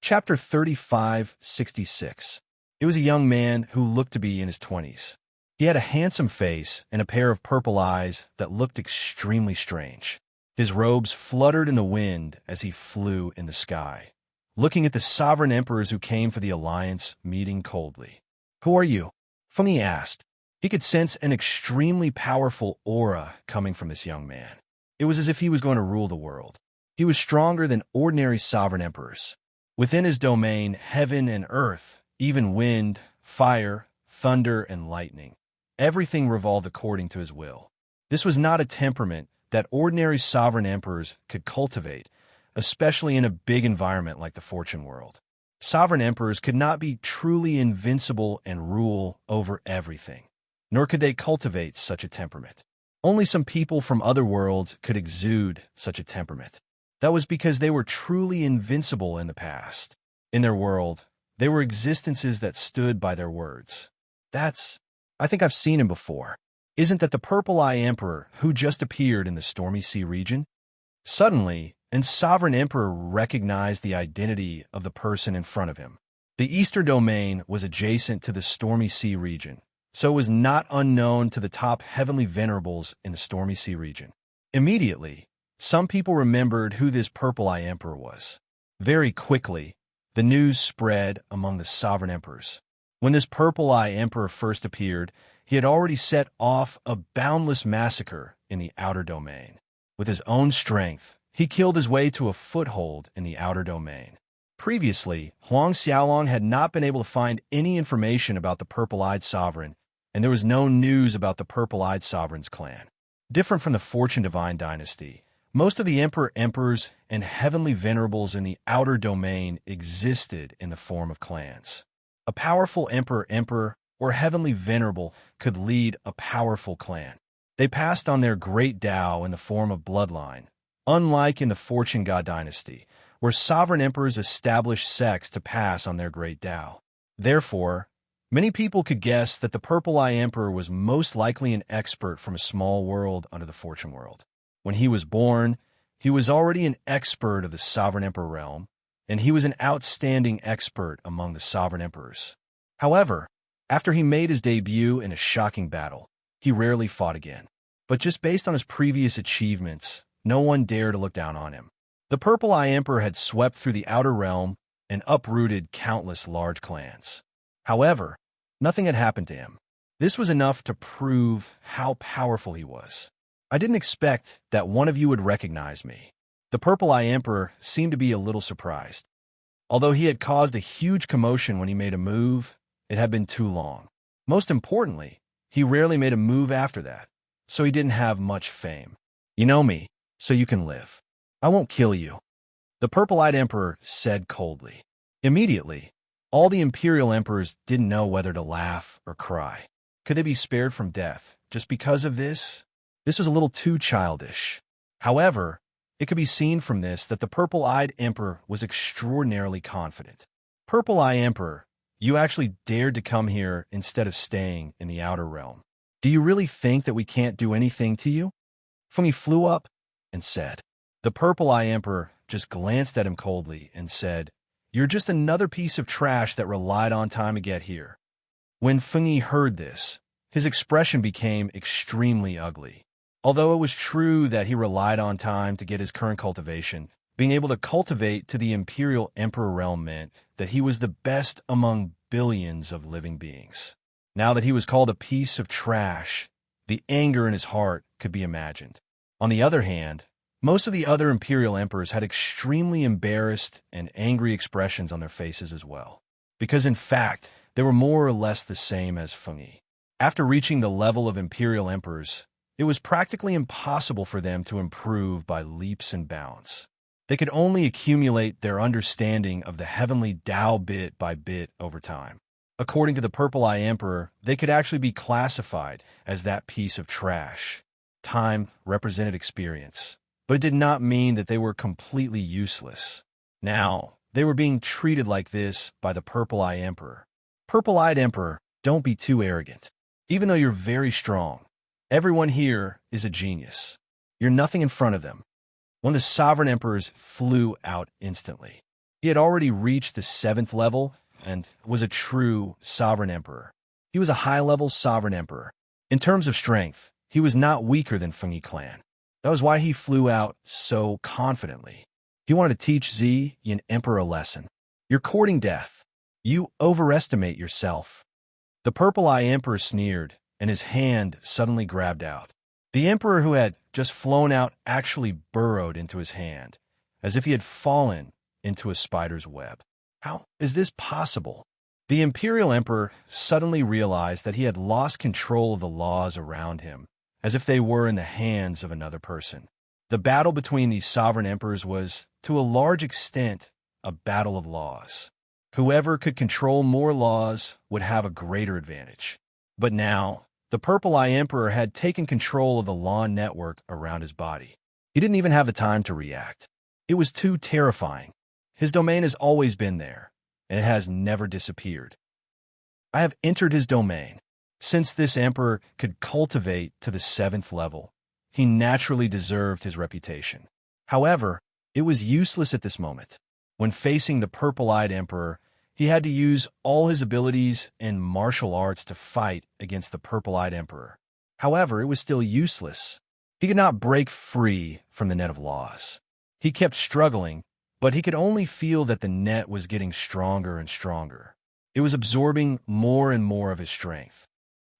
Chapter 3566. It was a young man who looked to be in his 20s. He had a handsome face and a pair of purple eyes that looked extremely strange. His robes fluttered in the wind as he flew in the sky, looking at the sovereign emperors who came for the alliance meeting coldly. "Who are you?" Fengyi asked. He could sense an extremely powerful aura coming from this young man. It was as if he was going to rule the world. He was stronger than ordinary sovereign emperors. Within his domain, heaven and earth, even wind, fire, thunder, and lightning, everything revolved according to his will. This was not a temperament that ordinary sovereign emperors could cultivate, especially in a big environment like the fortune world. Sovereign emperors could not be truly invincible and rule over everything, nor could they cultivate such a temperament. Only some people from other worlds could exude such a temperament. That was because they were truly invincible in the past. In their world, they were existences that stood by their words. I think I've seen him before. Isn't that the Purple Eye Emperor who just appeared in the Stormy Sea region? Suddenly, an sovereign emperor recognized the identity of the person in front of him. The Eastern domain was adjacent to the Stormy Sea region, so it was not unknown to the top heavenly venerables in the Stormy Sea region. Immediately, some people remembered who this Purple Eye Emperor was. Very quickly, the news spread among the sovereign emperors. When this Purple Eye Emperor first appeared, he had already set off a boundless massacre in the outer domain. With his own strength, he killed his way to a foothold in the outer domain. Previously, Huang Xiaolong had not been able to find any information about the Purple-Eyed Sovereign, and there was no news about the Purple-Eyed Sovereign's clan. Different from the Fortune Divine dynasty, most of the emperors, and heavenly venerables in the outer domain existed in the form of clans. A powerful emperor, or heavenly venerable could lead a powerful clan. They passed on their great Tao in the form of bloodline, unlike in the Fortune God dynasty, where sovereign emperors established sects to pass on their great Tao. Therefore, many people could guess that the Purple Eye Emperor was most likely an expert from a small world under the Fortune world. When he was born, he was already an expert of the Sovereign Emperor realm, and he was an outstanding expert among the Sovereign Emperors. However, after he made his debut in a shocking battle, he rarely fought again. But just based on his previous achievements, no one dared to look down on him. The Purple Eye Emperor had swept through the outer realm and uprooted countless large clans. However, nothing had happened to him. This was enough to prove how powerful he was. "I didn't expect that one of you would recognize me." The Purple Eye Emperor seemed to be a little surprised. Although he had caused a huge commotion when he made a move, it had been too long. Most importantly, he rarely made a move after that, so he didn't have much fame. "You know me, so you can live. I won't kill you," the Purple-Eyed Emperor said coldly. Immediately, all the Imperial Emperors didn't know whether to laugh or cry. Could they be spared from death just because of this? This was a little too childish. However, it could be seen from this that the Purple-Eyed Emperor was extraordinarily confident. "Purple Eye Emperor, you actually dared to come here instead of staying in the outer realm. Do you really think that we can't do anything to you?" Fengyi flew up and said. The Purple Eye Emperor just glanced at him coldly and said, "You're just another piece of trash that relied on time to get here." When Fengyi heard this, his expression became extremely ugly. Although it was true that he relied on time to get his current cultivation, being able to cultivate to the Imperial Emperor realm meant that he was the best among billions of living beings. Now that he was called a piece of trash, the anger in his heart could be imagined. On the other hand, most of the other Imperial Emperors had extremely embarrassed and angry expressions on their faces as well, because in fact, they were more or less the same as Fengyi. After reaching the level of Imperial Emperors, it was practically impossible for them to improve by leaps and bounds. They could only accumulate their understanding of the heavenly Tao bit by bit over time. According to the Purple Eye Emperor, they could actually be classified as that piece of trash. Time represented experience, but it did not mean that they were completely useless. Now, they were being treated like this by the Purple Eye Emperor. "Purple-Eyed Emperor, don't be too arrogant. Even though you're very strong, everyone here is a genius. You're nothing in front of them." One of the sovereign emperors flew out instantly. He had already reached the 7th level and was a true sovereign emperor. He was a high-level sovereign emperor. In terms of strength, he was not weaker than Fengyi clan. That was why he flew out so confidently. He wanted to teach Zi Yin Emperor a lesson. You're courting death. You overestimate yourself. The Purple-Eye Emperor sneered, and his hand suddenly grabbed out. The Emperor who had just flown out actually burrowed into his hand, as if he had fallen into a spider's web. How is this possible? The Imperial Emperor suddenly realized that he had lost control of the laws around him, as if they were in the hands of another person. The battle between these sovereign emperors was, to a large extent, a battle of laws. Whoever could control more laws would have a greater advantage. But now, the Purple-Eye Emperor had taken control of the law network around his body. He didn't even have the time to react. It was too terrifying. His domain has always been there, and it has never disappeared. I have entered his domain. Since this emperor could cultivate to the 7th level, he naturally deserved his reputation. However, it was useless at this moment. When facing the Purple-Eyed Emperor, he had to use all his abilities in martial arts to fight against the Purple-Eyed Emperor. However, it was still useless. He could not break free from the net of laws. He kept struggling, but he could only feel that the net was getting stronger and stronger. It was absorbing more and more of his strength.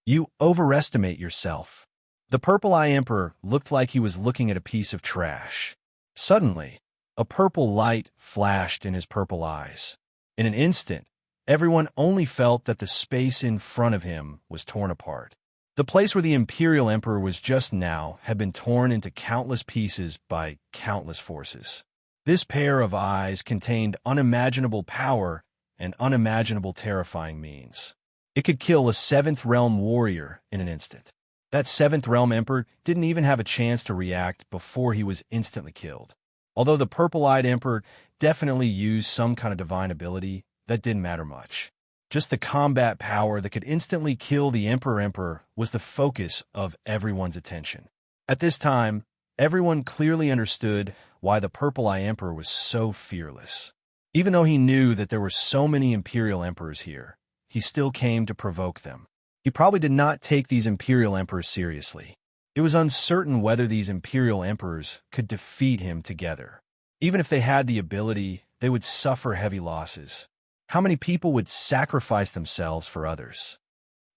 You overestimate yourself. The Purple-Eye Emperor looked like he was looking at a piece of trash. Suddenly, a purple light flashed in his purple eyes. In an instant, everyone only felt that the space in front of him was torn apart. The place where the Imperial Emperor was just now had been torn into countless pieces by countless forces. This pair of eyes contained unimaginable power and unimaginable terrifying means. It could kill a 7th Realm warrior in an instant. That 7th Realm Emperor didn't even have a chance to react before he was instantly killed. Although the Purple-Eyed Emperor definitely used some kind of divine ability, that didn't matter much. Just the combat power that could instantly kill the Emperor was the focus of everyone's attention. At this time, everyone clearly understood why the Purple-Eye Emperor was so fearless. Even though he knew that there were so many Imperial Emperors here, he still came to provoke them. He probably did not take these Imperial Emperors seriously. It was uncertain whether these Imperial Emperors could defeat him together. Even if they had the ability, they would suffer heavy losses. How many people would sacrifice themselves for others?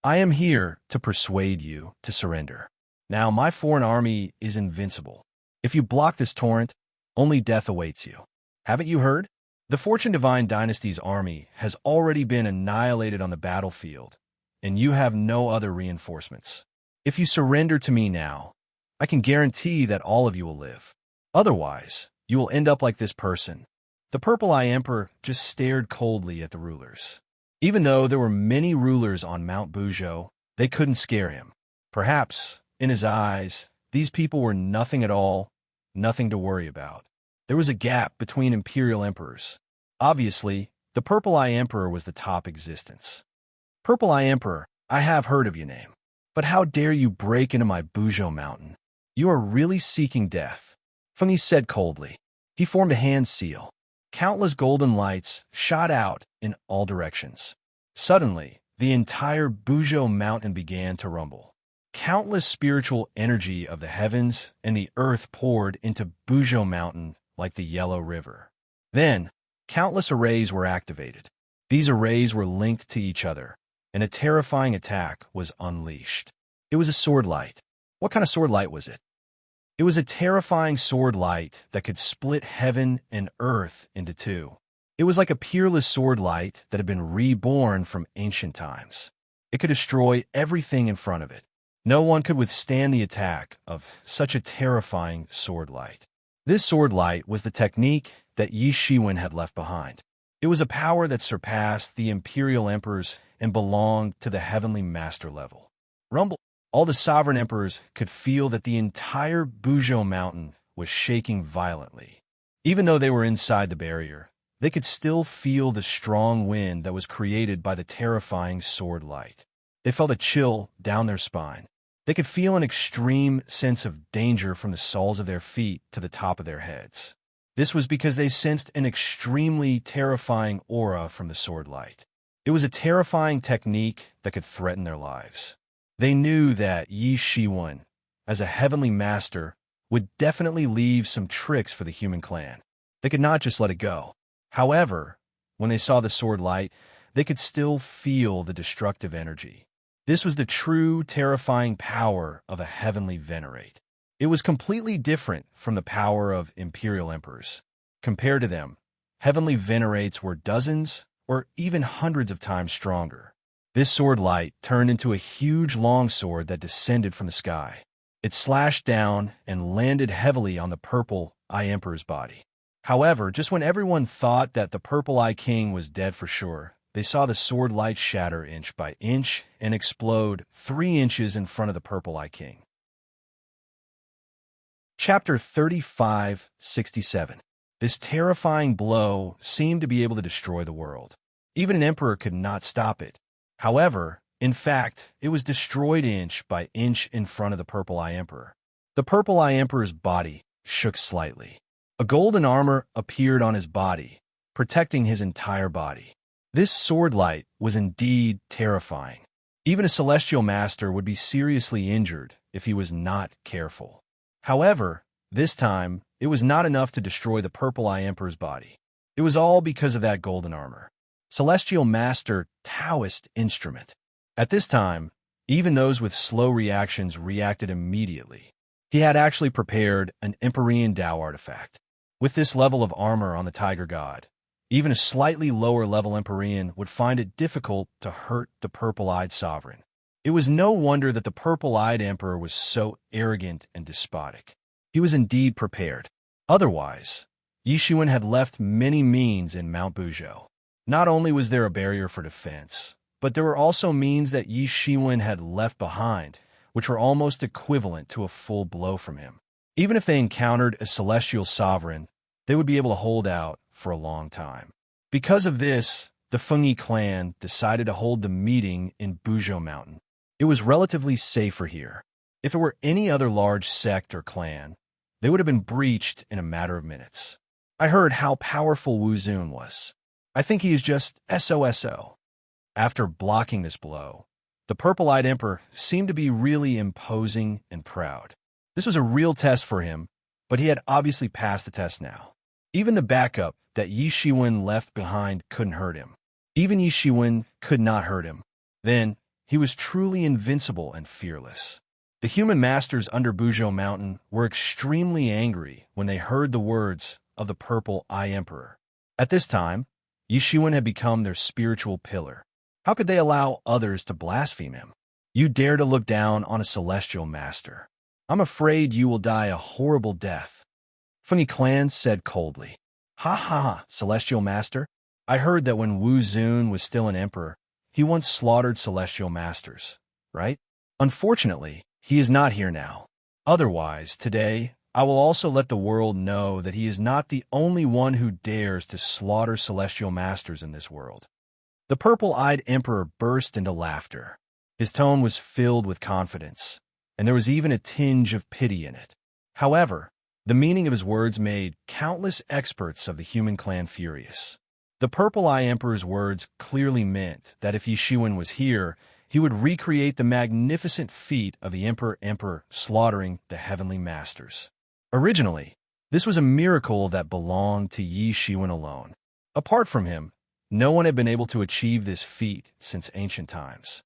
I am here to persuade you to surrender. Now, my foreign army is invincible. If you block this torrent, only death awaits you. Haven't you heard? The Fortune Divine Dynasty's army has already been annihilated on the battlefield, and you have no other reinforcements. If you surrender to me now, I can guarantee that all of you will live. Otherwise, you will end up like this person. The Purple-Eye Emperor just stared coldly at the rulers. Even though there were many rulers on Mount Buzhou, they couldn't scare him. Perhaps, in his eyes, these people were nothing at all, nothing to worry about. There was a gap between Imperial Emperors. Obviously, the Purple-Eye Emperor was the top existence. Purple-Eye Emperor, I have heard of your name. But how dare you break into my Buzhou mountain? You are really seeking death. Fengyi said coldly. He formed a hand seal. Countless golden lights shot out in all directions. Suddenly, the entire Buzhou mountain began to rumble. Countless spiritual energy of the heavens and the earth poured into Buzhou mountain like the Yellow River. Then, countless arrays were activated. These arrays were linked to each other, and a terrifying attack was unleashed. It was a sword light. What kind of sword light was it? It was a terrifying sword light that could split heaven and earth into two. It was like a peerless sword light that had been reborn from ancient times. It could destroy everything in front of it. No one could withstand the attack of such a terrifying sword light. This sword light was the technique that Yi Shiwen had left behind. It was a power that surpassed the Imperial Emperors and belonged to the Heavenly Master level. Rumble. All the sovereign emperors could feel that the entire Buzhou mountain was shaking violently. Even though they were inside the barrier, they could still feel the strong wind that was created by the terrifying sword light. They felt a chill down their spine. They could feel an extreme sense of danger from the soles of their feet to the top of their heads. This was because they sensed an extremely terrifying aura from the sword light. It was a terrifying technique that could threaten their lives. They knew that Yi Shiwen, as a heavenly master, would definitely leave some tricks for the human clan. They could not just let it go. However, when they saw the sword light, they could still feel the destructive energy. This was the true, terrifying power of a heavenly venerate. It was completely different from the power of imperial emperors. Compared to them, heavenly venerates were dozens or even hundreds of times stronger. This sword light turned into a huge long sword that descended from the sky. It slashed down and landed heavily on the Purple Eye Emperor's body. However, just when everyone thought that the Purple Eye King was dead for sure, they saw the sword light shatter inch by inch and explode 3 inches in front of the Purple Eye King. Chapter 3567. This terrifying blow seemed to be able to destroy the world. Even an emperor could not stop it. However, in fact, it was destroyed inch by inch in front of the Purple Eye Emperor. The Purple Eye Emperor's body shook slightly. A golden armor appeared on his body, protecting his entire body. This sword light was indeed terrifying. Even a celestial master would be seriously injured if he was not careful. However, this time, it was not enough to destroy the Purple Eye Emperor's body. It was all because of that golden armor. Celestial Master Taoist Instrument. At this time, even those with slow reactions reacted immediately. He had actually prepared an Empyrean Tao artifact. With this level of armor on the Tiger God, even a slightly lower level Empyrean would find it difficult to hurt the purple-eyed sovereign. It was no wonder that the purple-eyed emperor was so arrogant and despotic. He was indeed prepared. Otherwise, Yi Shiwen had left many means in Mount Buzhou. Not only was there a barrier for defense, but there were also means that Yi Shiwen had left behind, which were almost equivalent to a full blow from him. Even if they encountered a celestial sovereign, they would be able to hold out for a long time. Because of this, the Fengyi clan decided to hold the meeting in Buzhou Mountain. It was relatively safer here. If it were any other large sect or clan, they would have been breached in a matter of minutes. I heard how powerful Wu Zun was. I think he is just SOSO. After blocking this blow, the purple-eyed emperor seemed to be really imposing and proud. This was a real test for him, but he had obviously passed the test now. Even the backup that Yi Shiwen left behind couldn't hurt him. Even Yi Shiwen could not hurt him. Then, he was truly invincible and fearless. The human masters under Buzhou Mountain were extremely angry when they heard the words of the Purple Eye Emperor. At this time, Yi Shiwen had become their spiritual pillar. How could they allow others to blaspheme him? You dare to look down on a celestial master. I'm afraid you will die a horrible death. Fengyi clan said coldly. Ha ha, celestial master. I heard that when Wu Zun was still an emperor, he once slaughtered celestial masters, right? Unfortunately, he is not here now. Otherwise, today, I will also let the world know that he is not the only one who dares to slaughter celestial masters in this world. The purple-eyed emperor burst into laughter. His tone was filled with confidence, and there was even a tinge of pity in it. However, the meaning of his words made countless experts of the human clan furious. The Purple Eye Emperor's words clearly meant that if Yi Shiwen was here, he would recreate the magnificent feat of the Emperor slaughtering the heavenly masters. Originally, this was a miracle that belonged to Yi Shiwen alone. Apart from him, no one had been able to achieve this feat since ancient times.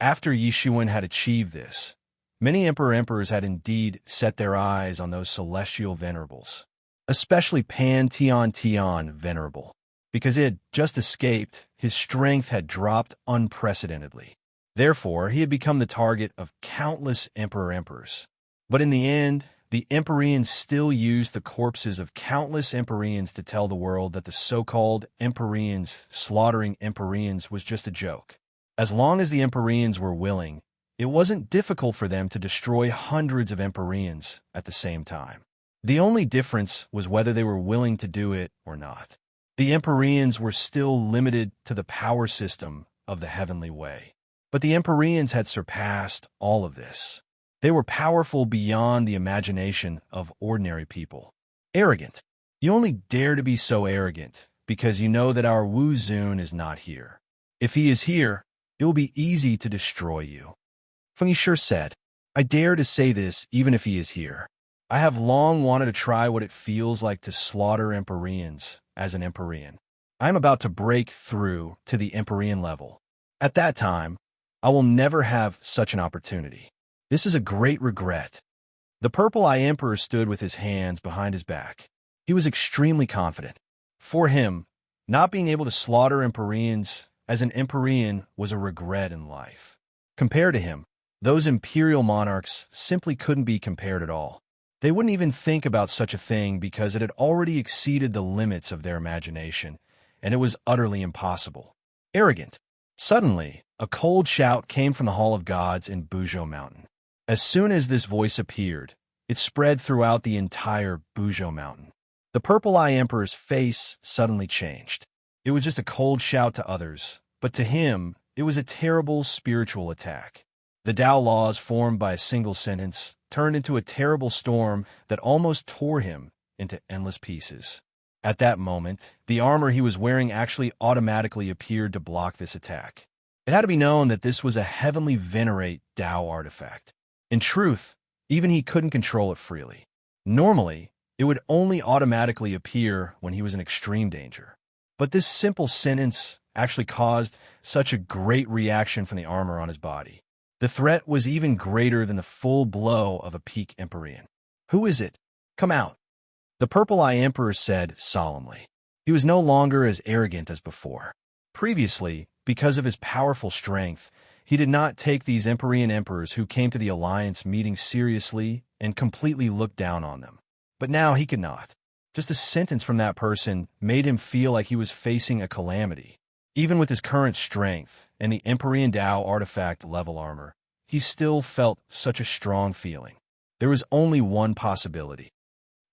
After Yi Shiwen had achieved this, many emperors had indeed set their eyes on those celestial venerables, especially Pan Tian Tian Venerable. Because he had just escaped, his strength had dropped unprecedentedly. Therefore, he had become the target of countless emperors. But in the end, the Empyreans still used the corpses of countless Empyreans to tell the world that the so-called Empyreans slaughtering Empyreans was just a joke. As long as the Empyreans were willing, it wasn't difficult for them to destroy hundreds of Empyreans at the same time. The only difference was whether they were willing to do it or not. The Empyreans were still limited to the power system of the heavenly way. But the Empyreans had surpassed all of this. They were powerful beyond the imagination of ordinary people. Arrogant. You only dare to be so arrogant because you know that our Wu Zun is not here. If he is here, it will be easy to destroy you. Feng Yishe said, I dare to say this even if he is here. I have long wanted to try what it feels like to slaughter Empyreans as an Empyrean. I am about to break through to the Empyrean level. At that time, I will never have such an opportunity. This is a great regret. The Purple-Eye Emperor stood with his hands behind his back. He was extremely confident. For him, not being able to slaughter Empyreans as an Empyrean was a regret in life. Compared to him, those imperial monarchs simply couldn't be compared at all. They wouldn't even think about such a thing because it had already exceeded the limits of their imagination, and it was utterly impossible. Arrogant. Suddenly, a cold shout came from the Hall of Gods in Buzhou Mountain. As soon as this voice appeared, it spread throughout the entire Buzhou Mountain. The Purple-Eye Emperor's face suddenly changed. It was just a cold shout to others, but to him, it was a terrible spiritual attack. The Tao laws formed by a single sentence turned into a terrible storm that almost tore him into endless pieces. At that moment, the armor he was wearing actually automatically appeared to block this attack. It had to be known that this was a heavenly venerate Tao artifact. In truth, even he couldn't control it freely. Normally, it would only automatically appear when he was in extreme danger. But this simple sentence actually caused such a great reaction from the armor on his body. The threat was even greater than the full blow of a peak Empyrean. Who is it? Come out. The Purple-Eye Emperor said solemnly. He was no longer as arrogant as before. Previously, because of his powerful strength, he did not take these Empyrean emperors who came to the alliance meeting seriously and completely looked down on them. But now he could not. Just a sentence from that person made him feel like he was facing a calamity. Even with his current strength and the Empyrean Tao artifact level armor, he still felt such a strong feeling. There was only one possibility.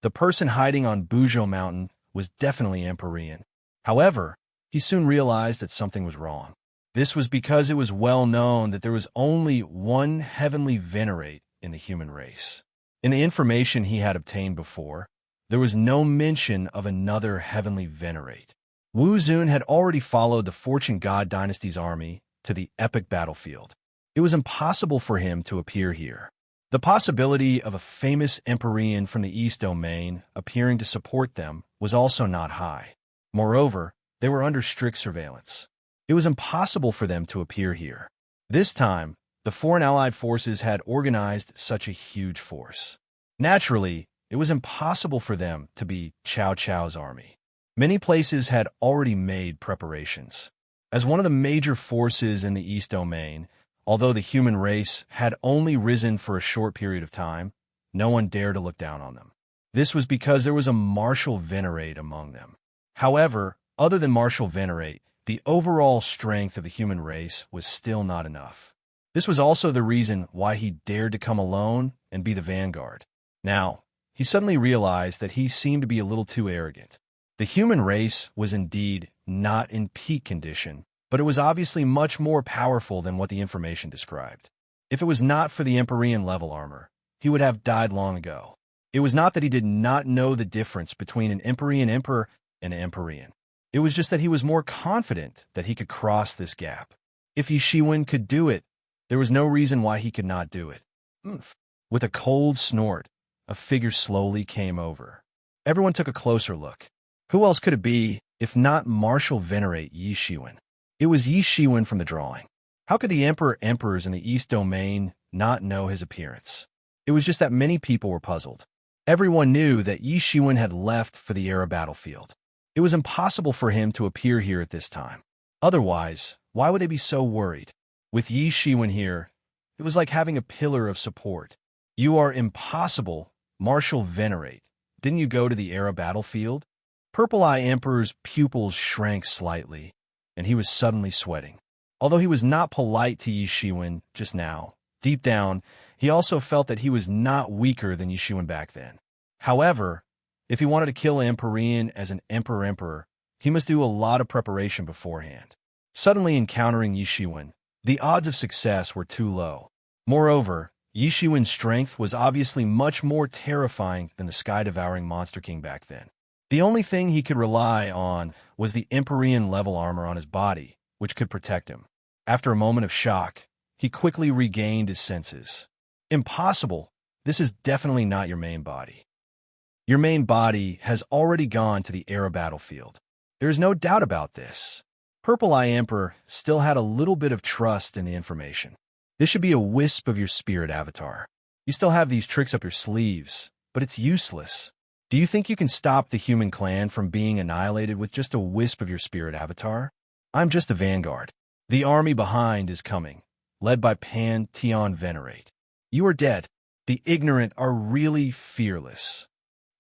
The person hiding on Buzhou Mountain was definitely Empyrean. However, he soon realized that something was wrong. This was because it was well known that there was only one heavenly venerate in the human race. In the information he had obtained before, there was no mention of another heavenly venerate. Wu Zun had already followed the Fortune God Dynasty's army to the epic battlefield. It was impossible for him to appear here. The possibility of a famous Empyrean from the East Domain appearing to support them was also not high. Moreover, they were under strict surveillance. It was impossible for them to appear here. This time, the foreign allied forces had organized such a huge force. Naturally, it was impossible for them to be Cao Cao's army. Many places had already made preparations. As one of the major forces in the East Domain, although the human race had only risen for a short period of time, no one dared to look down on them. This was because there was a martial venerate among them. However, other than martial venerate, the overall strength of the human race was still not enough. This was also the reason why he dared to come alone and be the vanguard. Now, he suddenly realized that he seemed to be a little too arrogant. The human race was indeed not in peak condition, but it was obviously much more powerful than what the information described. If it was not for the Empyrean level armor, he would have died long ago. It was not that he did not know the difference between an Empyrean emperor and an Empyrean. It was just that he was more confident that he could cross this gap. If Yishiwen could do it, there was no reason why he could not do it. With a cold snort, a figure slowly came over. Everyone took a closer look. Who else could it be, if not Martial Venerate Yishiwen? It was Yishiwen from the drawing. How could the emperors in the East Domain not know his appearance? It was just that many people were puzzled. Everyone knew that Yishiwen had left for the Era battlefield. It was impossible for him to appear here at this time. Otherwise, why would they be so worried? With Yishiwen here, it was like having a pillar of support. You are impossible, Martial Venerate. Didn't you go to the Era battlefield? Purple-Eye Emperor's pupils shrank slightly, and he was suddenly sweating. Although he was not polite to Yishiwen just now, deep down, he also felt that he was not weaker than Yishiwen back then. However, if he wanted to kill an Empyrean as an emperor, he must do a lot of preparation beforehand. Suddenly encountering Yishiwen, the odds of success were too low. Moreover, Yishiwen's strength was obviously much more terrifying than the sky-devouring Monster King back then. The only thing he could rely on was the Empyrean level armor on his body, which could protect him. After a moment of shock, he quickly regained his senses. Impossible! This is definitely not your main body. Your main body has already gone to the Era battlefield. There is no doubt about this. Purple Eye Emperor still had a little bit of trust in the information. This should be a wisp of your spirit avatar. You still have these tricks up your sleeves, but it's useless. Do you think you can stop the human clan from being annihilated with just a wisp of your spirit avatar? I'm just the vanguard. The army behind is coming, led by Pantheon Venerate. You are dead. The ignorant are really fearless.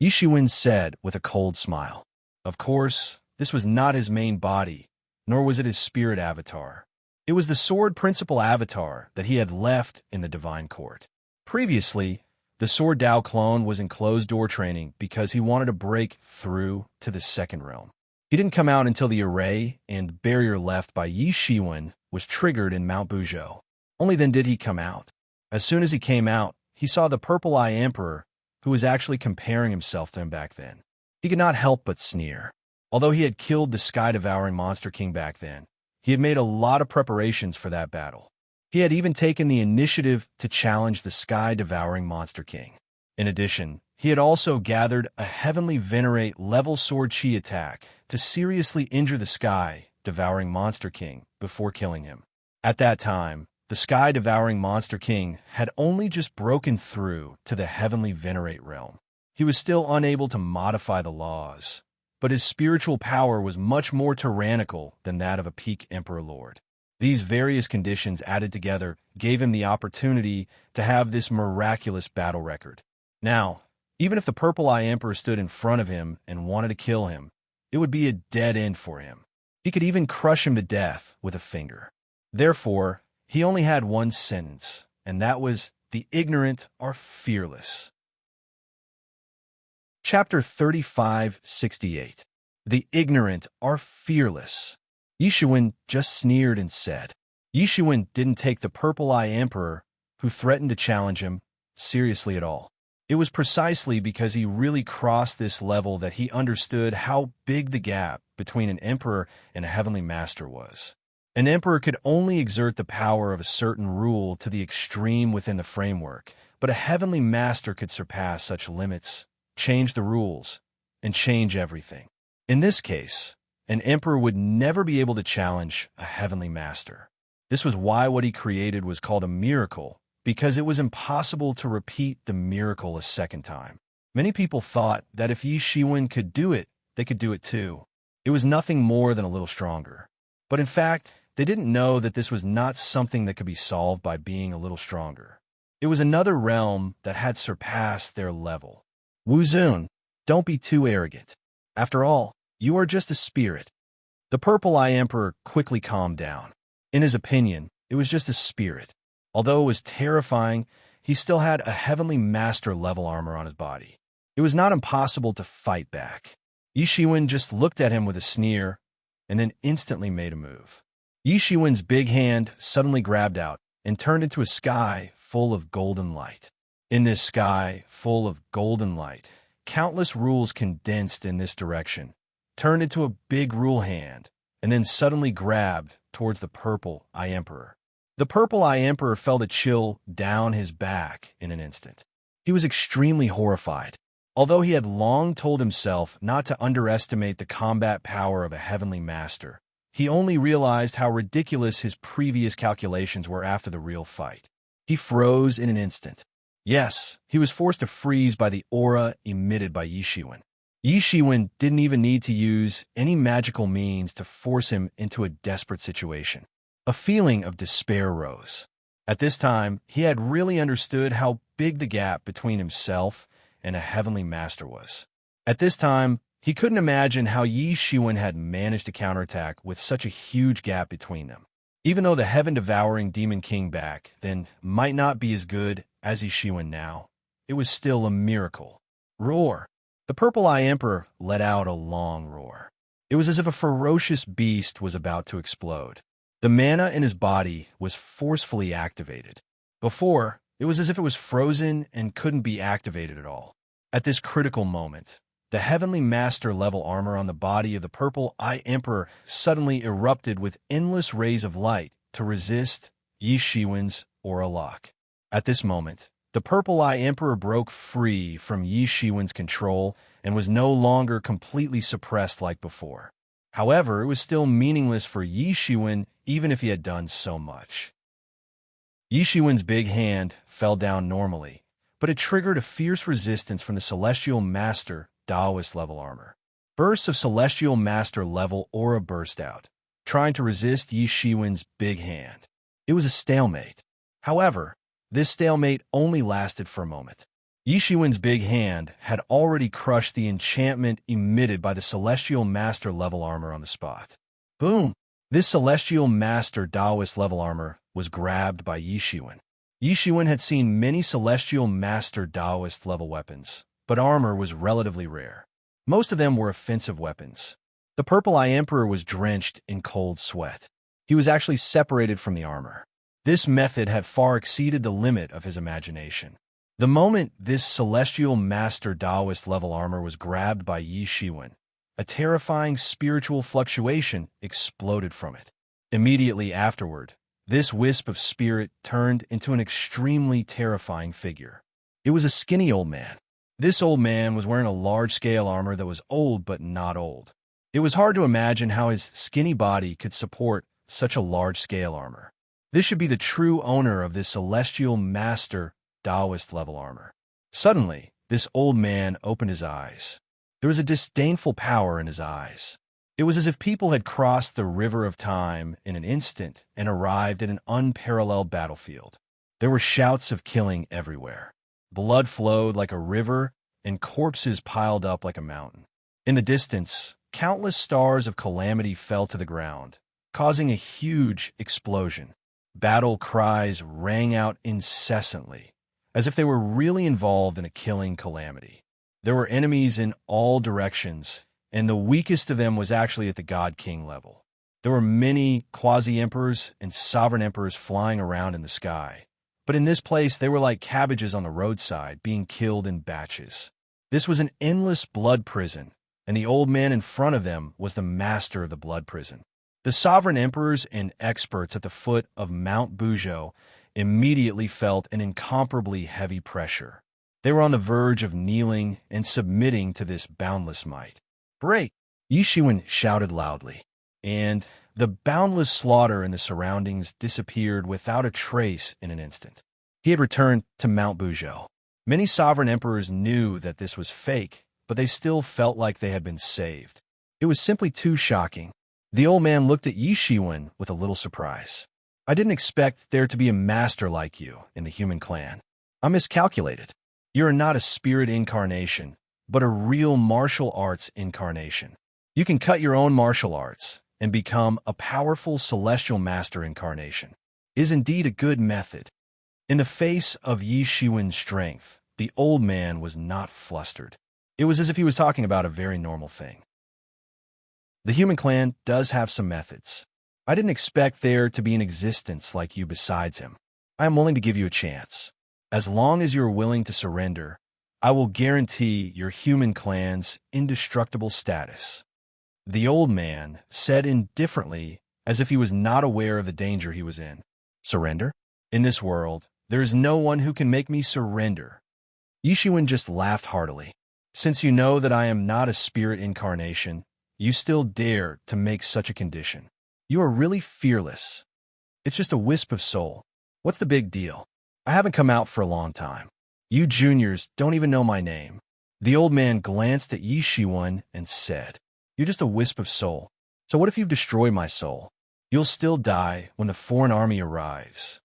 Yishuin said with a cold smile. Of course, this was not his main body, nor was it his spirit avatar. It was the sword principal avatar that he had left in the Divine Court. Previously, the Sword Dao clone was in closed-door training because he wanted to break through to the second realm. He didn't come out until the array and barrier left by Yi Shiwen was triggered in Mount Buzhou. Only then did he come out. As soon as he came out, he saw the Purple Eye Emperor, who was actually comparing himself to him back then. He could not help but sneer. Although he had killed the Sky-Devouring Monster King back then, he had made a lot of preparations for that battle. He had even taken the initiative to challenge the Sky-Devouring Monster King. In addition, he had also gathered a Heavenly Venerate level sword chi attack to seriously injure the Sky-Devouring Monster King before killing him. At that time, the Sky-Devouring Monster King had only just broken through to the Heavenly Venerate realm. He was still unable to modify the laws, but his spiritual power was much more tyrannical than that of a peak Emperor Lord. These various conditions added together gave him the opportunity to have this miraculous battle record. Now, even if the Purple Eye Emperor stood in front of him and wanted to kill him, it would be a dead end for him. He could even crush him to death with a finger. Therefore, he only had one sentence, and that was, "The ignorant are fearless." Chapter 3568. The ignorant are fearless. Yishuin just sneered and said. Yishuin didn't take the Purple Eye Emperor, who threatened to challenge him, seriously at all. It was precisely because he really crossed this level that he understood how big the gap between an emperor and a heavenly master was. An emperor could only exert the power of a certain rule to the extreme within the framework, but a heavenly master could surpass such limits, change the rules, and change everything. In this case, an emperor would never be able to challenge a heavenly master. This was why what he created was called a miracle, because it was impossible to repeat the miracle a second time. Many people thought that if Yi Shiwen could do it, they could do it too. It was nothing more than a little stronger. But in fact, they didn't know that this was not something that could be solved by being a little stronger. It was another realm that had surpassed their level. Wu Zun, don't be too arrogant. After all, you are just a spirit. The Purple Eye Emperor quickly calmed down. In his opinion, it was just a spirit. Although it was terrifying, he still had a Heavenly Master level armor on his body. It was not impossible to fight back. Yi Shiwen just looked at him with a sneer, and then instantly made a move. Yi Shiwen's big hand suddenly grabbed out and turned into a sky full of golden light. In this sky full of golden light, countless rules condensed in this direction, turned into a big rule hand, and then suddenly grabbed towards the Purple Eye Emperor. The Purple Eye Emperor felt a chill down his back in an instant. He was extremely horrified. Although he had long told himself not to underestimate the combat power of a heavenly master, he only realized how ridiculous his previous calculations were after the real fight. He froze in an instant. Yes, he was forced to freeze by the aura emitted by Yi Shiwen. Yi Shiwen didn't even need to use any magical means to force him into a desperate situation. A feeling of despair rose. At this time, he had really understood how big the gap between himself and a heavenly master was. At this time, he couldn't imagine how Yi Shiwen had managed to counterattack with such a huge gap between them. Even though the heaven-devouring Demon King back then might not be as good as Yi Shiwen now, it was still a miracle. Roar! The Purple Eye Emperor let out a long roar. It was as if a ferocious beast was about to explode. The mana in his body was forcefully activated. Before, it was as if it was frozen and couldn't be activated at all. At this critical moment, The heavenly master level armor on the body of the Purple Eye Emperor suddenly erupted with endless rays of light to resist Yi Shiwen's aura lock. At this moment, the Purple Eye Emperor broke free from Yi Shiwen's control and was no longer completely suppressed like before. However, it was still meaningless for Yi Shiwen even if he had done so much. Yi Shiwen's big hand fell down normally, but it triggered a fierce resistance from the Celestial Master Taoist level armor. Bursts of Celestial Master level aura burst out, trying to resist Yi Shiwen's big hand. It was a stalemate. However, this stalemate only lasted for a moment. Yi Shiwen's big hand had already crushed the enchantment emitted by the Celestial Master level armor on the spot. Boom! This Celestial Master Taoist level armor was grabbed by Yi Shiwen. Yi Shiwen had seen many Celestial Master Taoist level weapons, but armor was relatively rare. Most of them were offensive weapons. The Purple Eye Emperor was drenched in cold sweat. He was actually separated from the armor. This method had far exceeded the limit of his imagination. The moment this Celestial Master Taoist level armor was grabbed by Yi Shiwen, a terrifying spiritual fluctuation exploded from it. Immediately afterward, this wisp of spirit turned into an extremely terrifying figure. It was a skinny old man. This old man was wearing a large-scale armor that was old but not old. It was hard to imagine how his skinny body could support such a large-scale armor. This should be the true owner of this Celestial Master Taoist level armor. Suddenly, this old man opened his eyes. There was a disdainful power in his eyes. It was as if people had crossed the river of time in an instant and arrived at an unparalleled battlefield. There were shouts of killing everywhere. Blood flowed like a river, and corpses piled up like a mountain. In the distance, countless stars of calamity fell to the ground, causing a huge explosion. Battle cries rang out incessantly, as if they were really involved in a killing calamity. There were enemies in all directions, and the weakest of them was actually at the God King level. There were many quasi-emperors and sovereign emperors flying around in the sky, but in this place they were like cabbages on the roadside, being killed in batches. This was an endless blood prison, and the old man in front of them was the master of the blood prison. The sovereign emperors and experts at the foot of Mount Buzhou immediately felt an incomparably heavy pressure. They were on the verge of kneeling and submitting to this boundless might. "Break!" Yi Shiwen shouted loudly, and the boundless slaughter in the surroundings disappeared without a trace in an instant. He had returned to Mount Buzhou. Many sovereign emperors knew that this was fake, but they still felt like they had been saved. It was simply too shocking. The old man looked at Yi Shiwen with a little surprise. "I didn't expect there to be a master like you in the human clan. I miscalculated. You are not a spirit incarnation, but a real martial arts incarnation. You can cut your own martial arts and become a powerful celestial master incarnation. It is indeed a good method." In the face of Yi Shiwen's strength, the old man was not flustered. It was as if he was talking about a very normal thing. "The human clan does have some methods. I didn't expect there to be an existence like you besides him. I am willing to give you a chance. As long as you are willing to surrender, I will guarantee your human clan's indestructible status." The old man said indifferently, as if he was not aware of the danger he was in. "Surrender? In this world, there is no one who can make me surrender." Yi Shiwen just laughed heartily. "Since you know that I am not a spirit incarnation, you still dare to make such a condition. You are really fearless. It's just a wisp of soul. What's the big deal? I haven't come out for a long time. You juniors don't even know my name." The old man glanced at Yi Shiwen and said, "You're just a wisp of soul. So what if you've destroyed my soul? You'll still die when the foreign army arrives.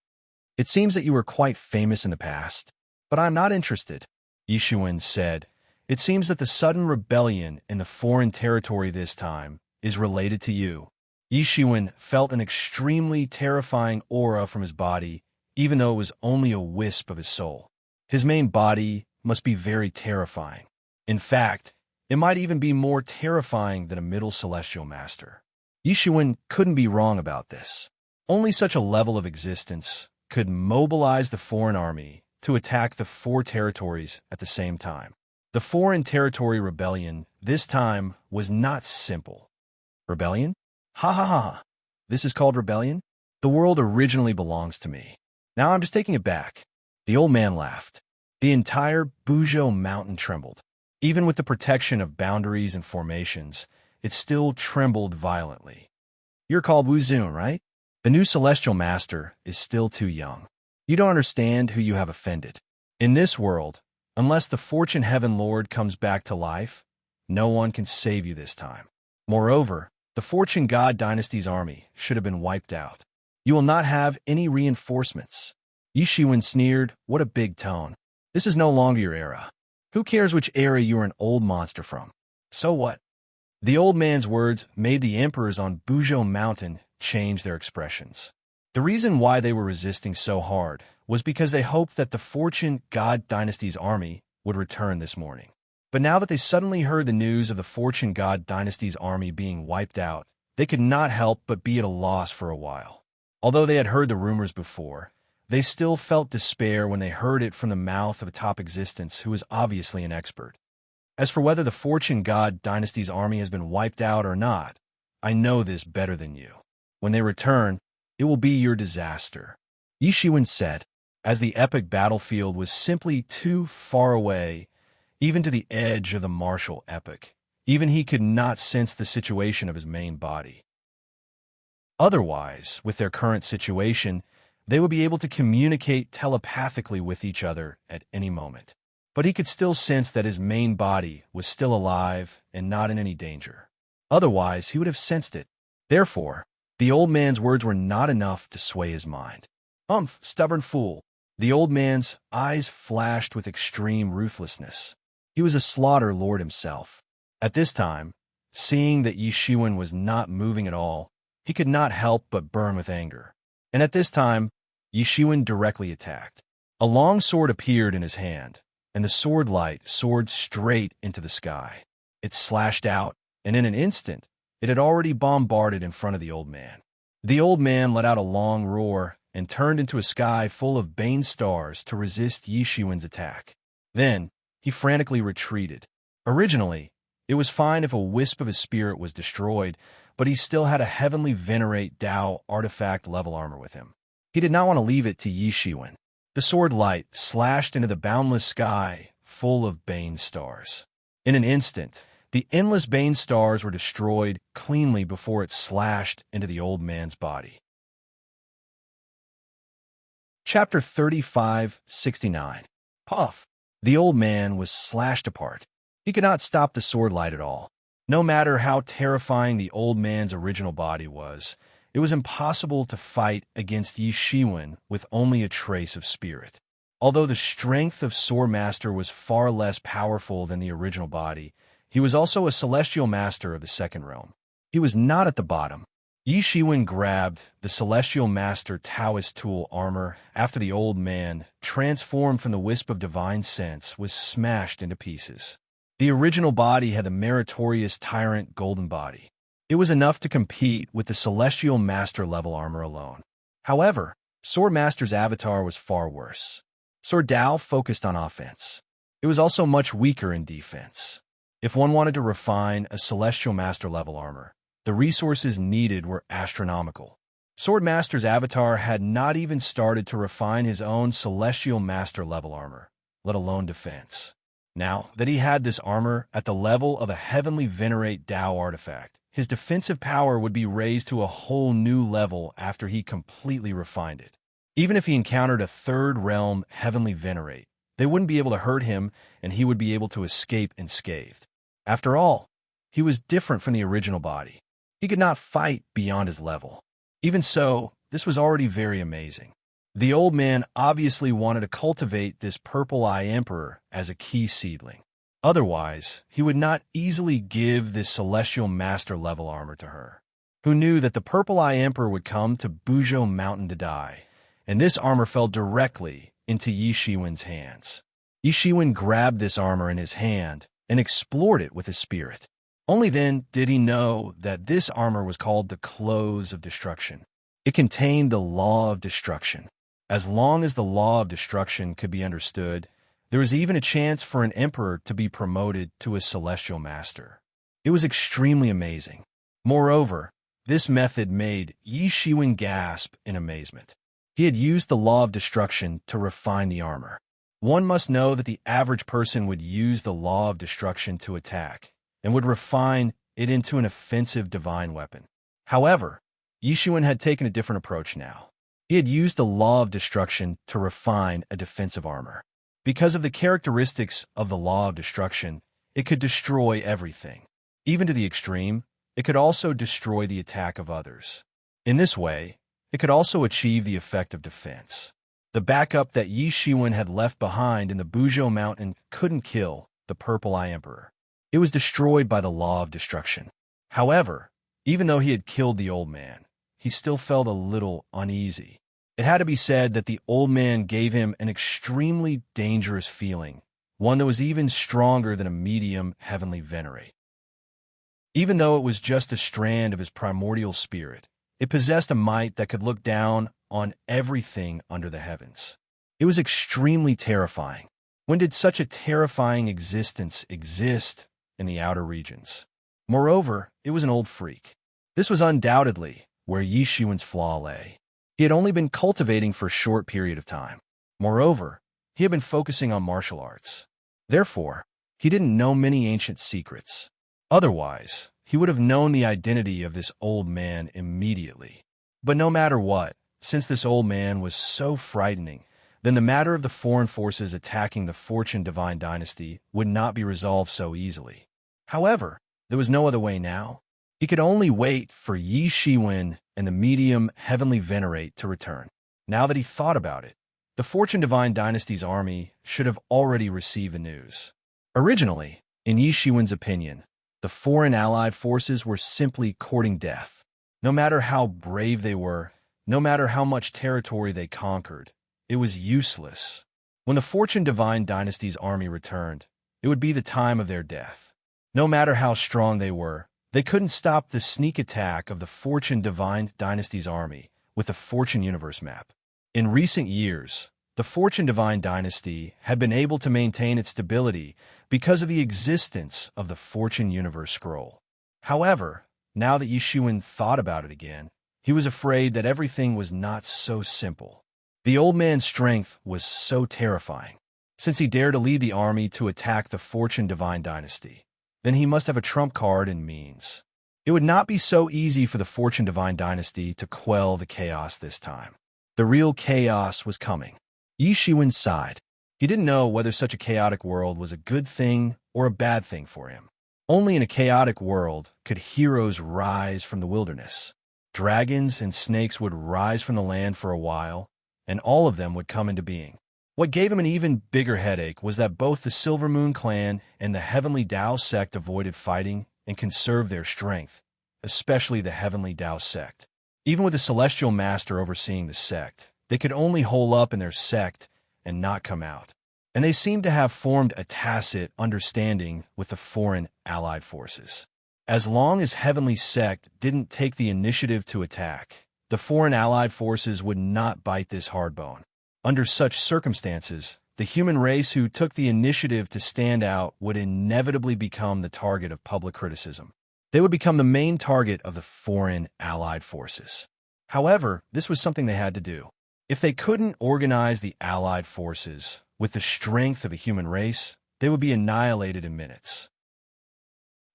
It seems that you were quite famous in the past, but I'm not interested." Yi Shiwen said, "It seems that the sudden rebellion in the foreign territory this time is related to you." Yi Shiwen felt an extremely terrifying aura from his body, even though it was only a wisp of his soul. His main body must be very terrifying. In fact, it might even be more terrifying than a middle celestial master. Yi Shiwen couldn't be wrong about this. Only such a level of existence could mobilize the foreign army to attack the four territories at the same time. The Foreign Territory Rebellion, this time, was not simple. Rebellion? Ha ha ha ha. This is called rebellion? The world originally belongs to me. Now I'm just taking it back. The old man laughed. The entire Bujo mountain trembled. Even with the protection of boundaries and formations, it still trembled violently. You're called Wuzun, right? The new celestial master is still too young. You don't understand who you have offended. In this world, unless the Fortune Heaven Lord comes back to life, no one can save you this time. Moreover, the Fortune God Dynasty's army should have been wiped out. You will not have any reinforcements. Yishiwen sneered, what a big tone. This is no longer your era. Who cares which era you are an old monster from? So what? The old man's words made the emperors on Bujo Mountain change their expressions. The reason why they were resisting so hard was because they hoped that the Fortune God Dynasty's army would return this morning. But now that they suddenly heard the news of the Fortune God Dynasty's army being wiped out, they could not help but be at a loss for a while. Although they had heard the rumors before, they still felt despair when they heard it from the mouth of a top existence who was obviously an expert. As for whether the Fortune God Dynasty's army has been wiped out or not, I know this better than you. When they return, it will be your disaster. Yishiwen said, as the epic battlefield was simply too far away, even to the edge of the martial epic. Even he could not sense the situation of his main body. Otherwise, with their current situation, they would be able to communicate telepathically with each other at any moment. But he could still sense that his main body was still alive and not in any danger. Otherwise, he would have sensed it. Therefore, the old man's words were not enough to sway his mind. Stubborn fool. The old man's eyes flashed with extreme ruthlessness. He was a slaughter lord himself. At this time, seeing that Yishiwen was not moving at all, he could not help but burn with anger. And at this time, Yishiwen directly attacked. A long sword appeared in his hand, and the sword light soared straight into the sky. It slashed out, and in an instant, it had already bombarded in front of the old man. The old man let out a long roar and turned into a sky full of Bane stars to resist Yishiwen's attack. Then, he frantically retreated. Originally, it was fine if a wisp of his spirit was destroyed, but he still had a heavenly venerate Tao artifact level armor with him. He did not want to leave it to Yishiwen. The sword light slashed into the boundless sky full of Bane stars. In an instant, the endless Bane stars were destroyed cleanly before it slashed into the old man's body. Chapter 35:69. Puff. The old man was slashed apart. He could not stop the sword light at all. No matter how terrifying the old man's original body was, it was impossible to fight against Yishiwen with only a trace of spirit. Although the strength of Sword Master was far less powerful than the original body, he was also a celestial master of the second realm. He was not at the bottom. Yishiwen grabbed the celestial master Taoist tool armor after the old man, transformed from the wisp of divine sense, was smashed into pieces. The original body had the meritorious tyrant golden body. It was enough to compete with the celestial master level armor alone. However, Sword Master's avatar was far worse. Sword Dao focused on offense. It was also much weaker in defense. If one wanted to refine a celestial master level armor, the resources needed were astronomical. Sword Master's avatar had not even started to refine his own celestial master level armor, let alone defense. Now that he had this armor at the level of a heavenly venerate Tao artifact, his defensive power would be raised to a whole new level after he completely refined it. Even if he encountered a third realm heavenly venerate, they wouldn't be able to hurt him and he would be able to escape unscathed. After all, he was different from the original body. He could not fight beyond his level. Even so, this was already very amazing. The old man obviously wanted to cultivate this Purple Eye Emperor as a key seedling. Otherwise, he would not easily give this celestial master level armor to her. Who knew that the Purple Eye Emperor would come to Bujo Mountain to die, and this armor fell directly into Yishiwen's hands. Yishiwen grabbed this armor in his hand and explored it with his spirit. Only then did he know that this armor was called the Close of Destruction. It contained the law of destruction. As long as the law of destruction could be understood, There was even a chance for an emperor to be promoted to a celestial master. It was extremely amazing. Moreover, this method made Yi Shiwen gasp in amazement. He had used the law of destruction to refine the armor. One must know that the average person would use the law of destruction to attack, and would refine it into an offensive divine weapon. However, Yi Shiwen had taken a different approach now. He had used the law of destruction to refine a defensive armor. Because of the characteristics of the law of destruction, it could destroy everything. Even to the extreme, it could also destroy the attack of others. In this way, it could also achieve the effect of defense. The backup that Yi Shiwen had left behind in the Buzhou Mountain couldn't kill the Purple Eye Emperor. It was destroyed by the law of destruction. However, even though he had killed the old man, he still felt a little uneasy. It had to be said that the old man gave him an extremely dangerous feeling, one that was even stronger than a medium heavenly venerate. Even though it was just a strand of his primordial spirit, it possessed a might that could look down on everything under the heavens. It was extremely terrifying. When did such a terrifying existence exist in the outer regions? Moreover, it was an old freak. This was undoubtedly where Yi Shiwen's flaw lay. He had only been cultivating for a short period of time. Moreover, he had been focusing on martial arts. Therefore, he didn't know many ancient secrets. Otherwise, he would have known the identity of this old man immediately. But no matter what, since this old man was so frightening, then the matter of the foreign forces attacking the Fortune Divine Dynasty would not be resolved so easily. However, there was no other way now. He could only wait for Yi Shiwen and the medium Heavenly Venerate to return. Now that he thought about it, the Fortune Divine Dynasty's army should have already received the news. Originally, in Yi Shiwen's opinion, the foreign allied forces were simply courting death. No matter how brave they were, no matter how much territory they conquered, it was useless. When the Fortune Divine Dynasty's army returned, it would be the time of their death. No matter how strong they were, they couldn't stop the sneak attack of the Fortune Divine Dynasty's army with the Fortune Universe map. In recent years, the Fortune Divine Dynasty had been able to maintain its stability because of the existence of the Fortune Universe scroll. However, now that Yi Shiwen thought about it again, he was afraid that everything was not so simple. The old man's strength was so terrifying. Since he dared to lead the army to attack the Fortune Divine Dynasty, then he must have a trump card and means. It would not be so easy for the Fortune Divine Dynasty to quell the chaos this time. The real chaos was coming. Yi Shiwen sighed. He didn't know whether such a chaotic world was a good thing or a bad thing for him. Only in a chaotic world could heroes rise from the wilderness. Dragons and snakes would rise from the land for a while, and all of them would come into being. What gave him an even bigger headache was that both the Silver Moon clan and the Heavenly Tao sect avoided fighting and conserved their strength, especially the Heavenly Tao sect. Even with the Celestial Master overseeing the sect, they could only hole up in their sect and not come out. And they seemed to have formed a tacit understanding with the foreign allied forces. As long as Heavenly Sect didn't take the initiative to attack, the foreign allied forces would not bite this hard bone. Under such circumstances, the human race who took the initiative to stand out would inevitably become the target of public criticism. They would become the main target of the foreign allied forces. However, this was something they had to do. If they couldn't organize the allied forces with the strength of a human race, they would be annihilated in minutes.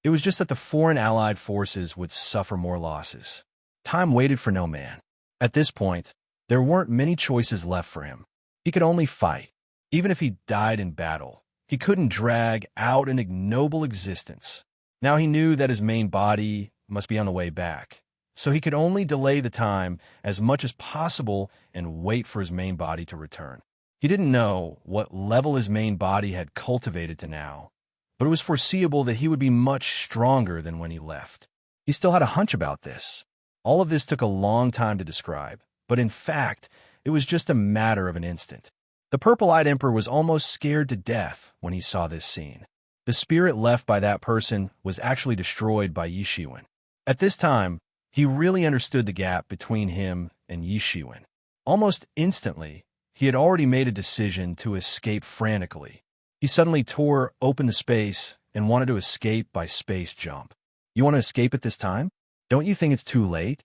It was just that the foreign allied forces would suffer more losses. Time waited for no man. At this point, there weren't many choices left for him. He could only fight. Even if he died in battle, he couldn't drag out an ignoble existence. Now he knew that his main body must be on the way back, so he could only delay the time as much as possible and wait for his main body to return. He didn't know what level his main body had cultivated to now, but it was foreseeable that he would be much stronger than when he left. He still had a hunch about this. All of this took a long time to describe, but in fact, it was just a matter of an instant. The Purple-Eyed Emperor was almost scared to death when he saw this scene. The spirit left by that person was actually destroyed by Yi Shiwen. At this time, he really understood the gap between him and Yi Shiwen. Almost instantly, He had already made a decision to escape frantically. He suddenly tore open the space and wanted to escape by space jump. You want to escape at this time? Don't you think it's too late?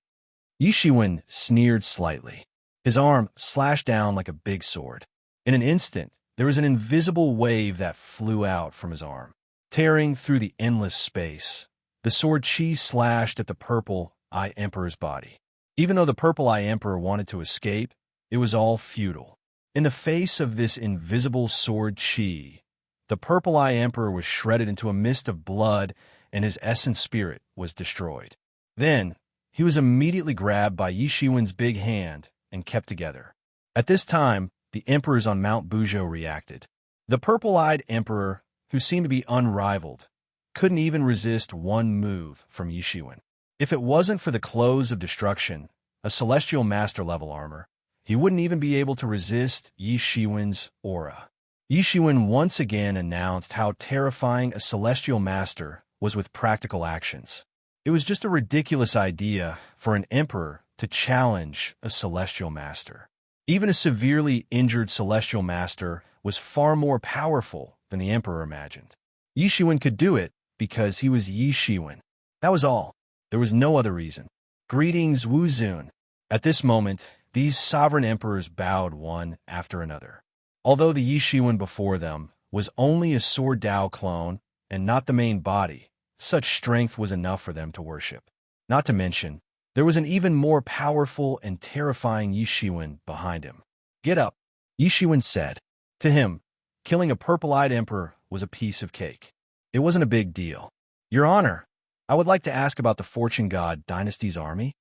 Yishiwen sneered slightly. His arm slashed down like a big sword. In an instant, there was an invisible wave that flew out from his arm, tearing through the endless space. The sword chi slashed at the Purple Eye Emperor's body. Even though the Purple Eye Emperor wanted to escape, it was all futile. In the face of this invisible sword chi, the Purple Eye Emperor was shredded into a mist of blood and his essence spirit was destroyed. Then, he was immediately grabbed by Yishiwen's big hand and kept together. At this time, the emperors on Mount Bujo reacted. The purple-eyed emperor, who seemed to be unrivaled, couldn't even resist one move from Yishiwen. If it wasn't for the Clothes of Destruction, a celestial master-level armor, he wouldn't even be able to resist Yishiwen's aura. Yishiwen once again announced how terrifying a celestial master was with practical actions. It was just a ridiculous idea for an emperor to challenge a celestial master. Even a severely injured celestial master was far more powerful than the emperor imagined. Yishiwen could do it because he was Yishiwen. That was all. There was no other reason. Greetings, Wuzun. At this moment, these sovereign emperors bowed one after another. Although the Yishiwen before them was only a Sword Dao clone and not the main body, such strength was enough for them to worship. Not to mention, there was an even more powerful and terrifying Yishiwen behind him. Get up, Yishiwen said. To him, killing a purple-eyed emperor was a piece of cake. It wasn't a big deal. Your Honor, I would like to ask about the Fortune God Dynasty's army.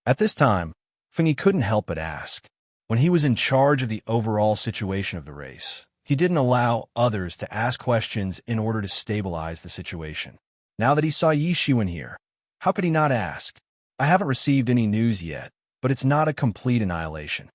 At this time, Fengyi couldn't help but ask. When he was in charge of the overall situation of the race, he didn't allow others to ask questions in order to stabilize the situation. Now that he saw Yishiwen here, how could he not ask? I haven't received any news yet, but it's not a complete annihilation.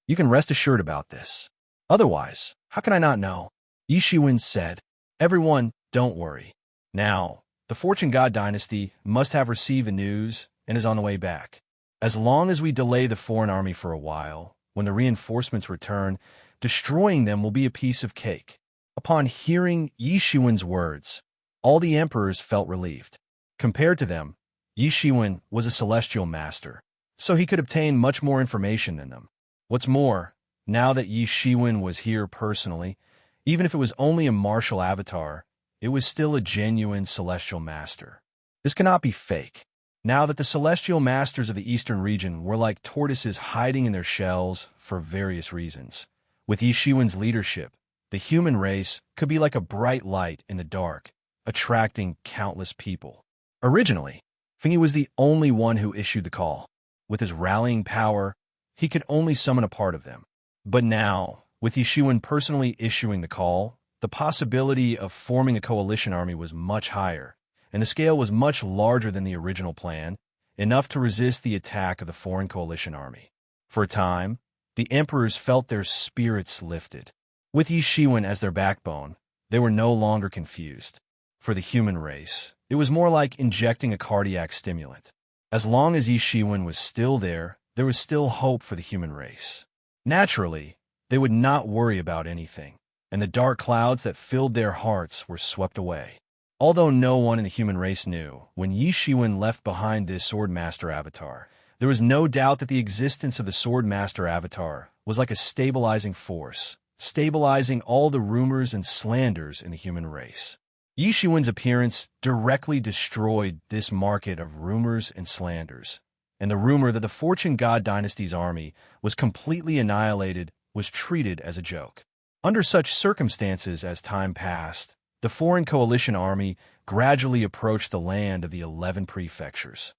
You can rest assured about this. Otherwise, how can I not know? Yishiwen said. Everyone, don't worry. Now, the Fortune God Dynasty must have received the news and is on the way back. As long as we delay the foreign army for a while, when the reinforcements return, destroying them will be a piece of cake. Upon hearing Yishiwen's words, all the emperors felt relieved. Compared to them, Yishiwen was a celestial master, so he could obtain much more information than them. What's more, now that Yishiwen was here personally, even if it was only a martial avatar, it was still a genuine celestial master. This cannot be fake. Now that the celestial masters of the eastern region were like tortoises hiding in their shells for various reasons, with Yishiwen's leadership, the human race could be like a bright light in the dark, attracting countless people. Originally, Fengyi was the only one who issued the call. With his rallying power, he could only summon a part of them. But now, with Yishiwen personally issuing the call, the possibility of forming a coalition army was much higher, and the scale was much larger than the original plan, enough to resist the attack of the foreign coalition army. For a time, the emperors felt their spirits lifted. With Yishiwen as their backbone, they were no longer confused. For the human race, it was more like injecting a cardiac stimulant. As long as Yishiwen was still there was still hope for the human race. Naturally, they would not worry about anything, and the dark clouds that filled their hearts were swept away. Although no one in the human race knew, when Yishiwen left behind this Swordmaster avatar, there was no doubt that the existence of the Swordmaster avatar was like a stabilizing force, stabilizing all the rumors and slanders in the human race. Yishiwen's appearance directly destroyed this market of rumors and slanders, and the rumor that the Fortune God Dynasty's army was completely annihilated was treated as a joke. Under such circumstances, as time passed, the foreign coalition army gradually approached the land of the 11 prefectures.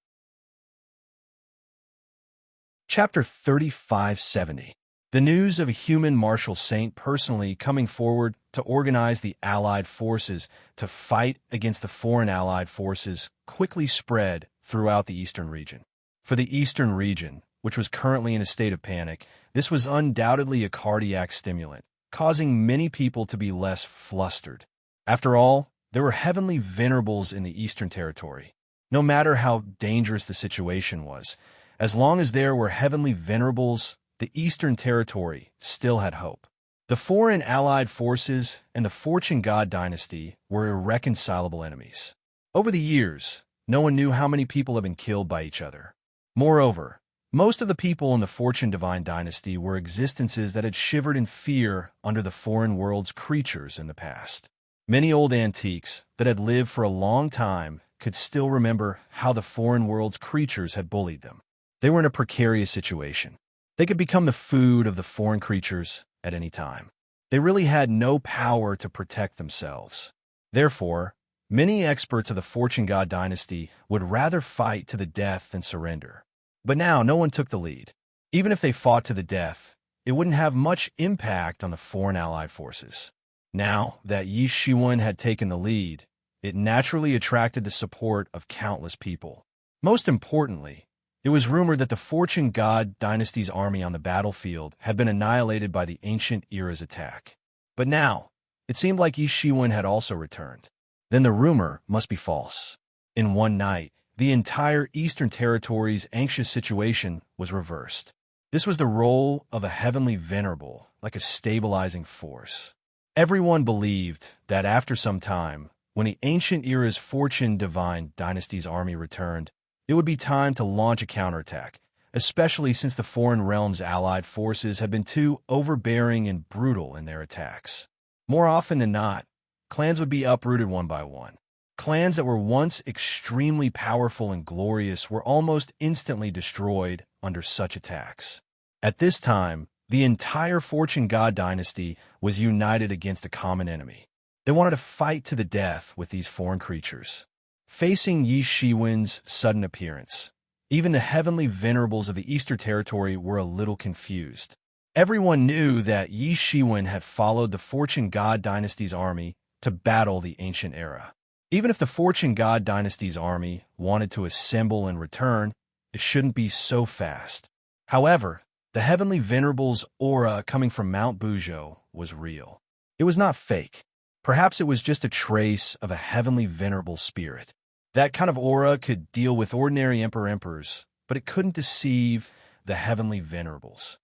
Chapter 3570. The news of a human martial saint personally coming forward to organize the Allied forces to fight against the foreign Allied forces quickly spread throughout the eastern region. For the eastern region, which was currently in a state of panic, this was undoubtedly a cardiac stimulant, causing many people to be less flustered. After all, there were heavenly venerables in the eastern territory. No matter how dangerous the situation was, as long as there were heavenly venerables, the Eastern Territory still had hope. The foreign allied forces and the Fortune God dynasty were irreconcilable enemies. Over the years, no one knew how many people had been killed by each other. Moreover, most of the people in the Fortune Divine dynasty were existences that had shivered in fear under the foreign world's creatures in the past. Many old antiques that had lived for a long time could still remember how the foreign world's creatures had bullied them. They were in a precarious situation. They could become the food of the foreign creatures at any time. They really had no power to protect themselves. Therefore, many experts of the Fortune God dynasty would rather fight to the death than surrender. But now no one took the lead. Even if they fought to the death, it wouldn't have much impact on the foreign allied forces. Now that Yi Shiwen had taken the lead, it naturally attracted the support of countless people. Most importantly, it was rumored that the Fortune God dynasty's army on the battlefield had been annihilated by the ancient era's attack. But now, it seemed like Yi Shiwen had also returned. Then the rumor must be false. In one night, the entire Eastern Territory's anxious situation was reversed. This was the role of a heavenly venerable, like a stabilizing force. Everyone believed that after some time, when the ancient era's Fortune Divine dynasty's army returned, it would be time to launch a counterattack, especially since the foreign realm's allied forces had been too overbearing and brutal in their attacks. More often than not, clans would be uprooted one by one. Clans that were once extremely powerful and glorious were almost instantly destroyed under such attacks. At this time, the entire Fortune God dynasty was united against a common enemy. They wanted to fight to the death with these foreign creatures. Facing Yi Shiwen's sudden appearance, even the heavenly venerables of the Eastern Territory were a little confused. Everyone knew that Yi Shiwen had followed the Fortune God dynasty's army to battle the ancient era. Even if the Fortune God dynasty's army wanted to assemble and return, it shouldn't be so fast. However, the heavenly venerable's aura coming from Mount Buzhou was real. It was not fake. Perhaps it was just a trace of a heavenly venerable spirit. That kind of aura could deal with ordinary emperors, but it couldn't deceive the heavenly venerables.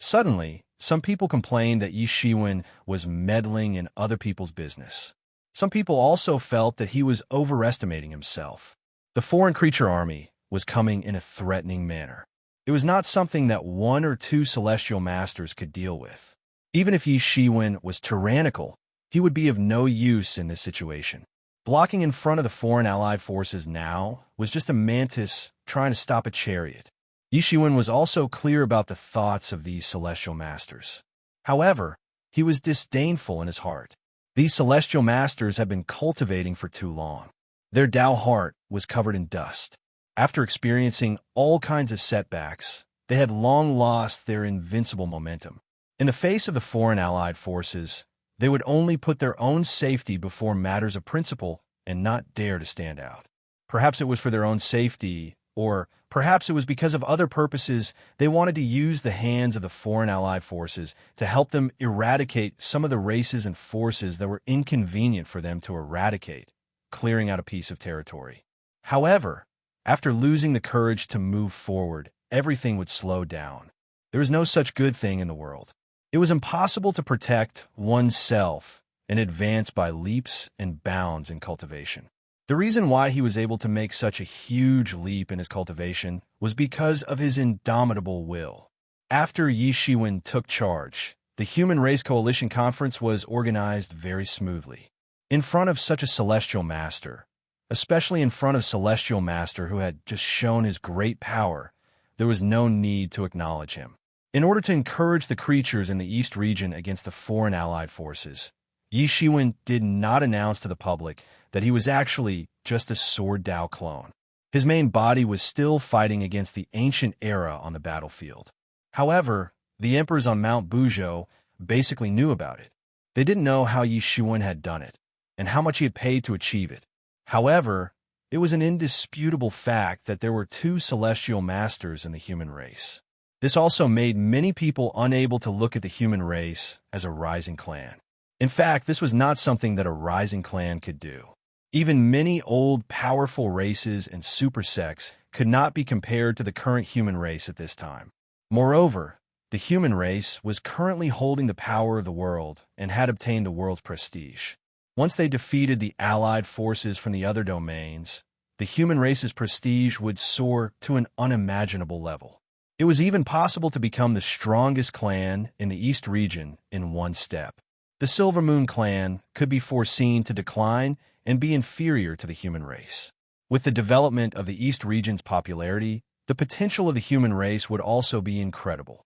Suddenly, some people complained that Yi Shiwen was meddling in other people's business. Some people also felt that he was overestimating himself. The foreign creature army was coming in a threatening manner. It was not something that one or two celestial masters could deal with. Even if Yi Shiwen was tyrannical, he would be of no use in this situation. Blocking in front of the foreign allied forces now was just a mantis trying to stop a chariot. Yi Shiwen was also clear about the thoughts of these celestial masters. However, he was disdainful in his heart. These celestial masters had been cultivating for too long. Their Tao heart was covered in dust. After experiencing all kinds of setbacks, they had long lost their invincible momentum. In the face of the foreign allied forces, they would only put their own safety before matters of principle and not dare to stand out. Perhaps it was for their own safety, or perhaps it was because of other purposes. They wanted to use the hands of the foreign allied forces to help them eradicate some of the races and forces that were inconvenient for them to eradicate, clearing out a piece of territory. However, after losing the courage to move forward, everything would slow down. There was no such good thing in the world. It was impossible to protect oneself and advance by leaps and bounds in cultivation. The reason why he was able to make such a huge leap in his cultivation was because of his indomitable will. After Yi Shiwen took charge, the Human Race Coalition Conference was organized very smoothly. In front of such a celestial master, especially in front of Celestial Master who had just shown his great power, there was no need to acknowledge him. In order to encourage the creatures in the East region against the foreign allied forces, Yi Shiwen did not announce to the public that he was actually just a Sword Tao clone. His main body was still fighting against the ancient era on the battlefield. However, the emperors on Mount Buzhou basically knew about it. They didn't know how Yi Shiwen had done it, and how much he had paid to achieve it. However, it was an indisputable fact that there were two celestial masters in the human race. This also made many people unable to look at the human race as a rising clan. In fact, this was not something that a rising clan could do. Even many old, powerful races and super sects could not be compared to the current human race at this time. Moreover, the human race was currently holding the power of the world and had obtained the world's prestige. Once they defeated the allied forces from the other domains, the human race's prestige would soar to an unimaginable level. It was even possible to become the strongest clan in the East region in one step. The Silver Moon clan could be foreseen to decline and be inferior to the human race. With the development of the East region's popularity, the potential of the human race would also be incredible.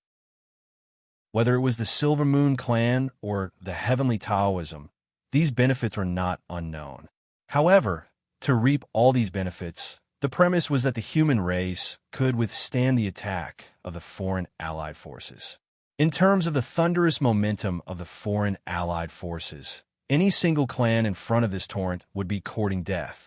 Whether it was the Silver Moon clan or the Heavenly Taoism, these benefits were not unknown. However, to reap all these benefits, the premise was that the human race could withstand the attack of the foreign allied forces. In terms of the thunderous momentum of the foreign allied forces, any single clan in front of this torrent would be courting death.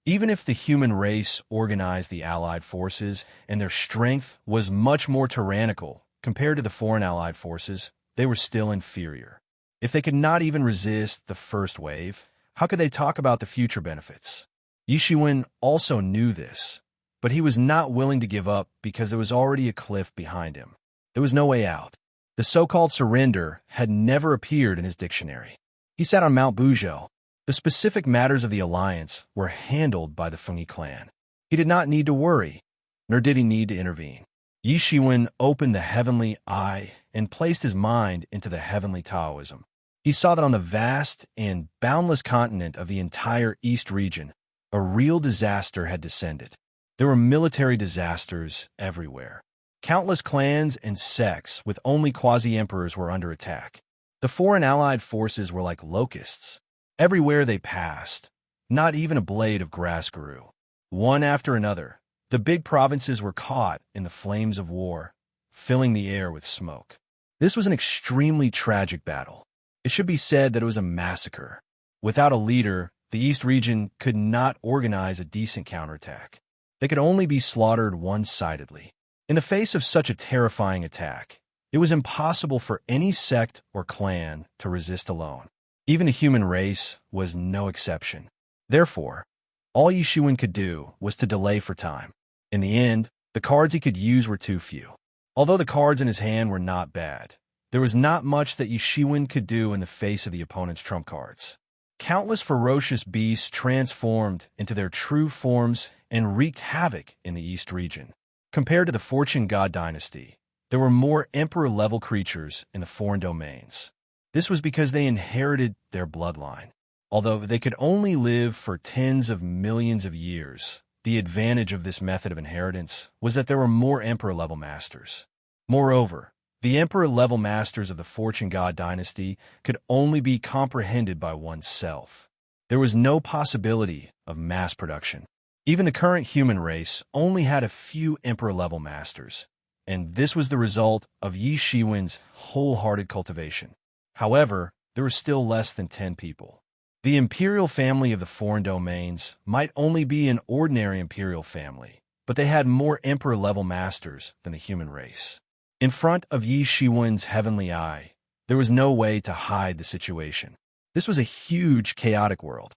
Even if the human race organized the allied forces and their strength was much more tyrannical compared to the foreign allied forces, they were still inferior. If they could not even resist the first wave, how could they talk about the future benefits? Yi Shiwen also knew this, but he was not willing to give up because there was already a cliff behind him. There was no way out. The so-called surrender had never appeared in his dictionary. He sat on Mount Buzhou. The specific matters of the alliance were handled by the Fengyi clan. He did not need to worry, nor did he need to intervene. Yi Shiwen opened the heavenly eye and placed his mind into the heavenly Taoism. He saw that on the vast and boundless continent of the entire East region, a real disaster had descended. There were military disasters everywhere. Countless clans and sects with only quasi-emperors were under attack. The foreign allied forces were like locusts. Everywhere they passed, not even a blade of grass grew. One after another, the big provinces were caught in the flames of war, filling the air with smoke. This was an extremely tragic battle. It should be said that it was a massacre. Without a leader, the East region could not organize a decent counterattack. They could only be slaughtered one-sidedly. In the face of such a terrifying attack, it was impossible for any sect or clan to resist alone. Even the human race was no exception. Therefore, all Yi Shiwen could do was to delay for time. In the end, the cards he could use were too few. Although the cards in his hand were not bad, there was not much that Yi Shiwen could do in the face of the opponent's trump cards. Countless ferocious beasts transformed into their true forms and wreaked havoc in the East region. Compared to the Fortune God dynasty, there were more emperor-level creatures in the foreign domains. This was because they inherited their bloodline. Although they could only live for tens of millions of years, the advantage of this method of inheritance was that there were more emperor-level masters. Moreover, the emperor-level masters of the Fortune God dynasty could only be comprehended by oneself. There was no possibility of mass production. Even the current human race only had a few emperor-level masters, and this was the result of Yi Shiwen's wholehearted cultivation. However, there were still less than 10 people. The imperial family of the foreign domains might only be an ordinary imperial family, but they had more emperor-level masters than the human race. In front of Yi Shiwen's heavenly eye, there was no way to hide the situation. This was a huge, chaotic world.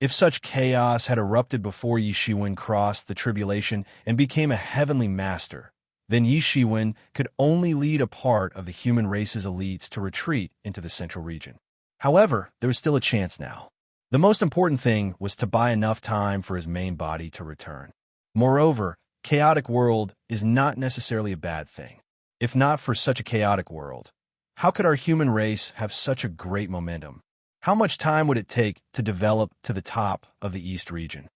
If such chaos had erupted before Yi Shiwen crossed the tribulation and became a heavenly master, then Yi Shiwen could only lead a part of the human race's elites to retreat into the central region. However, there was still a chance now. The most important thing was to buy enough time for his main body to return. Moreover, chaotic world is not necessarily a bad thing. If not for such a chaotic world, how could our human race have such a great momentum? How much time would it take to develop to the top of the East region?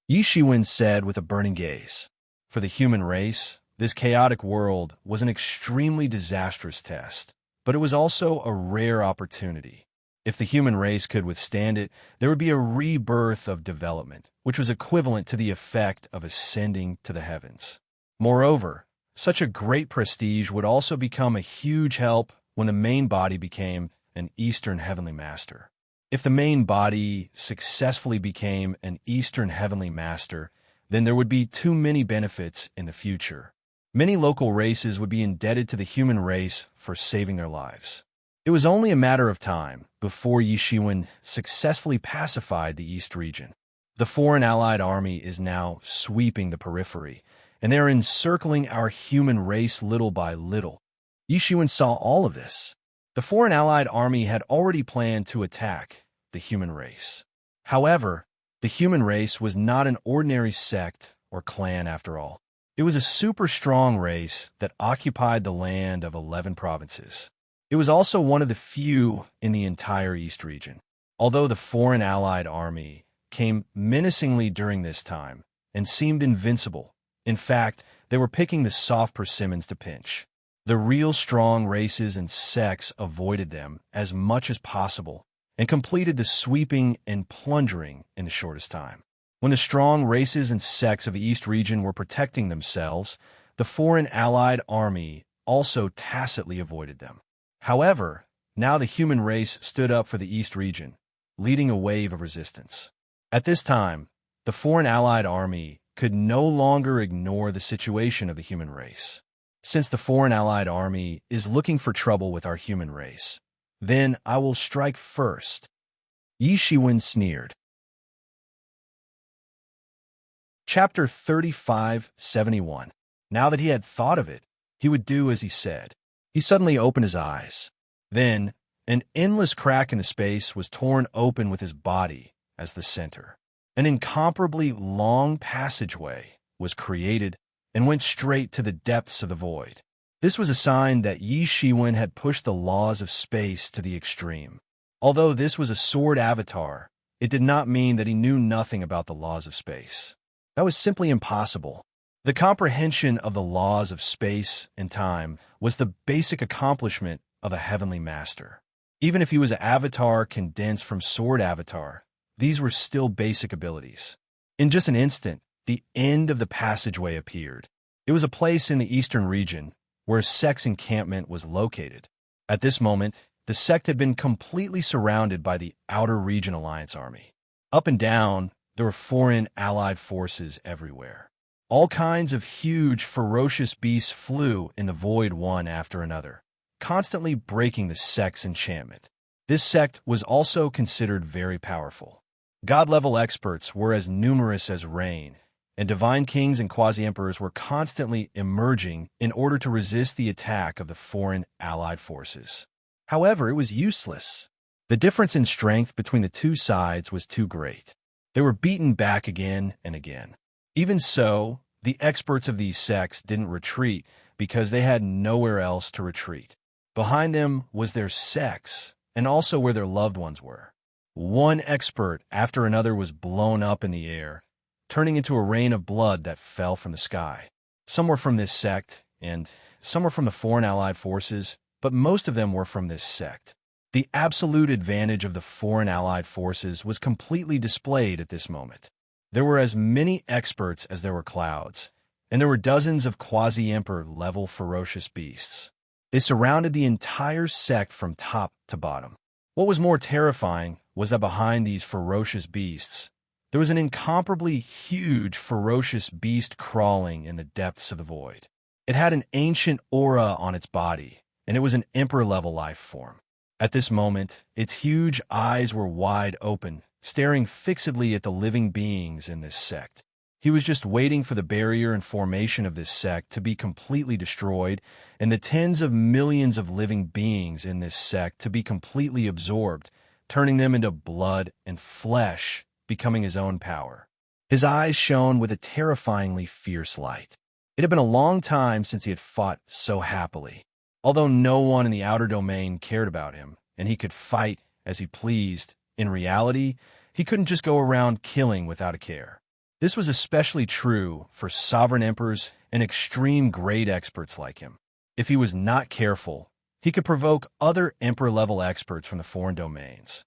Yi Shiwen said with a burning gaze. For the human race, this chaotic world was an extremely disastrous test, but it was also a rare opportunity. If the human race could withstand it, there would be a rebirth of development, which was equivalent to the effect of ascending to the heavens. Moreover, such a great prestige would also become a huge help when the main body became an Eastern Heavenly Master. If the main body successfully became an Eastern Heavenly Master, then there would be too many benefits in the future. Many local races would be indebted to the human race for saving their lives. It was only a matter of time before Yi Shiwen successfully pacified the East region. The foreign allied army is now sweeping the periphery, and they are encircling our human race little by little. Yi Shiwen saw all of this. The foreign allied army had already planned to attack the human race. However, the human race was not an ordinary sect or clan after all. It was a super strong race that occupied the land of 11 provinces. It was also one of the few in the entire East region. Although the foreign allied army came menacingly during this time and seemed invincible, in fact, they were picking the soft persimmons to pinch. The real strong races and sects avoided them as much as possible and completed the sweeping and plundering in the shortest time. When the strong races and sects of the East region were protecting themselves, the foreign allied army also tacitly avoided them. However, now the human race stood up for the East region, leading a wave of resistance. At this time, the foreign allied army could no longer ignore the situation of the human race. Since the foreign allied army is looking for trouble with our human race, then I will strike first. Yi Shiwen sneered. Chapter 3571. Now that he had thought of it, he would do as he said. He suddenly opened his eyes. Then, an endless crack in the space was torn open with his body as the center. An incomparably long passageway was created and went straight to the depths of the void. This was a sign that Yi Shiwen had pushed the laws of space to the extreme. Although this was a sword avatar, it did not mean that he knew nothing about the laws of space. That was simply impossible. The comprehension of the laws of space and time was the basic accomplishment of a heavenly master. Even if he was an avatar condensed from sword avatar, these were still basic abilities. In just an instant, the end of the passageway appeared. It was a place in the eastern region where a sect's encampment was located. At this moment, the sect had been completely surrounded by the Outer Region Alliance army. Up and down, there were foreign allied forces everywhere. All kinds of huge, ferocious beasts flew in the void one after another, constantly breaking the sect's enchantment. This sect was also considered very powerful. God-level experts were as numerous as rain, and divine kings and quasi-emperors were constantly emerging in order to resist the attack of the foreign allied forces. However, it was useless. The difference in strength between the two sides was too great. They were beaten back again and again. Even so, the experts of these sects didn't retreat because they had nowhere else to retreat. Behind them was their sects, and also where their loved ones were. One expert after another was blown up in the air, turning into a rain of blood that fell from the sky. Some were from this sect, and some were from the foreign allied forces, but most of them were from this sect. The absolute advantage of the foreign allied forces was completely displayed at this moment. There were as many experts as there were clouds, and there were dozens of quasi-emperor level ferocious beasts. They surrounded the entire sect from top to bottom. What was more terrifying was that behind these ferocious beasts, there was an incomparably huge, ferocious beast crawling in the depths of the void. It had an ancient aura on its body, and it was an emperor-level life form. At this moment, its huge eyes were wide open, staring fixedly at the living beings in this sect. He was just waiting for the barrier and formation of this sect to be completely destroyed, and the tens of millions of living beings in this sect to be completely absorbed, turning them into blood and flesh, becoming his own power. His eyes shone with a terrifyingly fierce light. It had been a long time since he had fought so happily. Although no one in the outer domain cared about him, and he could fight as he pleased, in reality, he couldn't just go around killing without a care. This was especially true for sovereign emperors and extreme grade experts like him. If he was not careful, he could provoke other emperor-level experts from the foreign domains.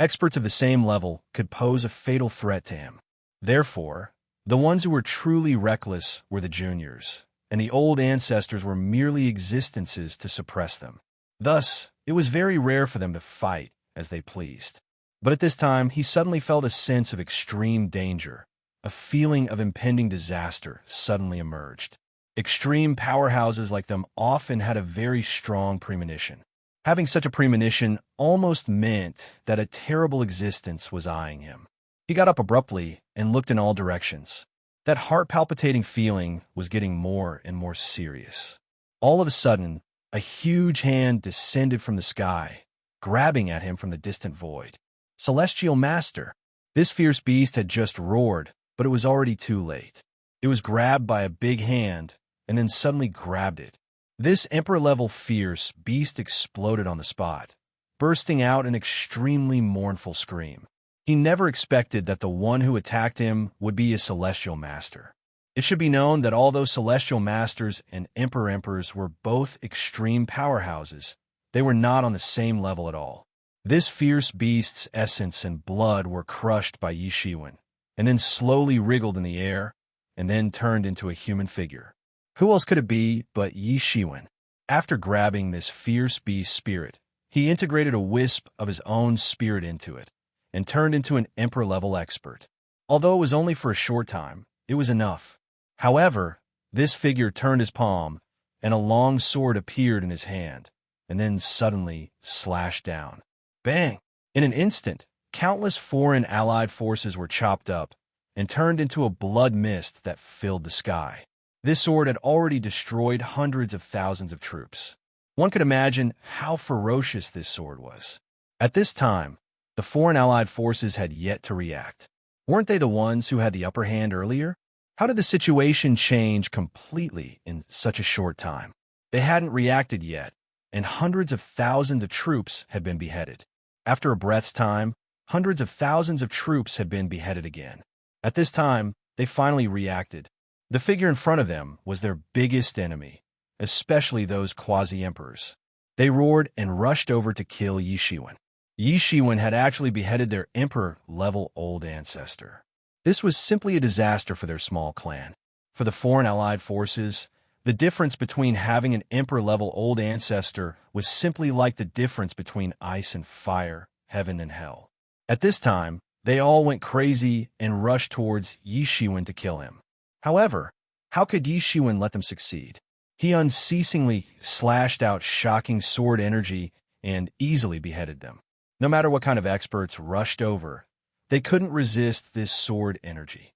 Experts of the same level could pose a fatal threat to him. Therefore, the ones who were truly reckless were the juniors, and the old ancestors were merely existences to suppress them. Thus, it was very rare for them to fight as they pleased. But at this time, he suddenly felt a sense of extreme danger. A feeling of impending disaster suddenly emerged. Extreme powerhouses like them often had a very strong premonition. Having such a premonition almost meant that a terrible existence was eyeing him. He got up abruptly and looked in all directions. That heart-palpitating feeling was getting more and more serious. All of a sudden, a huge hand descended from the sky, grabbing at him from the distant void. Celestial Master! This fierce beast had just roared, but it was already too late. It was grabbed by a big hand, and then suddenly grabbed it. This emperor-level fierce beast exploded on the spot, bursting out an extremely mournful scream. He never expected that the one who attacked him would be a celestial master. It should be known that although celestial masters and emperors were both extreme powerhouses, they were not on the same level at all. This fierce beast's essence and blood were crushed by Yi Shiwen, and then slowly wriggled in the air, and then turned into a human figure. Who else could it be but Yi Shiwen? After grabbing this fierce beast's spirit, he integrated a wisp of his own spirit into it, and turned into an emperor-level expert. Although it was only for a short time, it was enough. However, this figure turned his palm, and a long sword appeared in his hand, and then suddenly slashed down. Bang! In an instant, countless foreign allied forces were chopped up and turned into a blood mist that filled the sky. This sword had already destroyed hundreds of thousands of troops. One could imagine how ferocious this sword was. At this time, the foreign allied forces had yet to react. Weren't they the ones who had the upper hand earlier? How did the situation change completely in such a short time? They hadn't reacted yet, and hundreds of thousands of troops had been beheaded. After a breath's time, hundreds of thousands of troops had been beheaded again. At this time, they finally reacted. The figure in front of them was their biggest enemy, especially those quasi-emperors. They roared and rushed over to kill Yi Shiwen. Yi Shiwen had actually beheaded their emperor-level old ancestor. This was simply a disaster for their small clan. For the foreign allied forces, the difference between having an emperor-level old ancestor was simply like the difference between ice and fire, heaven and hell. At this time, they all went crazy and rushed towards Yi Shiwen to kill him. However, how could Yi Shiwen let them succeed? He unceasingly slashed out shocking sword energy and easily beheaded them. No matter what kind of experts rushed over, they couldn't resist this sword energy.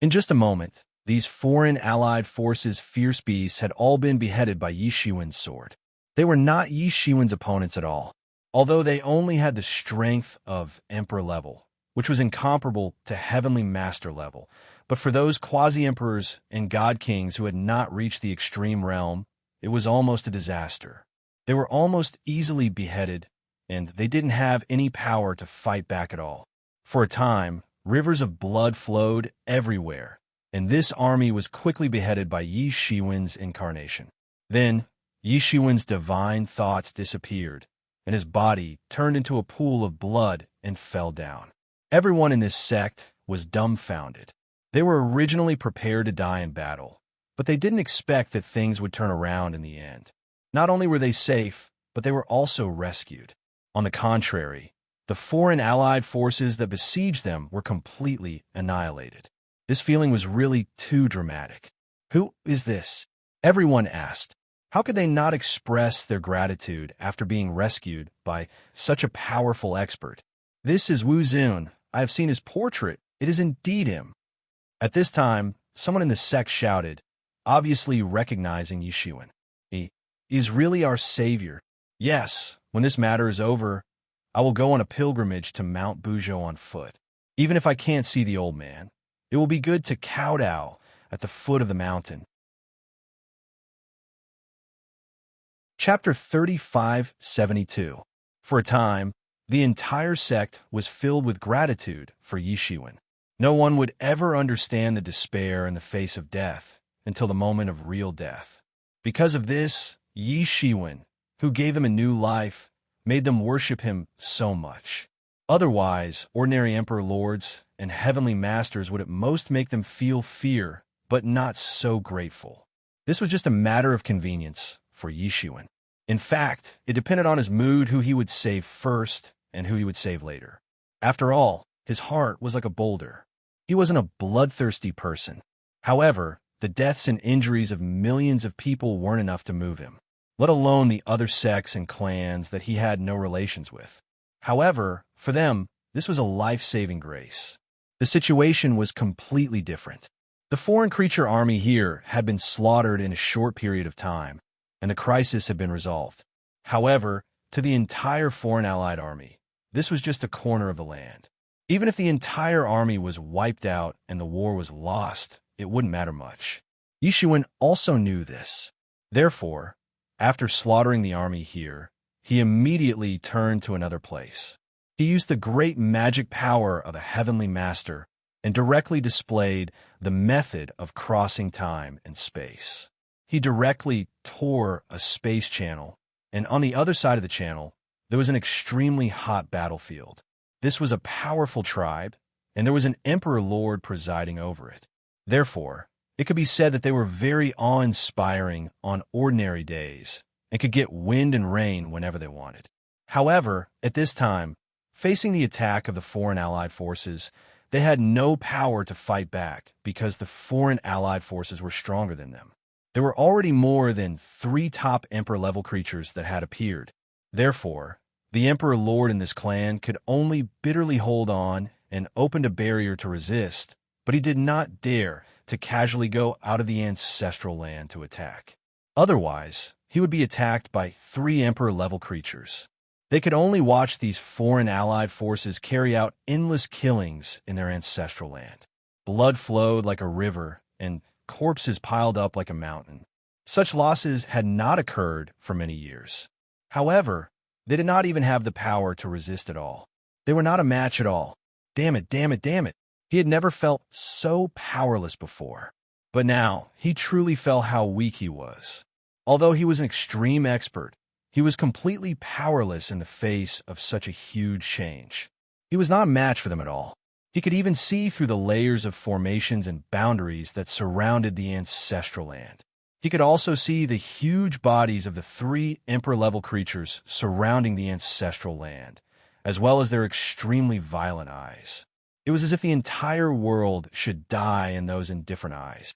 In just a moment, these foreign allied forces' fierce beasts had all been beheaded by Yi Shiwen's sword. They were not Yi Shiwen's opponents at all, although they only had the strength of emperor level, which was incomparable to heavenly master level. But for those quasi-emperors and god kings who had not reached the extreme realm, it was almost a disaster. They were almost easily beheaded, and they didn't have any power to fight back at all. For a time, rivers of blood flowed everywhere, and this army was quickly beheaded by Yi Shiwen's incarnation. Then, Yi Shiwen's divine thoughts disappeared, and his body turned into a pool of blood and fell down. Everyone in this sect was dumbfounded. They were originally prepared to die in battle, but they didn't expect that things would turn around in the end. Not only were they safe, but they were also rescued. On the contrary, the foreign allied forces that besieged them were completely annihilated. This feeling was really too dramatic. Who is this? Everyone asked. How could they not express their gratitude after being rescued by such a powerful expert? This is Wu Zun. I have seen his portrait. It is indeed him. At this time, someone in the sect shouted, obviously recognizing Yi Shiwen. He is really our savior. Yes, when this matter is over, I will go on a pilgrimage to Mount Buzhou on foot. Even if I can't see the old man, it will be good to kowtow at the foot of the mountain. Chapter 3572. For a time, the entire sect was filled with gratitude for Yi Shiwen. No one would ever understand the despair in the face of death until the moment of real death. Because of this, Yi Shiwen, who gave them a new life, made them worship him so much. Otherwise, ordinary emperor lords and heavenly masters would at most make them feel fear, but not so grateful. This was just a matter of convenience for Yi Shiwen. In fact, it depended on his mood who he would save first and who he would save later. After all, his heart was like a boulder. He wasn't a bloodthirsty person. However, the deaths and injuries of millions of people weren't enough to move him, let alone the other sects and clans that he had no relations with. However, for them, this was a life-saving grace. The situation was completely different. The foreign creature army here had been slaughtered in a short period of time, and the crisis had been resolved. However, to the entire foreign allied army, this was just a corner of the land. Even if the entire army was wiped out and the war was lost, it wouldn't matter much. Yishuin also knew this. Therefore, after slaughtering the army here, he immediately turned to another place. He used the great magic power of a heavenly master and directly displayed the method of crossing time and space. He directly tore a space channel, and on the other side of the channel, there was an extremely hot battlefield. This was a powerful tribe, and there was an emperor lord presiding over it. Therefore, it could be said that they were very awe-inspiring on ordinary days and could get wind and rain whenever they wanted. However, at this time, facing the attack of the foreign allied forces, they had no power to fight back because the foreign allied forces were stronger than them. There were already more than 3 top emperor-level creatures that had appeared. Therefore, the emperor lord in this clan could only bitterly hold on and opened a barrier to resist, but he did not dare to casually go out of the ancestral land to attack. Otherwise, he would be attacked by 3 emperor-level creatures. They could only watch these foreign allied forces carry out endless killings in their ancestral land. Blood flowed like a river, and corpses piled up like a mountain. Such losses had not occurred for many years. However, they did not even have the power to resist at all. They were not a match at all. Damn it, damn it, damn it. He had never felt so powerless before. But now, he truly felt how weak he was. Although he was an extreme expert, he was completely powerless in the face of such a huge change. He was not a match for them at all. He could even see through the layers of formations and boundaries that surrounded the ancestral land. He could also see the huge bodies of the 3 emperor-level creatures surrounding the ancestral land, as well as their extremely violent eyes. It was as if the entire world should die in those indifferent eyes.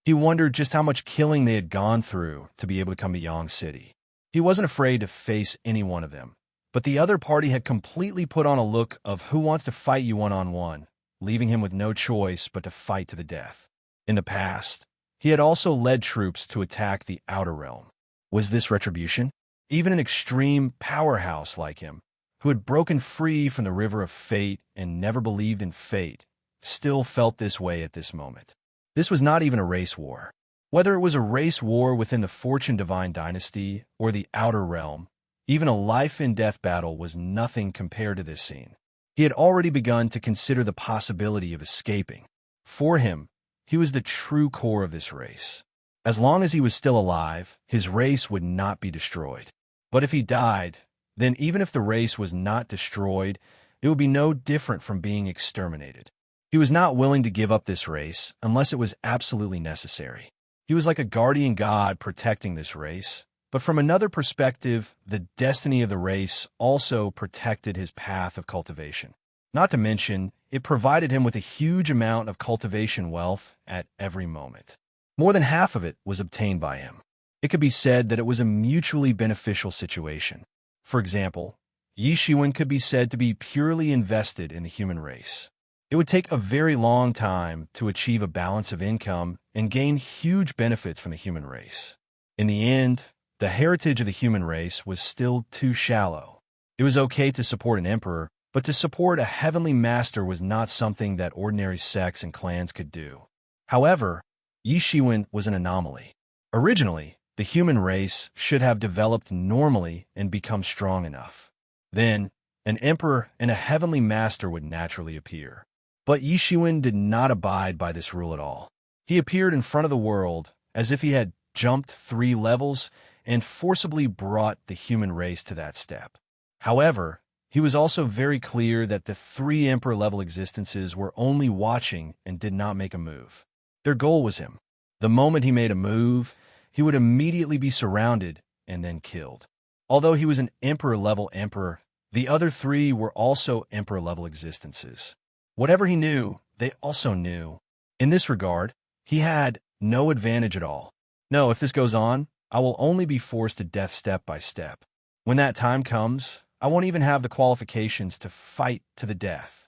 He wondered just how much killing they had gone through to be able to come to Yang City. He wasn't afraid to face any one of them, but the other party had completely put on a look of who wants to fight you one-on-one, leaving him with no choice but to fight to the death. In the past, he had also led troops to attack the Outer Realm. Was this retribution? Even an extreme powerhouse like him, who had broken free from the river of fate and never believed in fate, still felt this way at this moment. This was not even a race war. Whether it was a race war within the Fortune Divine Dynasty or the Outer Realm, even a life-and-death battle was nothing compared to this scene. He had already begun to consider the possibility of escaping. For him, he was the true core of this race. As long as he was still alive, his race would not be destroyed. But if he died, then even if the race was not destroyed, it would be no different from being exterminated. He was not willing to give up this race unless it was absolutely necessary. He was like a guardian god protecting this race, but from another perspective, the destiny of the race also protected his path of cultivation. Not to mention, it provided him with a huge amount of cultivation wealth at every moment. More than half of it was obtained by him. It could be said that it was a mutually beneficial situation. For example, Yi Shiwen could be said to be purely invested in the human race. It would take a very long time to achieve a balance of income and gain huge benefits from the human race. In the end, the heritage of the human race was still too shallow. It was okay to support an emperor, but to support a heavenly master was not something that ordinary sects and clans could do. However, Yi Shiwen was an anomaly. Originally, the human race should have developed normally and become strong enough. Then, an emperor and a heavenly master would naturally appear. But Yi Shiwen did not abide by this rule at all. He appeared in front of the world as if he had jumped 3 levels and forcibly brought the human race to that step. However, he was also very clear that the 3 emperor-level existences were only watching and did not make a move. Their goal was him. The moment he made a move, he would immediately be surrounded and then killed. Although he was an emperor-level emperor, the other 3 were also emperor-level existences. Whatever he knew, they also knew. In this regard, he had no advantage at all. No, if this goes on, I will only be forced to death step by step. When that time comes, I won't even have the qualifications to fight to the death.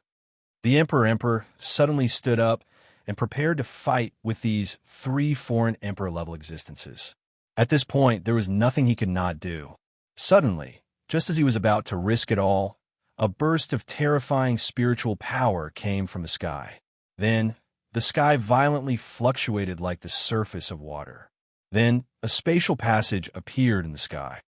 The Emperor suddenly stood up and prepared to fight with these 3 foreign Emperor-level existences. At this point, there was nothing he could not do. Suddenly, just as he was about to risk it all, a burst of terrifying spiritual power came from the sky. Then, the sky violently fluctuated like the surface of water. Then, a spatial passage appeared in the sky.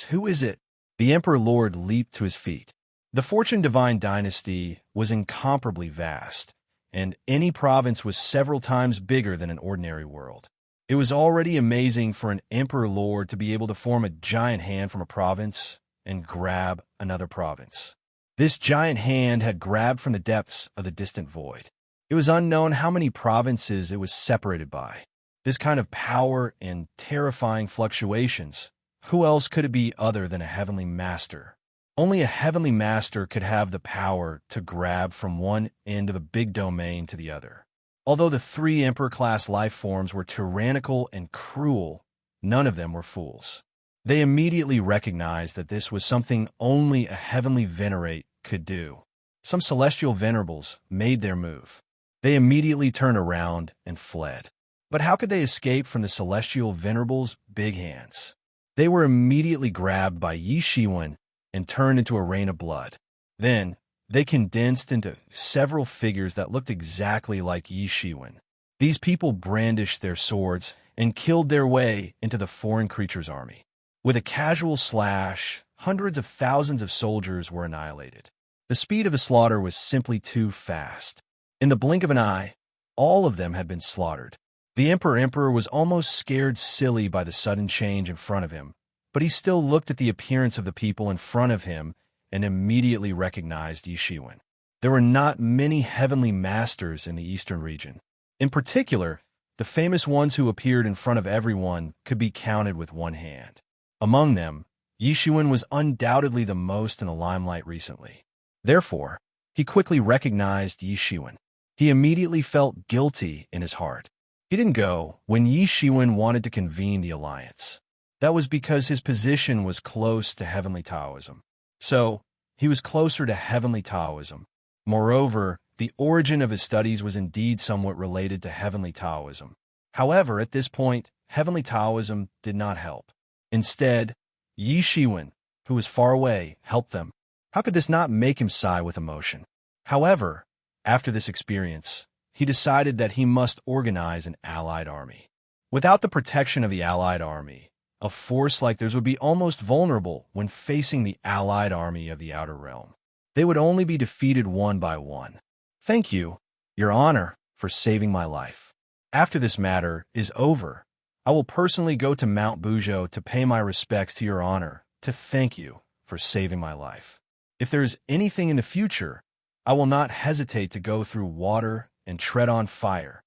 Who is it? The Emperor Lord leaped to his feet. The Fortune Divine dynasty was incomparably vast, and any province was several times bigger than an ordinary world. It was already amazing for an Emperor Lord to be able to form a giant hand from a province and grab another province. This giant hand had grabbed from the depths of the distant void. It was unknown how many provinces it was separated by. This kind of power and terrifying fluctuations, who else could it be other than a heavenly master? Only a heavenly master could have the power to grab from one end of a big domain to the other. Although the 3 Emperor-class life forms were tyrannical and cruel, none of them were fools. They immediately recognized that this was something only a heavenly venerate could do. Some celestial venerables made their move. They immediately turned around and fled. But how could they escape from the celestial venerables' big hands? They were immediately grabbed by Yi Shiwen and turned into a rain of blood. Then, they condensed into several figures that looked exactly like Yi Shiwen. These people brandished their swords and killed their way into the foreign creature's army. With a casual slash, hundreds of thousands of soldiers were annihilated. The speed of the slaughter was simply too fast. In the blink of an eye, all of them had been slaughtered. The Emperor was almost scared silly by the sudden change in front of him, but he still looked at the appearance of the people in front of him and immediately recognized Yi Shiwen. There were not many heavenly masters in the eastern region. In particular, the famous ones who appeared in front of everyone could be counted with one hand. Among them, Yi Shiwen was undoubtedly the most in the limelight recently. Therefore, he quickly recognized Yi Shiwen. He immediately felt guilty in his heart. He didn't go when Yi Shiwen wanted to convene the alliance. That was because his position was close to heavenly Taoism. So, he was closer to heavenly Taoism. Moreover, the origin of his studies was indeed somewhat related to heavenly Taoism. However, at this point, heavenly Taoism did not help. Instead, Yi Shiwen, who was far away, helped them. How could this not make him sigh with emotion? However, after this experience, he decided that he must organize an allied army. Without the protection of the allied army, a force like theirs would be almost vulnerable when facing the allied army of the outer realm. They would only be defeated one by one. Thank you, Your Honor, for saving my life. After this matter is over, I will personally go to Mount Bujo to pay my respects to Your Honor, to thank you for saving my life. If there is anything in the future, I will not hesitate to go through water and tread on fire.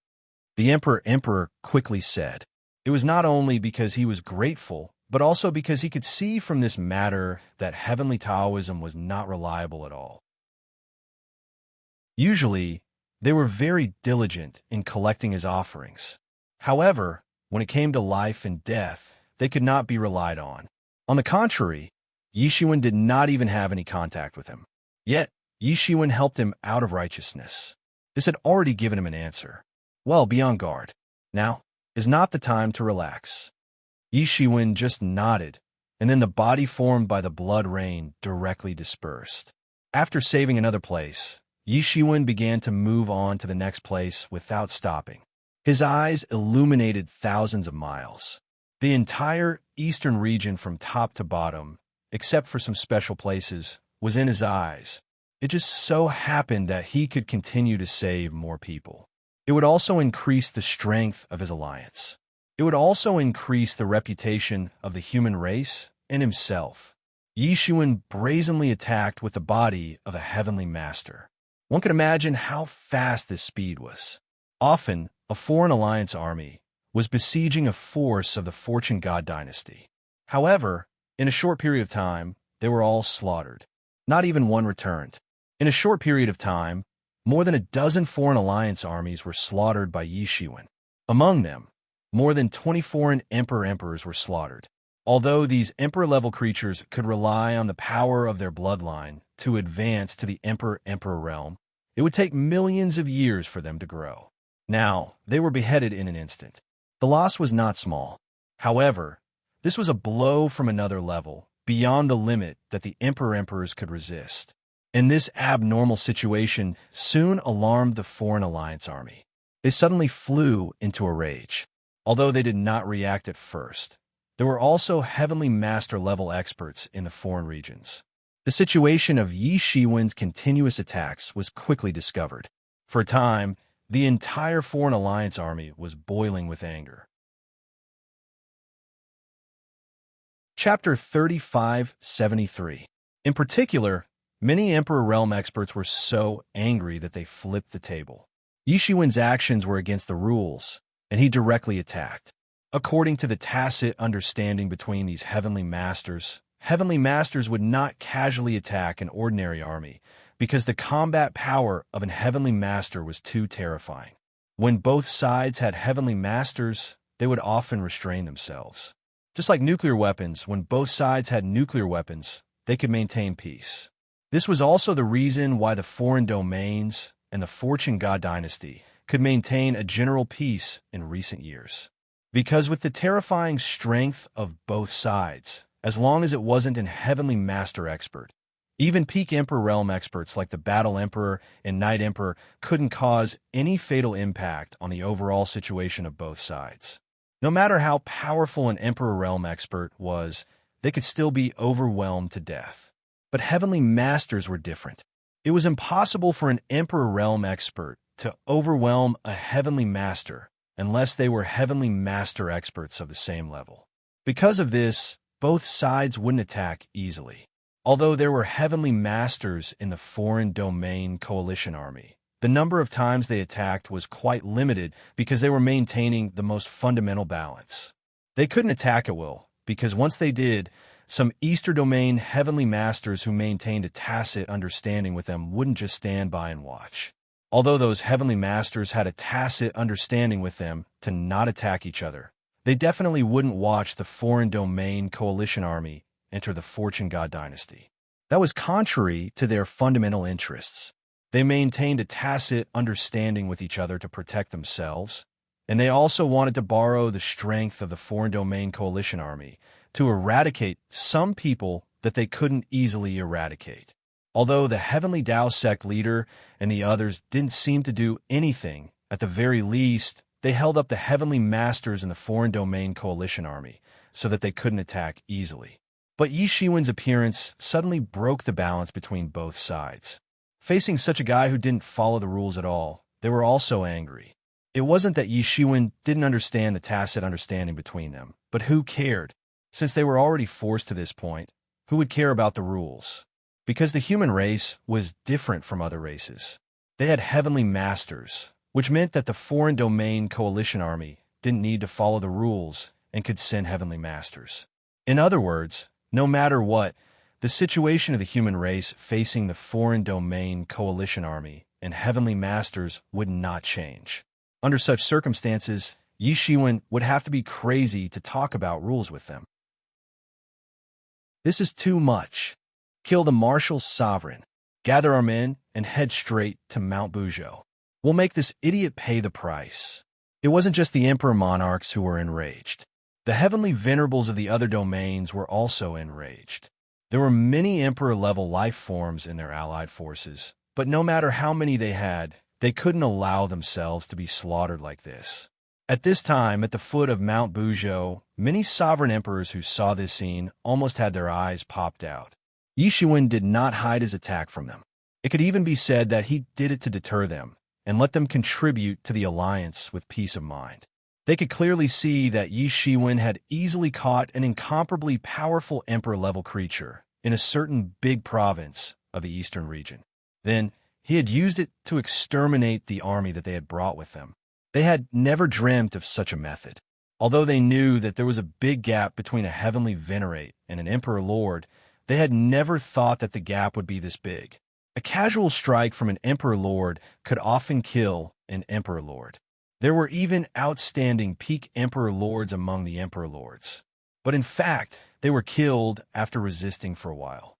The Emperor quickly said. It was not only because he was grateful, but also because he could see from this matter that heavenly Taoism was not reliable at all. Usually, they were very diligent in collecting his offerings. However, when it came to life and death, they could not be relied on. On the contrary, Yi Shiwen did not even have any contact with him. Yet, Yi Shiwen helped him out of righteousness. This had already given him an answer. Well, be on guard. Now is not the time to relax. Yi Shiwen just nodded, and then the body formed by the blood rain directly dispersed. After saving another place, Yi Shiwen began to move on to the next place without stopping. His eyes illuminated thousands of miles. The entire eastern region from top to bottom, except for some special places, was in his eyes. It just so happened that he could continue to save more people. It would also increase the strength of his alliance. It would also increase the reputation of the human race and himself. Yi Shiwen brazenly attacked with the body of a heavenly master. One could imagine how fast this speed was. Often, a foreign alliance army was besieging a force of the Fortune God dynasty. However, in a short period of time, they were all slaughtered. Not even one returned. In a short period of time, more than a dozen foreign alliance armies were slaughtered by Yi Shiwen. Among them, more than 20 foreign emperors were slaughtered. Although these emperor-level creatures could rely on the power of their bloodline to advance to the emperor-emperor realm, it would take millions of years for them to grow. Now, they were beheaded in an instant. The loss was not small. However, this was a blow from another level, beyond the limit that the emperor-emperors could resist. And this abnormal situation soon alarmed the Foreign Alliance army. They suddenly flew into a rage. Although they did not react at first, there were also Heavenly Master-level experts in the foreign regions. The situation of Yi Shiwen's continuous attacks was quickly discovered. For a time, the entire Foreign Alliance army was boiling with anger. Chapter 3573. In particular, many Emperor Realm experts were so angry that they flipped the table. Yi Shiwen's actions were against the rules, and he directly attacked. According to the tacit understanding between these Heavenly Masters would not casually attack an ordinary army because the combat power of an Heavenly Master was too terrifying. When both sides had Heavenly Masters, they would often restrain themselves. Just like nuclear weapons, when both sides had nuclear weapons, they could maintain peace. This was also the reason why the foreign domains and the Fortune God dynasty could maintain a general peace in recent years. Because with the terrifying strength of both sides, as long as it wasn't an Heavenly Master expert, even peak Emperor Realm experts like the Battle Emperor and Night Emperor couldn't cause any fatal impact on the overall situation of both sides. No matter how powerful an Emperor Realm expert was, they could still be overwhelmed to death. But Heavenly Masters were different. It was impossible for an Emperor Realm expert to overwhelm a Heavenly Master unless they were Heavenly Master experts of the same level. Because of this, both sides wouldn't attack easily. Although there were Heavenly Masters in the Foreign Domain Coalition Army, the number of times they attacked was quite limited because they were maintaining the most fundamental balance. They couldn't attack at will, because once they did, some Eastern Domain Heavenly Masters who maintained a tacit understanding with them wouldn't just stand by and watch. Although those Heavenly Masters had a tacit understanding with them to not attack each other, they definitely wouldn't watch the Foreign Domain Coalition Army enter the Fortune God dynasty. That was contrary to their fundamental interests. They maintained a tacit understanding with each other to protect themselves, and they also wanted to borrow the strength of the Foreign Domain Coalition Army to eradicate some people that they couldn't easily eradicate. Although the Heavenly Tao sect leader and the others didn't seem to do anything, at the very least, they held up the Heavenly Masters in the Foreign Domain Coalition Army so that they couldn't attack easily. But Yi Shiwen's appearance suddenly broke the balance between both sides. Facing such a guy who didn't follow the rules at all, they were also angry. It wasn't that Yi Shiwen didn't understand the tacit understanding between them, but who cared? Since they were already forced to this point, who would care about the rules? Because the human race was different from other races. They had Heavenly Masters, which meant that the Foreign Domain Coalition Army didn't need to follow the rules and could send Heavenly Masters. In other words, no matter what, the situation of the human race facing the Foreign Domain Coalition Army and Heavenly Masters would not change. Under such circumstances, Yi Shiwen would have to be crazy to talk about rules with them. This is too much. Kill the martial sovereign, gather our men, and head straight to Mount Buzhou. We'll make this idiot pay the price. It wasn't just the Emperor monarchs who were enraged. The Heavenly Venerables of the other domains were also enraged. There were many Emperor-level life forms in their allied forces, but no matter how many they had, they couldn't allow themselves to be slaughtered like this. At this time, at the foot of Mount Buzhou, many sovereign emperors who saw this scene almost had their eyes popped out. Yi Shiwen did not hide his attack from them. It could even be said that he did it to deter them and let them contribute to the alliance with peace of mind. They could clearly see that Yi Shiwen had easily caught an incomparably powerful emperor-level creature in a certain big province of the eastern region. Then, he had used it to exterminate the army that they had brought with them. They had never dreamt of such a method. Although they knew that there was a big gap between a Heavenly Venerate and an Emperor Lord, they had never thought that the gap would be this big. A casual strike from an Emperor Lord could often kill an Emperor Lord. There were even outstanding peak Emperor Lords among the Emperor Lords. but in fact, they were killed after resisting for a while.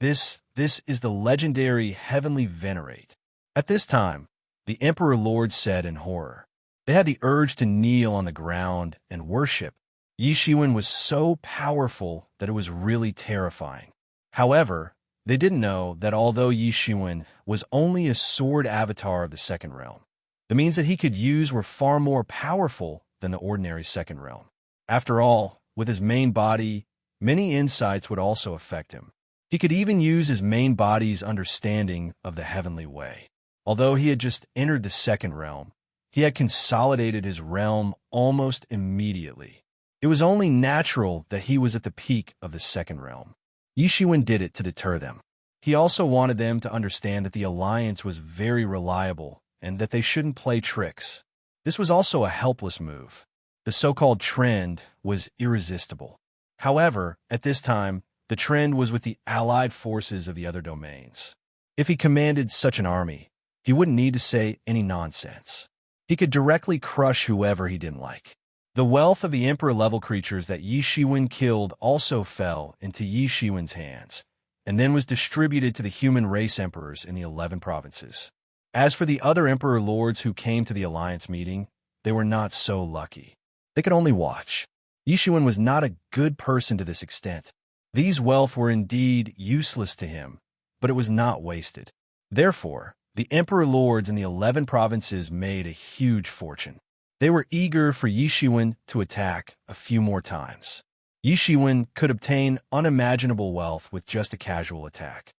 This is the legendary Heavenly Venerate. At this time, the Emperor Lord said in horror. They had the urge to kneel on the ground and worship. Yi Shiwen was so powerful that it was really terrifying. However, they didn't know that although Yi Shiwen was only a sword avatar of the second realm, the means that he could use were far more powerful than the ordinary second realm. After all, with his main body, many insights would also affect him. He could even use his main body's understanding of the heavenly way. Although he had just entered the second realm, he had consolidated his realm almost immediately. It was only natural that he was at the peak of the second realm. Yi Shiwen did it to deter them. He also wanted them to understand that the alliance was very reliable and that they shouldn't play tricks. This was also a helpless move. The so-called trend was irresistible. However, at this time, the trend was with the allied forces of the other domains. If he commanded such an army, he wouldn't need to say any nonsense. He could directly crush whoever he didn't like. The wealth of the Emperor-level creatures that Yi Shiwen killed also fell into Yi Shiwen's hands, and then was distributed to the human race emperors in the 11 provinces. As for the other Emperor Lords who came to the alliance meeting, they were not so lucky. They could only watch. Yi Shiwen was not a good person to this extent. These wealth were indeed useless to him, but it was not wasted. Therefore, the Emperor Lords in the 11 provinces made a huge fortune. They were eager for Yi Shiwen to attack a few more times. Yi Shiwen could obtain unimaginable wealth with just a casual attack.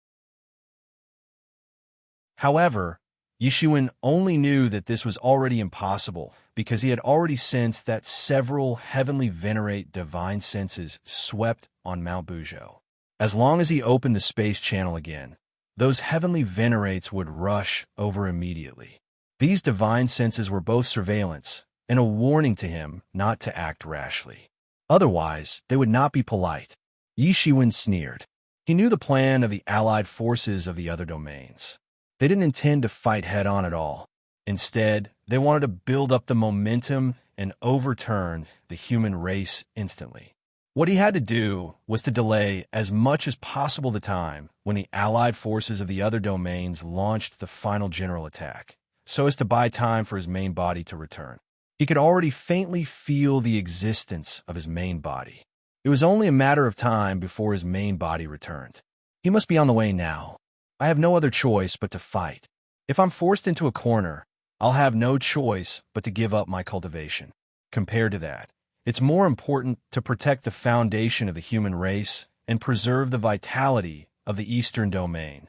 However, Yi Shiwen only knew that this was already impossible because he had already sensed that several heavenly venerate divine senses swept on Mount Buzhou. As long as he opened the space channel again, those heavenly venerates would rush over immediately. These divine senses were both surveillance and a warning to him not to act rashly. Otherwise, they would not be polite. Yi Shiwen sneered. He knew the plan of the allied forces of the other domains. They didn't intend to fight head-on at all. Instead, they wanted to build up the momentum and overturn the human race instantly. What he had to do was to delay as much as possible the time when the allied forces of the other domains launched the final general attack, so as to buy time for his main body to return. He could already faintly feel the existence of his main body. It was only a matter of time before his main body returned. He must be on the way now. I have no other choice but to fight. If I'm forced into a corner, I'll have no choice but to give up my cultivation. Compared to that, it's more important to protect the foundation of the human race and preserve the vitality of the Eastern domain.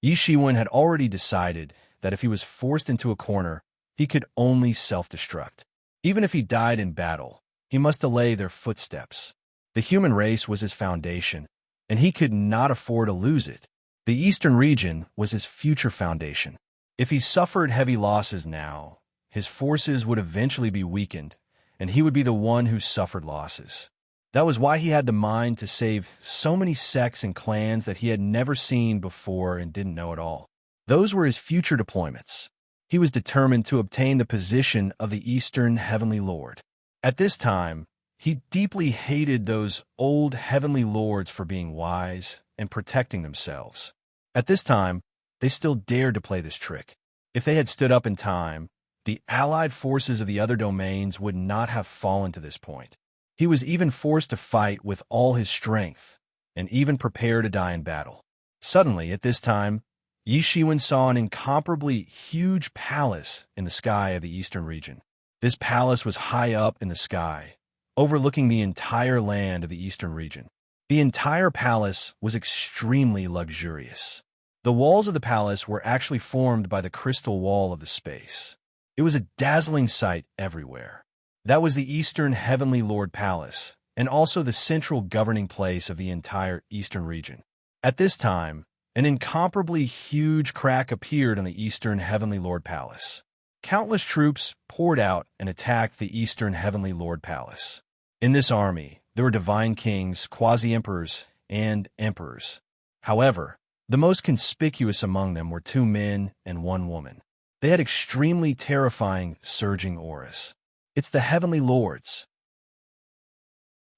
Yi Shiwen had already decided that if he was forced into a corner, he could only self-destruct. Even if he died in battle, he must delay their footsteps. The human race was his foundation, and he could not afford to lose it. The Eastern region was his future foundation. If he suffered heavy losses now, his forces would eventually be weakened, and he would be the one who suffered losses. That was why he had the mind to save so many sects and clans that he had never seen before and didn't know at all. Those were his future deployments. He was determined to obtain the position of the Eastern Heavenly Lord. At this time, he deeply hated those old Heavenly Lords for being wise and protecting themselves. At this time, they still dared to play this trick. If they had stood up in time, the allied forces of the other domains would not have fallen to this point. He was even forced to fight with all his strength, and even prepare to die in battle. Suddenly, at this time, Yi Shiwen saw an incomparably huge palace in the sky of the Eastern region. This palace was high up in the sky, overlooking the entire land of the Eastern region. The entire palace was extremely luxurious. The walls of the palace were actually formed by the crystal wall of the space. It was a dazzling sight everywhere. That was the Eastern Heavenly Lord Palace, and also the central governing place of the entire Eastern region. At this time, an incomparably huge crack appeared on the Eastern Heavenly Lord Palace. Countless troops poured out and attacked the Eastern Heavenly Lord Palace. In this army, there were divine kings, quasi-emperors, and emperors. However, the most conspicuous among them were 2 men and 1 woman. They had extremely terrifying, surging auras. It's the Heavenly Lords.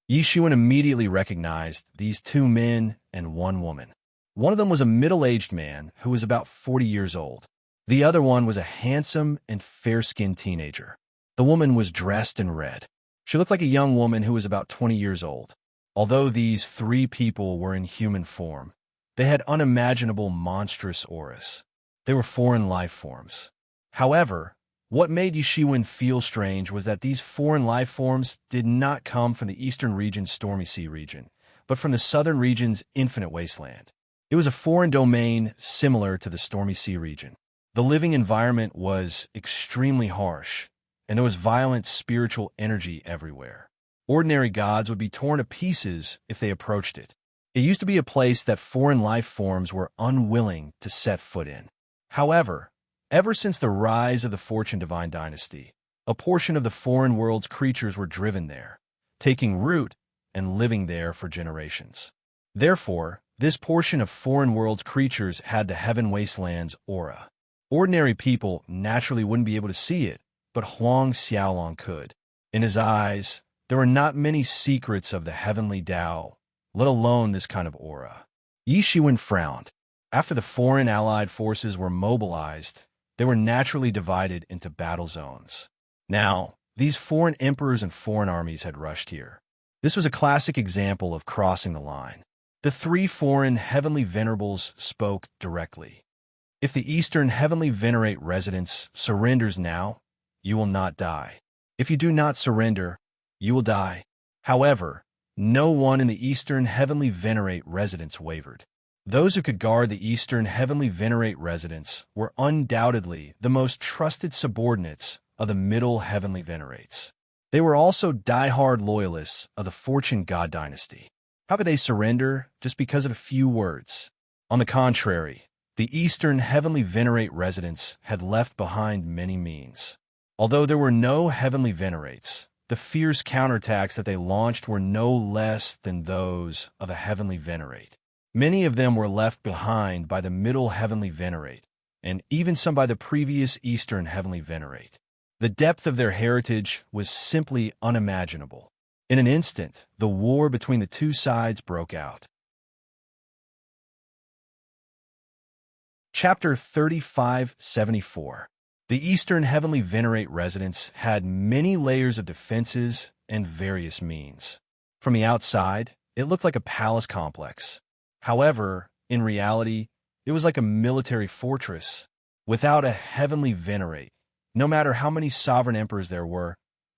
Yi Shiwen immediately recognized these two men and one woman. One of them was a middle-aged man who was about 40 years old. The other one was a handsome and fair-skinned teenager. The woman was dressed in red. She looked like a young woman who was about 20 years old. Although these three people were in human form, they had unimaginable monstrous auras. They were foreign life forms. However, what made Yi Shiwen feel strange was that these foreign life forms did not come from the eastern region's stormy sea region, but from the southern region's infinite wasteland. It was a foreign domain similar to the stormy sea region. The living environment was extremely harsh, and there was violent spiritual energy everywhere. Ordinary gods would be torn to pieces if they approached it. It used to be a place that foreign life forms were unwilling to set foot in. However, ever since the rise of the Fortune Divine Dynasty, a portion of the foreign world's creatures were driven there, taking root and living there for generations. Therefore, this portion of foreign world's creatures had the heaven wasteland's aura. Ordinary people naturally wouldn't be able to see it, but Huang Xiaolong could. In his eyes, there were not many secrets of the heavenly Tao, let alone this kind of aura. Yi Shiwen frowned. After the foreign allied forces were mobilized, they were naturally divided into battle zones. Now, these foreign emperors and foreign armies had rushed here. This was a classic example of crossing the line. The three foreign heavenly venerables spoke directly. If the Eastern Heavenly Venerate residence surrenders now, you will not die. If you do not surrender, you will die. However, no one in the Eastern Heavenly Venerate residence wavered. Those who could guard the Eastern Heavenly Venerate residence were undoubtedly the most trusted subordinates of the Middle Heavenly Venerates. They were also die-hard loyalists of the Fortune God Dynasty. How could they surrender just because of a few words? On the contrary, the Eastern Heavenly Venerate residence had left behind many means. Although there were no Heavenly Venerates, the fierce counterattacks that they launched were no less than those of a Heavenly Venerate. Many of them were left behind by the Middle Heavenly Venerate, and even some by the previous Eastern Heavenly Venerate. The depth of their heritage was simply unimaginable. In an instant, the war between the two sides broke out. Chapter 3574. The Eastern Heavenly Venerate residence had many layers of defenses and various means. From the outside, it looked like a palace complex. However, in reality, it was like a military fortress. Without a Heavenly Venerate, no matter how many sovereign emperors there were,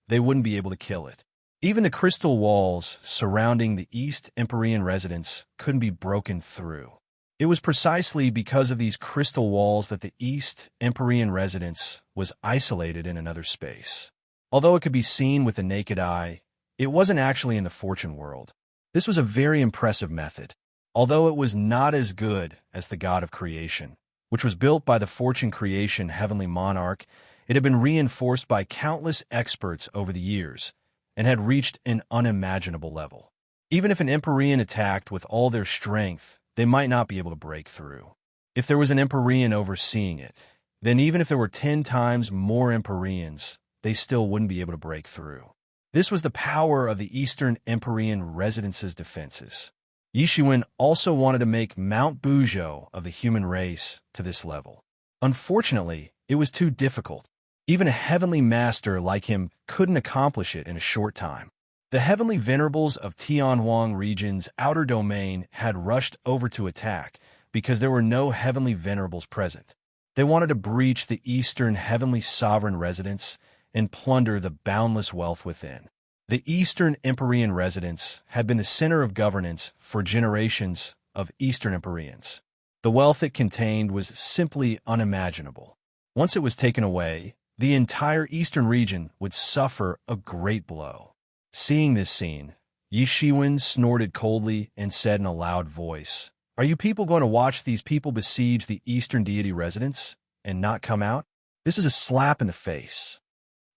they wouldn't be able to kill it. Even the crystal walls surrounding the East Empyrean residence couldn't be broken through. It was precisely because of these crystal walls that the East Empyrean residence was isolated in another space. Although it could be seen with the naked eye, it wasn't actually in the fortune world. This was a very impressive method, although it was not as good as the God of Creation, which was built by the Fortune Creation Heavenly Monarch. It had been reinforced by countless experts over the years, and had reached an unimaginable level. Even if an Empyrean attacked with all their strength, they might not be able to break through. If there was an Empyrean overseeing it, then even if there were 10 times more Empyreans, they still wouldn't be able to break through. This was the power of the Eastern Empyrean residence's defenses. Yi Shiwen also wanted to make Mount Buzhou of the human race to this level. Unfortunately, it was too difficult. Even a heavenly master like him couldn't accomplish it in a short time. The heavenly venerables of Tianhuang region's outer domain had rushed over to attack because there were no heavenly venerables present. They wanted to breach the Eastern heavenly sovereign residence and plunder the boundless wealth within. The Eastern Empyrean residence had been the center of governance for generations of Eastern Empyreans. The wealth it contained was simply unimaginable. Once it was taken away, the entire eastern region would suffer a great blow. Seeing this scene, Yi Shiwen snorted coldly and said in a loud voice, "Are you people going to watch these people besiege the eastern deity residence and not come out? This is a slap in the face."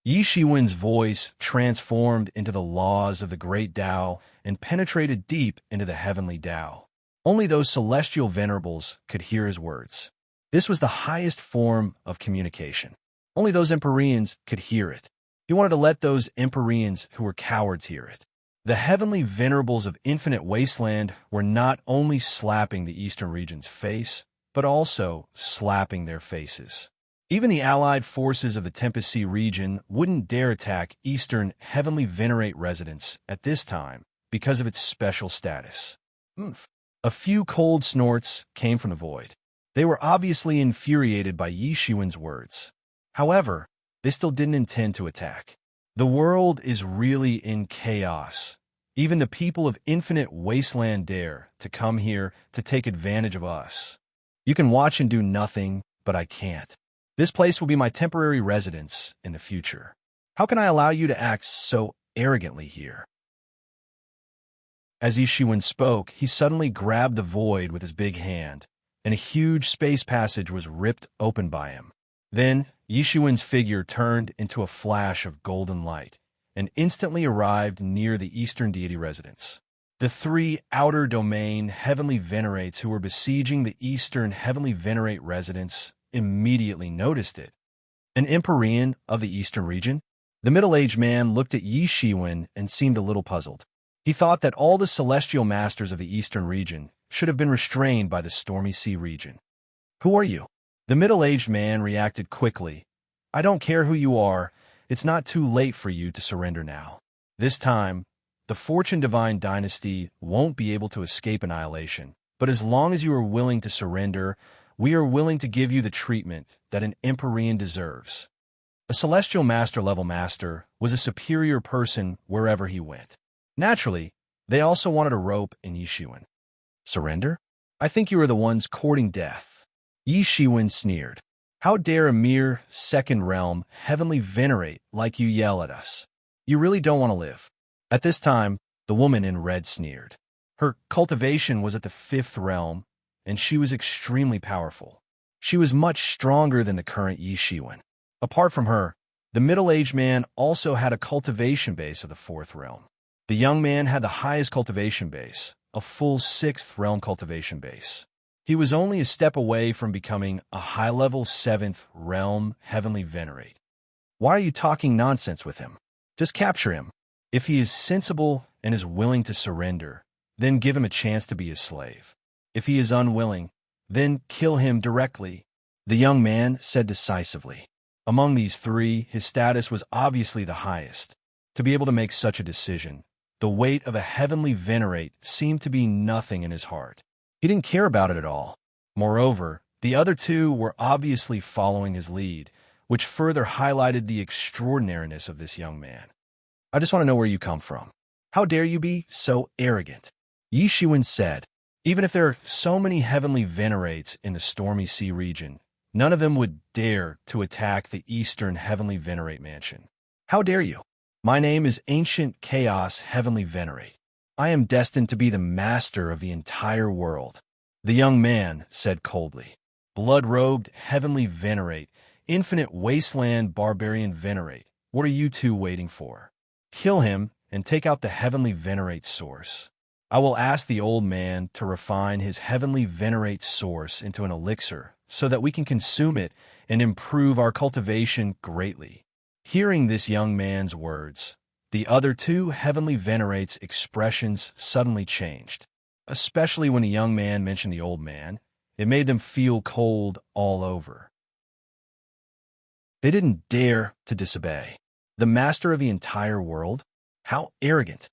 Yi Shiwen's voice transformed into the laws of the great Tao and penetrated deep into the heavenly Tao. Only those celestial venerables could hear his words. This was the highest form of communication. Only those Empyreans could hear it. He wanted to let those Empyreans who were cowards hear it. The heavenly venerables of Infinite Wasteland were not only slapping the Eastern region's face, but also slapping their faces. Even the allied forces of the Tempest Sea region wouldn't dare attack Eastern Heavenly Venerate residents at this time because of its special status. Oomph. A few cold snorts came from the void. They were obviously infuriated by Yi Shiwen's words. However, they still didn't intend to attack. The world is really in chaos. Even the people of Infinite Wasteland dare to come here to take advantage of us. You can watch and do nothing, but I can't. This place will be my temporary residence in the future. How can I allow you to act so arrogantly here? As Yi Shiwen spoke, he suddenly grabbed the void with his big hand, and a huge space passage was ripped open by him. Then, Yi Shiwen's figure turned into a flash of golden light and instantly arrived near the Eastern Deity residence. The three Outer Domain Heavenly Venerates who were besieging the Eastern Heavenly Venerate residence immediately noticed it. An Empyrean of the Eastern region? The middle-aged man looked at Yi Shiwen and seemed a little puzzled. He thought that all the celestial masters of the Eastern region should have been restrained by the Stormy Sea region. Who are you? The middle-aged man reacted quickly. I don't care who you are. It's not too late for you to surrender now. This time, the Fortune Divine Dynasty won't be able to escape annihilation, but as long as you are willing to surrender, we are willing to give you the treatment that an Empyrean deserves. A Celestial Master-level master was a superior person wherever he went. Naturally, they also wanted a rope in Yi Shiwen. Surrender? I think you are the ones courting death. Yi Shiwen sneered. How dare a mere second realm heavenly venerate like you yell at us? You really don't want to live. At this time, the woman in red sneered. Her cultivation was at the 5th realm, and she was extremely powerful. She was much stronger than the current Yi Shiwen. Apart from her, the middle-aged man also had a cultivation base of the 4th realm. The young man had the highest cultivation base, a full 6th realm cultivation base. He was only a step away from becoming a high-level 7th realm heavenly venerate. Why are you talking nonsense with him? Just capture him. If he is sensible and is willing to surrender, then give him a chance to be a slave. If he is unwilling, then kill him directly, the young man said decisively. Among these three, his status was obviously the highest. To be able to make such a decision, the weight of a heavenly venerate seemed to be nothing in his heart. He didn't care about it at all. Moreover, the other two were obviously following his lead, which further highlighted the extraordinariness of this young man. I just want to know where you come from. How dare you be so arrogant? Yi Shiwen said. Even if there are so many heavenly venerates in the Stormy Sea region, none of them would dare to attack the Eastern Heavenly Venerate Mansion. How dare you? My name is Ancient Chaos Heavenly Venerate. I am destined to be the master of the entire world. The young man said coldly. Blood-robed Heavenly Venerate, Infinite Wasteland Barbarian Venerate, what are you two waiting for? Kill him and take out the Heavenly Venerate source. I will ask the old man to refine his Heavenly Venerate source into an elixir so that we can consume it and improve our cultivation greatly. Hearing this young man's words, the other two Heavenly Venerates' expressions suddenly changed. Especially when the young man mentioned the old man, it made them feel cold all over. They didn't dare to disobey. The master of the entire world? How arrogant!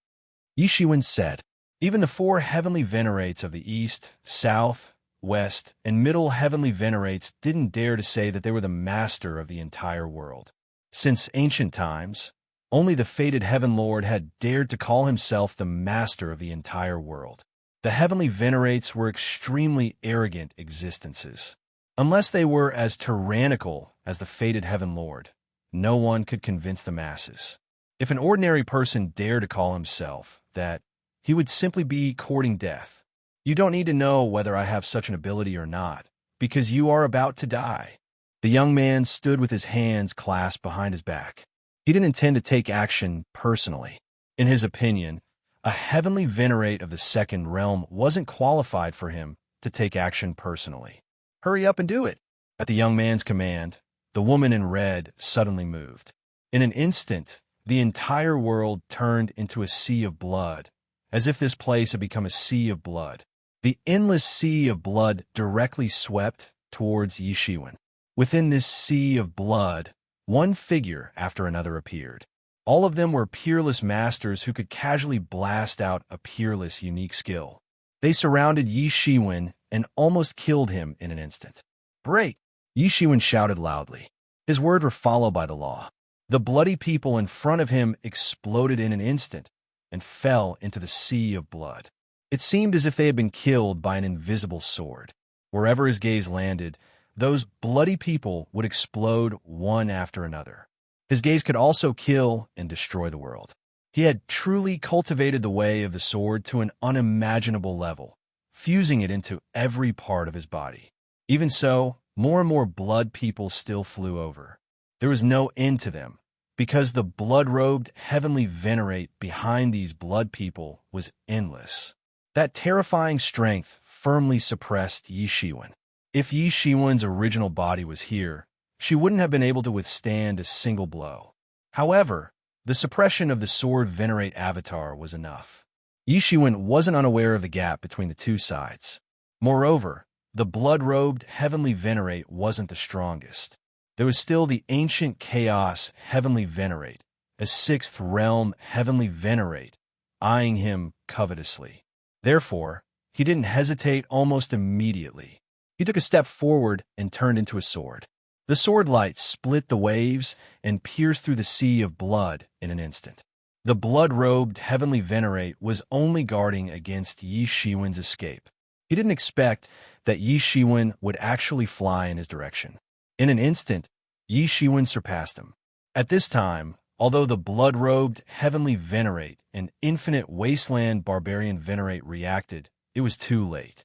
Yi Shiwen said. Even the 4 Heavenly Venerates of the East, South, West, and Middle Heavenly Venerates didn't dare to say that they were the master of the entire world. Since ancient times, only the fated Heaven Lord had dared to call himself the master of the entire world. The Heavenly Venerates were extremely arrogant existences. Unless they were as tyrannical as the fated Heaven Lord, no one could convince the masses. If an ordinary person dared to call himself that, he would simply be courting death. You don't need to know whether I have such an ability or not, because you are about to die. The young man stood with his hands clasped behind his back. He didn't intend to take action personally. In his opinion, a heavenly venerate of the 2nd realm wasn't qualified for him to take action personally. Hurry up and do it. At the young man's command, the woman in red suddenly moved. In an instant, the entire world turned into a sea of blood, as if this place had become a sea of blood. The endless sea of blood directly swept towards Yishiwen. Within this sea of blood, one figure after another appeared. All of them were peerless masters who could casually blast out a peerless, unique skill. They surrounded Yishiwen and almost killed him in an instant. "Break!" Yishiwen shouted loudly. His words were followed by the law. The bloody people in front of him exploded in an instant and fell into the sea of blood. It seemed as if they had been killed by an invisible sword. Wherever his gaze landed, those bloody people would explode one after another. His gaze could also kill and destroy the world. He had truly cultivated the way of the sword to an unimaginable level, fusing it into every part of his body. Even so, more and more blood people still flew over. There was no end to them, because the blood-robed heavenly venerate behind these blood people was endless. That terrifying strength firmly suppressed Yishiwen. If Yishiwen's original body was here, she wouldn't have been able to withstand a single blow. However, the suppression of the sword venerate avatar was enough. Yishiwen wasn't unaware of the gap between the two sides. Moreover, the blood-robed heavenly venerate wasn't the strongest. There was still the ancient chaos heavenly venerate, a sixth realm heavenly venerate, eyeing him covetously. Therefore, he didn't hesitate almost immediately. He took a step forward and turned into a sword. The sword light split the waves and pierced through the sea of blood in an instant. The blood-robed heavenly venerate was only guarding against Yishiwen's escape. He didn't expect that Yishiwen would actually fly in his direction. In an instant, Yishiwen surpassed him. At this time, although the blood-robed heavenly venerate and infinite wasteland barbarian venerate reacted, it was too late.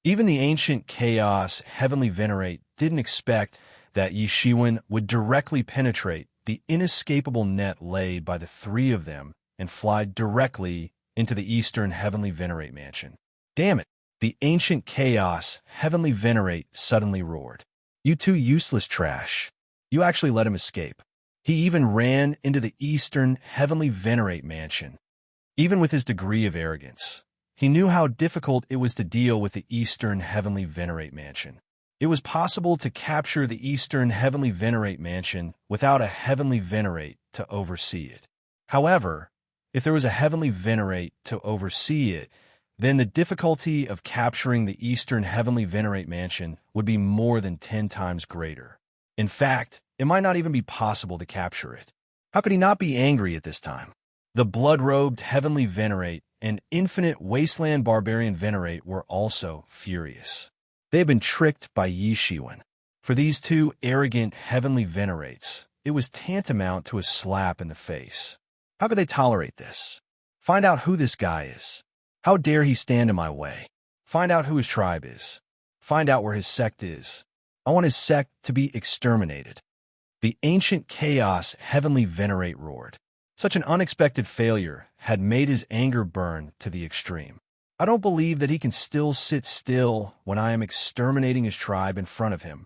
Even the ancient chaos heavenly venerate didn't expect that Yishiwen would directly penetrate the inescapable net laid by the three of them and fly directly into the eastern heavenly venerate mansion. "Damn it!" The ancient chaos heavenly venerate suddenly roared. "You two useless trash. You actually let him escape." He even ran into the eastern heavenly venerate mansion. Even with his degree of arrogance, he knew how difficult it was to deal with the eastern heavenly venerate mansion. It was possible to capture the eastern heavenly venerate mansion without a heavenly venerate to oversee it. However, if there was a heavenly venerate to oversee it, then the difficulty of capturing the eastern heavenly venerate mansion would be more than 10 times greater. In fact, it might not even be possible to capture it. How could he not be angry at this time? The blood-robed heavenly venerate and infinite wasteland barbarian venerate were also furious. They had been tricked by Yishiwen. For these two arrogant heavenly venerates, it was tantamount to a slap in the face. How could they tolerate this? Find out who this guy is. How dare he stand in my way? Find out who his tribe is. Find out where his sect is. I want his sect to be exterminated. The ancient chaos heavenly venerate roared. Such an unexpected failure had made his anger burn to the extreme. I don't believe that he can still sit still when I am exterminating his tribe in front of him.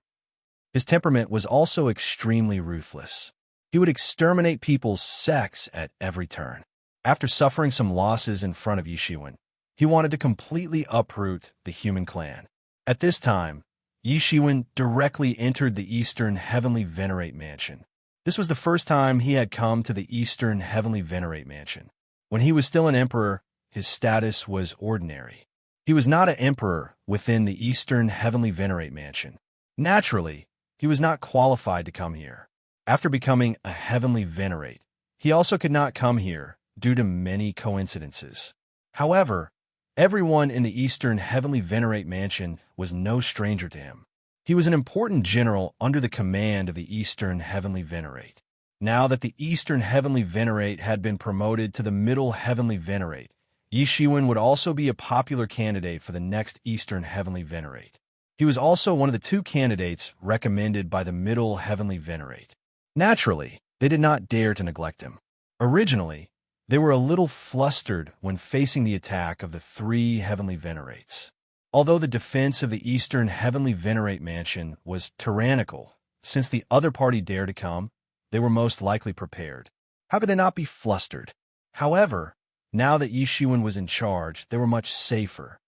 His temperament was also extremely ruthless. He would exterminate people's sects at every turn. After suffering some losses in front of Yishiwen, he wanted to completely uproot the human clan. At this time, Yishiwen directly entered the eastern heavenly venerate mansion. This was the first time he had come to the eastern heavenly venerate mansion. When he was still an emperor, his status was ordinary. He was not an emperor within the eastern heavenly venerate mansion. Naturally, he was not qualified to come here. After becoming a heavenly venerate, he also could not come here due to many coincidences. However, everyone in the eastern heavenly venerate mansion was no stranger to him. He was an important general under the command of the eastern heavenly venerate. Now that the eastern heavenly venerate had been promoted to the middle heavenly venerate, Yishiwen would also be a popular candidate for the next eastern heavenly venerate. He was also one of the two candidates recommended by the middle heavenly venerate. Naturally, they did not dare to neglect him. Originally, they were a little flustered when facing the attack of the three heavenly venerates. Although the defense of the eastern heavenly venerate mansion was tyrannical, since the other party dared to come, they were most likely prepared. How could they not be flustered? However, now that Yi Shiwen was in charge, they were much safer.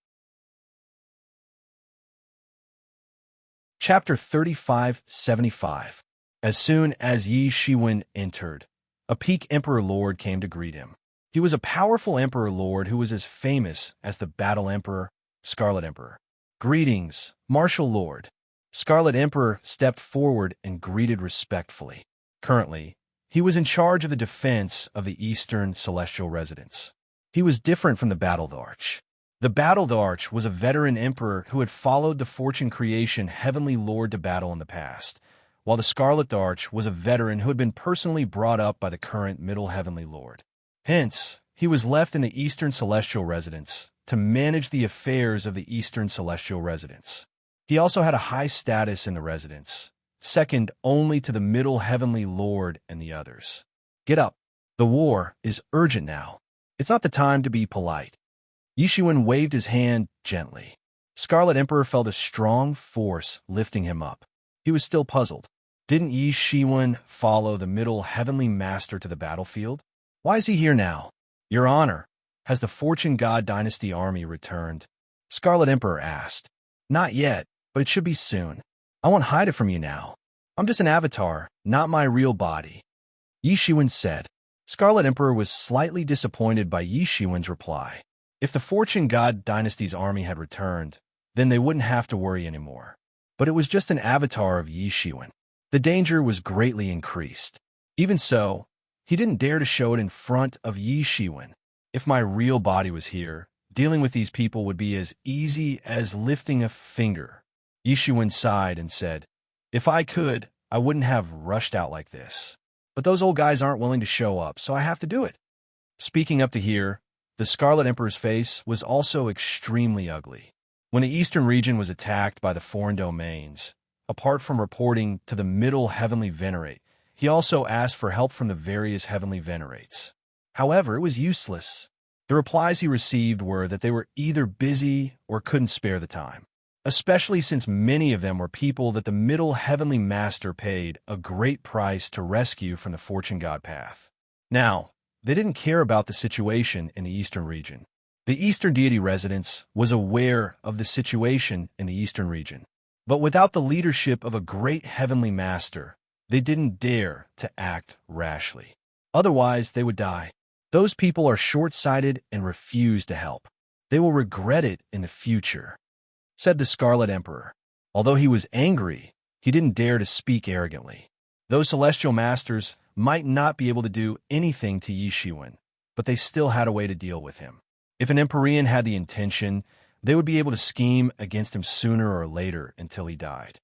Chapter 3575. As soon as Yi Shiwen entered, a peak Emperor Lord came to greet him. He was a powerful Emperor Lord who was as famous as the Battle Emperor, Scarlet Emperor. Greetings, Martial Lord. Scarlet Emperor stepped forward and greeted respectfully. Currently, he was in charge of the defense of the Eastern Celestial Residence. He was different from the Battle Arch. The Battle Arch was a veteran emperor who had followed the Fortune Creation Heavenly Lord to battle in the past, while the Scarlet Arch was a veteran who had been personally brought up by the current Middle Heavenly Lord. Hence, he was left in the Eastern Celestial Residence to manage the affairs of the Eastern Celestial Residence. He also had a high status in the residence, second only to the Middle Heavenly Lord and the others. Get up. The war is urgent now. It's not the time to be polite. Yi Shiwen waved his hand gently. Scarlet Emperor felt a strong force lifting him up. He was still puzzled. Didn't Yi Shiwen follow the Middle Heavenly Master to the battlefield? Why is he here now? Your Honor, has the Fortune God Dynasty army returned? Scarlet Emperor asked. Not yet, but it should be soon. I won't hide it from you now. I'm just an avatar, not my real body. Yi Shiwen said. Scarlet Emperor was slightly disappointed by Yi Shiwen's reply. If the Fortune God Dynasty's army had returned, then they wouldn't have to worry anymore. But it was just an avatar of Yi Shiwen. The danger was greatly increased. Even so, he didn't dare to show it in front of Yi Shiwen. If my real body was here, dealing with these people would be as easy as lifting a finger. Yi Shiwen sighed and said, If I could, I wouldn't have rushed out like this. But those old guys aren't willing to show up, so I have to do it. Speaking up to here, the Scarlet Emperor's face was also extremely ugly. When the Eastern region was attacked by the foreign domains, apart from reporting to the Middle Heavenly Venerate, he also asked for help from the various Heavenly Venerates. However, it was useless. The replies he received were that they were either busy or couldn't spare the time, especially since many of them were people that the Middle Heavenly Master paid a great price to rescue from the Fortune God path. Now, they didn't care about the situation in the Eastern region. The Eastern Deity Residence was aware of the situation in the Eastern region, but without the leadership of a great Heavenly Master, they didn't dare to act rashly. Otherwise, they would die. Those people are short-sighted and refuse to help. They will regret it in the future, said the Scarlet Emperor. Although he was angry, he didn't dare to speak arrogantly. Those Celestial Masters might not be able to do anything to Yi Shiwen, but they still had a way to deal with him. If an Empyrean had the intention, they would be able to scheme against him sooner or later until he died.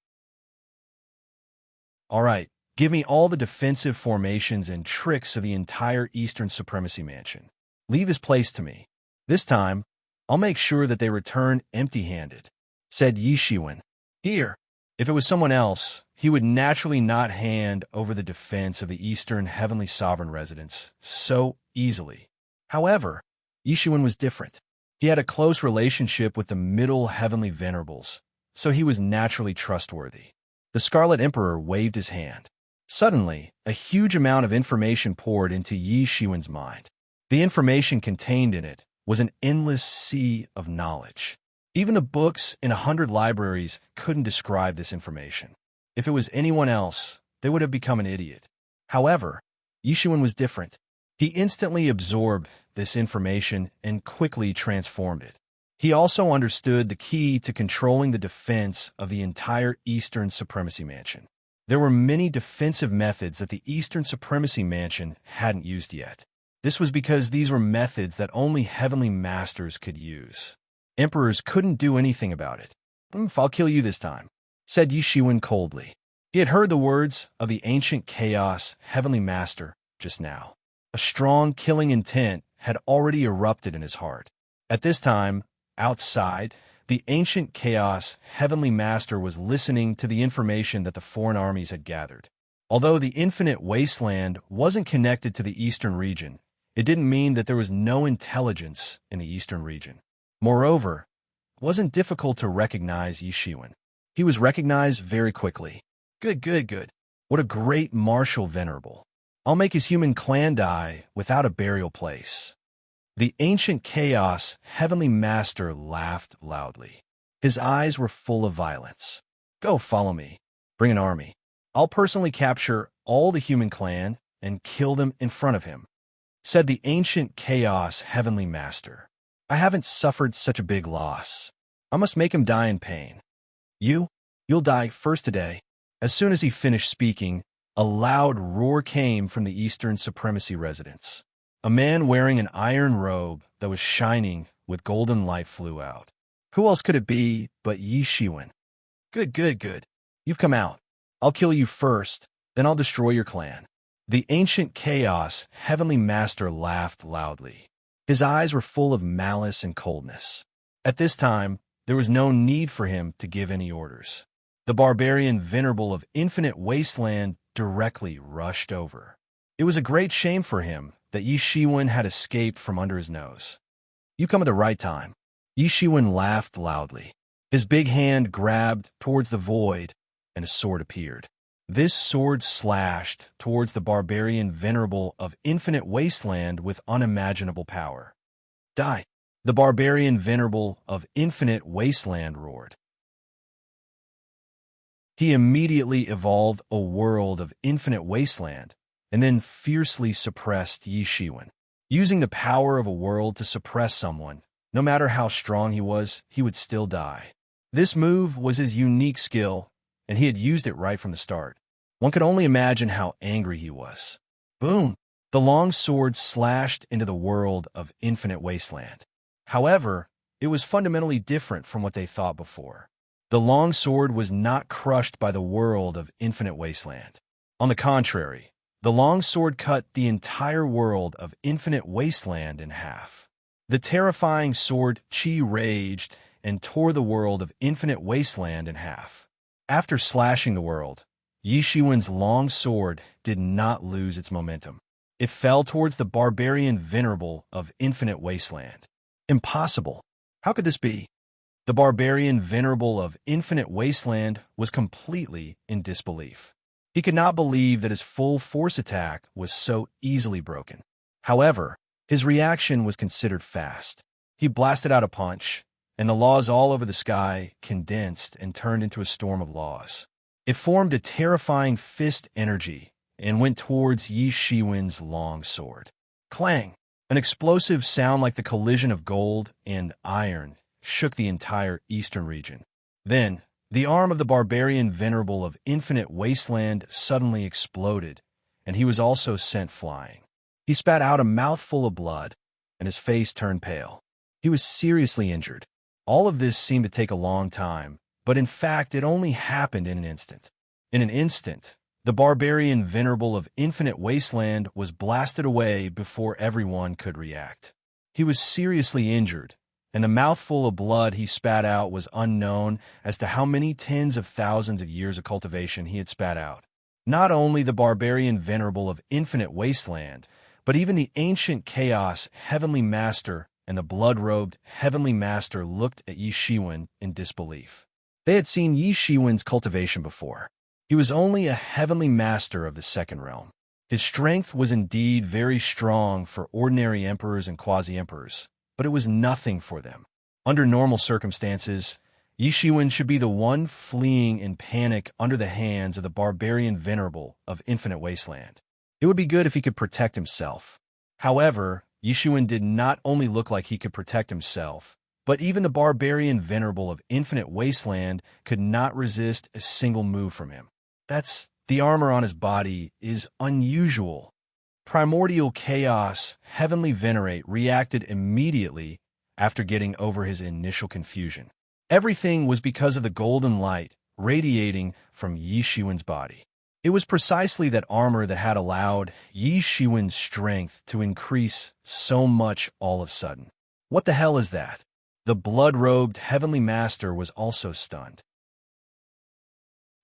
All right, give me all the defensive formations and tricks of the entire Eastern Supremacy Mansion. Leave his place to me. This time, I'll make sure that they return empty-handed, said Yi Shiwen. Here, if it was someone else, he would naturally not hand over the defense of the Eastern Heavenly Sovereign Residence so easily. However, Yi Shiwen was different. He had a close relationship with the Middle Heavenly Venerables, so he was naturally trustworthy. The Scarlet Emperor waved his hand. Suddenly, a huge amount of information poured into Yi Shiwen's mind. The information contained in it was an endless sea of knowledge. Even the books in 100 libraries couldn't describe this information. If it was anyone else, they would have become an idiot. However, Yi Shiwen was different. He instantly absorbed this information and quickly transformed it. He also understood the key to controlling the defense of the entire Eastern Supremacy Mansion. There were many defensive methods that the Eastern Supremacy Mansion hadn't used yet. This was because these were methods that only Heavenly Masters could use. Emperors couldn't do anything about it. I'll kill you this time, said Yi Shiwen coldly. He had heard the words of the ancient Chaos Heavenly Master just now. A strong killing intent had already erupted in his heart. At this time, outside, the ancient Chaos Heavenly Master was listening to the information that the foreign armies had gathered. Although the infinite wasteland wasn't connected to the Eastern region, it didn't mean that there was no intelligence in the Eastern region. Moreover, it wasn't difficult to recognize Yi Shiwen. He was recognized very quickly. Good. What a great martial venerable. I'll make his human clan die without a burial place. The ancient chaos heavenly master laughed loudly. His eyes were full of violence. Go, follow me. Bring an army. I'll personally capture all the human clan and kill them in front of him, said the ancient chaos heavenly master. I haven't suffered such a big loss. I must make him die in pain. You'll die first today. As soon as he finished speaking, a loud roar came from the Eastern Supremacy residence. A man wearing an iron robe that was shining with golden light flew out. Who else could it be but Yi Shiwen? Good. You've come out. I'll kill you first, then I'll destroy your clan. The ancient chaos heavenly master laughed loudly. His eyes were full of malice and coldness. At this time, there was no need for him to give any orders. The barbarian venerable of infinite wasteland directly rushed over. It was a great shame for him that Yi Shiwen had escaped from under his nose. You come at the right time. Yi Shiwen laughed loudly. His big hand grabbed towards the void, and a sword appeared. This sword slashed towards the barbarian venerable of infinite wasteland with unimaginable power. Die! The barbarian venerable of infinite wasteland roared. He immediately evolved a world of infinite wasteland, and then fiercely suppressed Yi Shiwen. Using the power of a world to suppress someone, no matter how strong he would still die. This move was his unique skill, and he had used it right from the start. One could only imagine how angry he was. Boom! The long sword slashed into the world of infinite wasteland. However, it was fundamentally different from what they thought before. The long sword was not crushed by the world of infinite wasteland. On the contrary, the long sword cut the entire world of infinite wasteland in half. The terrifying sword Qi raged and tore the world of infinite wasteland in half. After slashing the world, Yi Shiwen's long sword did not lose its momentum. It fell towards the barbarian venerable of infinite wasteland. Impossible. How could this be? The barbarian venerable of infinite wasteland was completely in disbelief. He could not believe that his full force attack was so easily broken. However, his reaction was considered fast. He blasted out a punch, and the laws all over the sky condensed and turned into a storm of laws. It formed a terrifying fist energy and went towards Yi Shiwen's long sword. Clang! An explosive sound like the collision of gold and iron shook the entire eastern region. Then, the arm of the barbarian venerable of infinite wasteland suddenly exploded, and he was also sent flying. He spat out a mouthful of blood, and his face turned pale. He was seriously injured. All of this seemed to take a long time, but in fact it only happened in an instant. In an instant, the barbarian venerable of infinite wasteland was blasted away before everyone could react. He was seriously injured, and the mouthful of blood he spat out was unknown as to how many tens of thousands of years of cultivation he had spat out. Not only the barbarian venerable of infinite wasteland, but even the ancient chaos heavenly master and the blood-robed heavenly master looked at Yi Shiwen in disbelief. They had seen Yi Shiwen's cultivation before. He was only a heavenly master of the second realm. His strength was indeed very strong for ordinary emperors and quasi-emperors, but it was nothing for them. Under normal circumstances, Yi Shiwen should be the one fleeing in panic under the hands of the barbarian venerable of infinite wasteland. It would be good if he could protect himself. However, Yi Shiwen did not only look like he could protect himself, but even the barbarian venerable of infinite wasteland could not resist a single move from him. The armor on his body is unusual. Primordial chaos, heavenly venerate, reacted immediately after getting over his initial confusion. Everything was because of the golden light radiating from Yi Shiwen's body. It was precisely that armor that had allowed Yi Shiwen's strength to increase so much all of a sudden. What the hell is that? The blood-robed heavenly master was also stunned.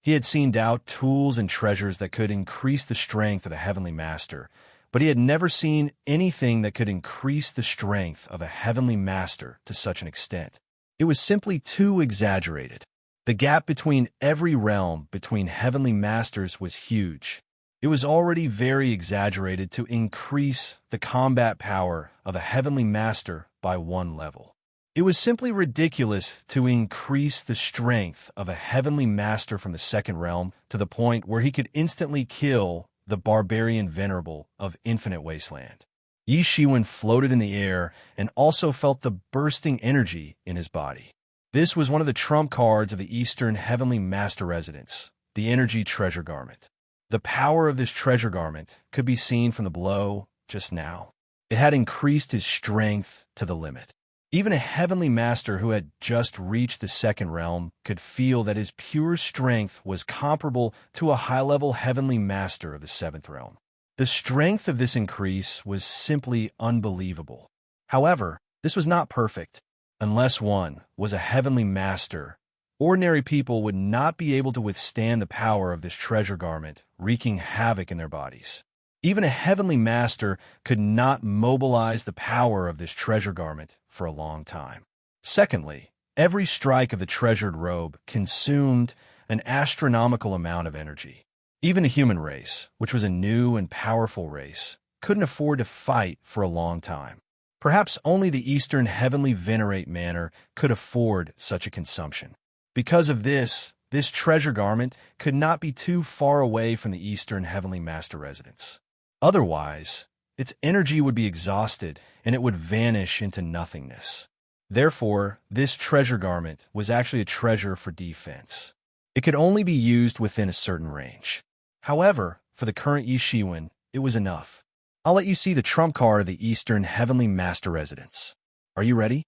He had seen out tools and treasures that could increase the strength of a heavenly master, but he had never seen anything that could increase the strength of a heavenly master to such an extent. It was simply too exaggerated. The gap between every realm between heavenly masters was huge. It was already very exaggerated to increase the combat power of a heavenly master by one level. It was simply ridiculous to increase the strength of a heavenly master from the second realm to the point where he could instantly kill the barbarian venerable of Infinite Wasteland. Yi Shiwen floated in the air and also felt the bursting energy in his body. This was one of the trump cards of the Eastern Heavenly Master Residence, the Energy Treasure Garment. The power of this treasure garment could be seen from the blow just now. It had increased his strength to the limit. Even a heavenly master who had just reached the second realm could feel that his pure strength was comparable to a high-level heavenly master of the seventh realm. The strength of this increase was simply unbelievable. However, this was not perfect. Unless one was a heavenly master, ordinary people would not be able to withstand the power of this treasure garment, wreaking havoc in their bodies. Even a heavenly master could not mobilize the power of this treasure garment for a long time. Secondly, every strike of the treasured robe consumed an astronomical amount of energy. Even the human race, which was a new and powerful race, couldn't afford to fight for a long time. Perhaps only the Eastern Heavenly Venerate Manor could afford such a consumption. Because of this treasure garment could not be too far away from the Eastern Heavenly Master Residence. Otherwise, its energy would be exhausted and it would vanish into nothingness. Therefore, this treasure garment was actually a treasure for defense. It could only be used within a certain range. However, for the current Yi Shiwen, it was enough. I'll let you see the trump card of the Eastern Heavenly Master Residence. Are you ready?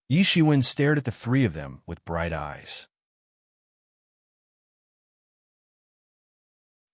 Yi Shiwen stared at the three of them with bright eyes.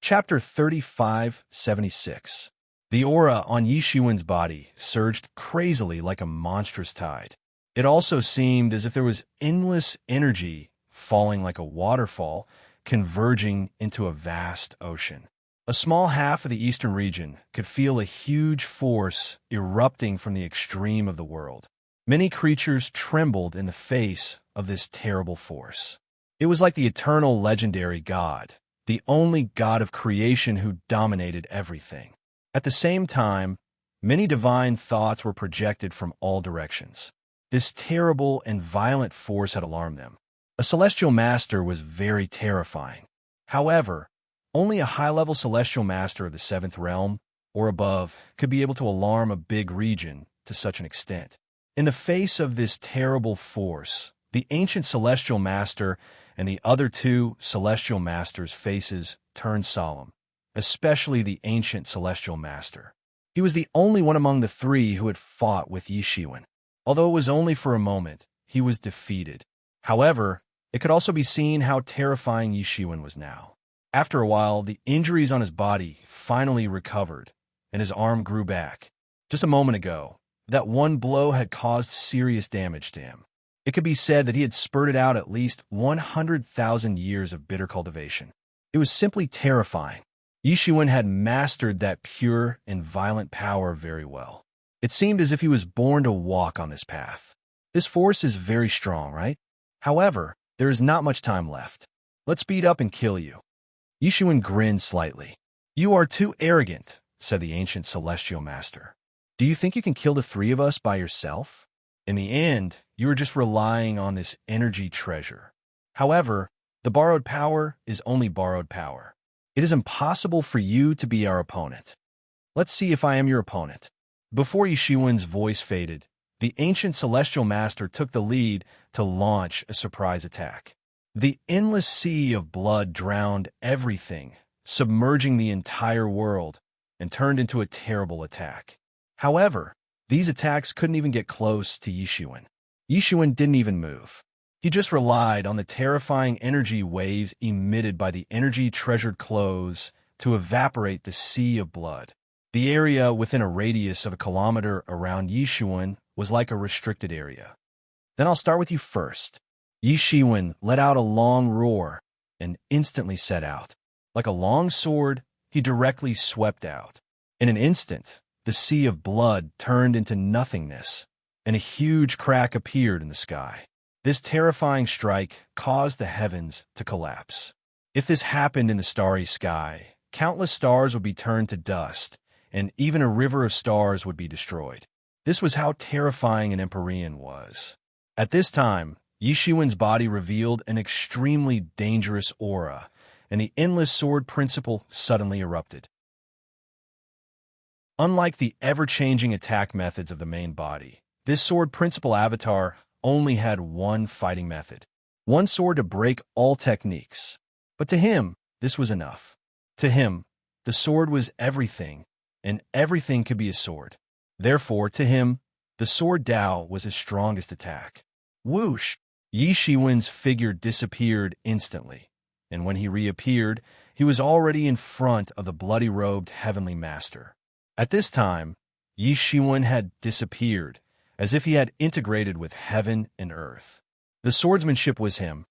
Chapter 3576. The aura on Yi Shiwen's body surged crazily like a monstrous tide. It also seemed as if there was endless energy falling like a waterfall, converging into a vast ocean. A small half of the eastern region could feel a huge force erupting from the extreme of the world. Many creatures trembled in the face of this terrible force. It was like the eternal legendary God, the only God of creation who dominated everything. At the same time, many divine thoughts were projected from all directions. This terrible and violent force had alarmed them. A celestial master was very terrifying. However, only a high-level celestial master of the seventh realm or above could be able to alarm a big region to such an extent. In the face of this terrible force, the ancient celestial master and the other two celestial masters' faces turned solemn, especially the ancient celestial master. He was the only one among the three who had fought with Yi Shiwen. Although it was only for a moment, he was defeated. However, it could also be seen how terrifying Yi Shiwen was now. After a while, the injuries on his body finally recovered, and his arm grew back. Just a moment ago, that one blow had caused serious damage to him. It could be said that he had spurted out at least 100,000 years of bitter cultivation. It was simply terrifying. Yi Shiwen had mastered that pure and violent power very well. It seemed as if he was born to walk on this path. This force is very strong, right? However, there is not much time left. Let's speed up and kill you. Yi Shiwen grinned slightly. You are too arrogant, said the ancient celestial master. Do you think you can kill the three of us by yourself? In the end, you are just relying on this energy treasure. However, the borrowed power is only borrowed power. It is impossible for you to be our opponent. Let's see if I am your opponent. Before Yi Shiwen's voice faded, the ancient celestial master took the lead to launch a surprise attack. The endless sea of blood drowned everything, submerging the entire world, and turned into a terrible attack. However, these attacks couldn't even get close to Yi Shiwen. Yi Shiwen didn't even move. He just relied on the terrifying energy waves emitted by the energy-treasured clothes to evaporate the sea of blood. The area within a radius of a kilometer around Yi Shiwen was like a restricted area. Then I'll start with you first. Yi Shiwen let out a long roar and instantly set out. Like a long sword, he directly swept out. In an instant, the sea of blood turned into nothingness, and a huge crack appeared in the sky. This terrifying strike caused the heavens to collapse. If this happened in the starry sky, countless stars would be turned to dust, and even a river of stars would be destroyed. This was how terrifying an Empyrean was. At this time, Yi Shiwen's body revealed an extremely dangerous aura, and the endless sword principle suddenly erupted. Unlike the ever-changing attack methods of the main body, this sword principle avatar only had one fighting method. One sword to break all techniques. But to him, this was enough. To him, the sword was everything, and everything could be a sword. Therefore, to him, the sword Dao was his strongest attack. Whoosh! Yi Shiwen's figure disappeared instantly, and when he reappeared, he was already in front of the bloody-robed heavenly master. At this time, Yi Shiwen had disappeared, as if he had integrated with heaven and earth. The swordsmanship was him,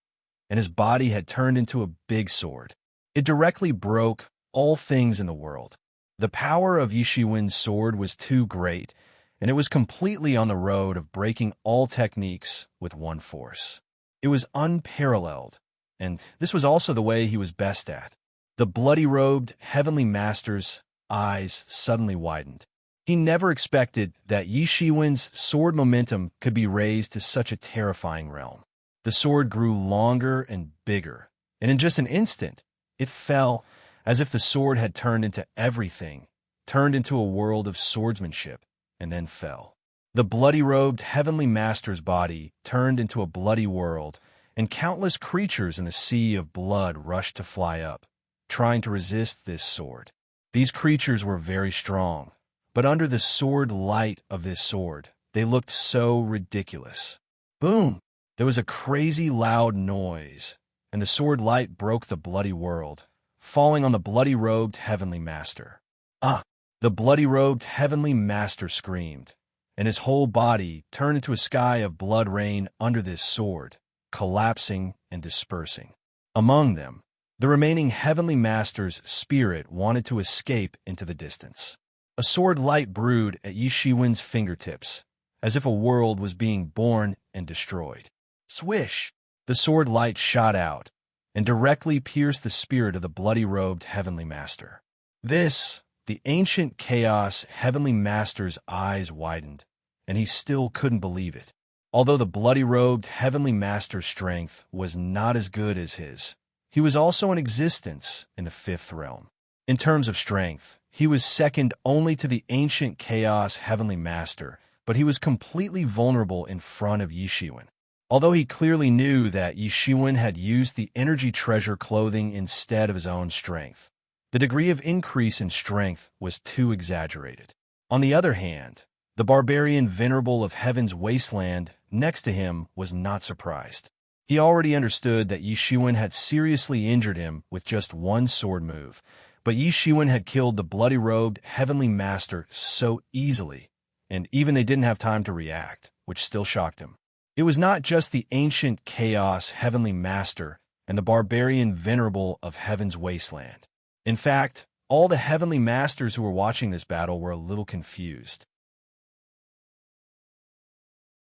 and his body had turned into a big sword. It directly broke all things in the world. The power of Yi Shiwen's sword was too great, and it was completely on the road of breaking all techniques with one force. It was unparalleled, and this was also the way he was best at. The bloody-robed heavenly master's eyes suddenly widened. He never expected that Yi Shiwen's sword momentum could be raised to such a terrifying realm. The sword grew longer and bigger, and in just an instant, it fell as if the sword had turned into everything, turned into a world of swordsmanship, and then fell. The bloody-robed heavenly master's body turned into a bloody world, and countless creatures in the sea of blood rushed to fly up, trying to resist this sword. These creatures were very strong, but under the sword light of this sword, they looked so ridiculous. Boom! There was a crazy loud noise, and the sword light broke the bloody world, falling on the bloody-robed heavenly master. Ah! The bloody-robed heavenly master screamed, and his whole body turned into a sky of blood rain under this sword, collapsing and dispersing. Among them, the remaining heavenly master's spirit wanted to escape into the distance. A sword light brewed at Yi Shiwen's fingertips, as if a world was being born and destroyed. Swish! The sword light shot out, and directly pierced the spirit of the bloody-robed heavenly master. The ancient chaos heavenly master's eyes widened, and he still couldn't believe it. Although the bloody-robed heavenly master's strength was not as good as his, he was also in existence in the fifth realm. In terms of strength, he was second only to the ancient chaos heavenly master, but he was completely vulnerable in front of Yi Shiwen. Although he clearly knew that Yi Shiwen had used the energy treasure clothing instead of his own strength, the degree of increase in strength was too exaggerated. On the other hand, the barbarian venerable of heaven's wasteland next to him was not surprised. He already understood that Yi Shiwen had seriously injured him with just one sword move, but Yi Shiwen had killed the bloody-robed heavenly master so easily, and even they didn't have time to react, which still shocked him. It was not just the ancient chaos heavenly master and the barbarian venerable of heaven's wasteland. In fact, all the heavenly masters who were watching this battle were a little confused.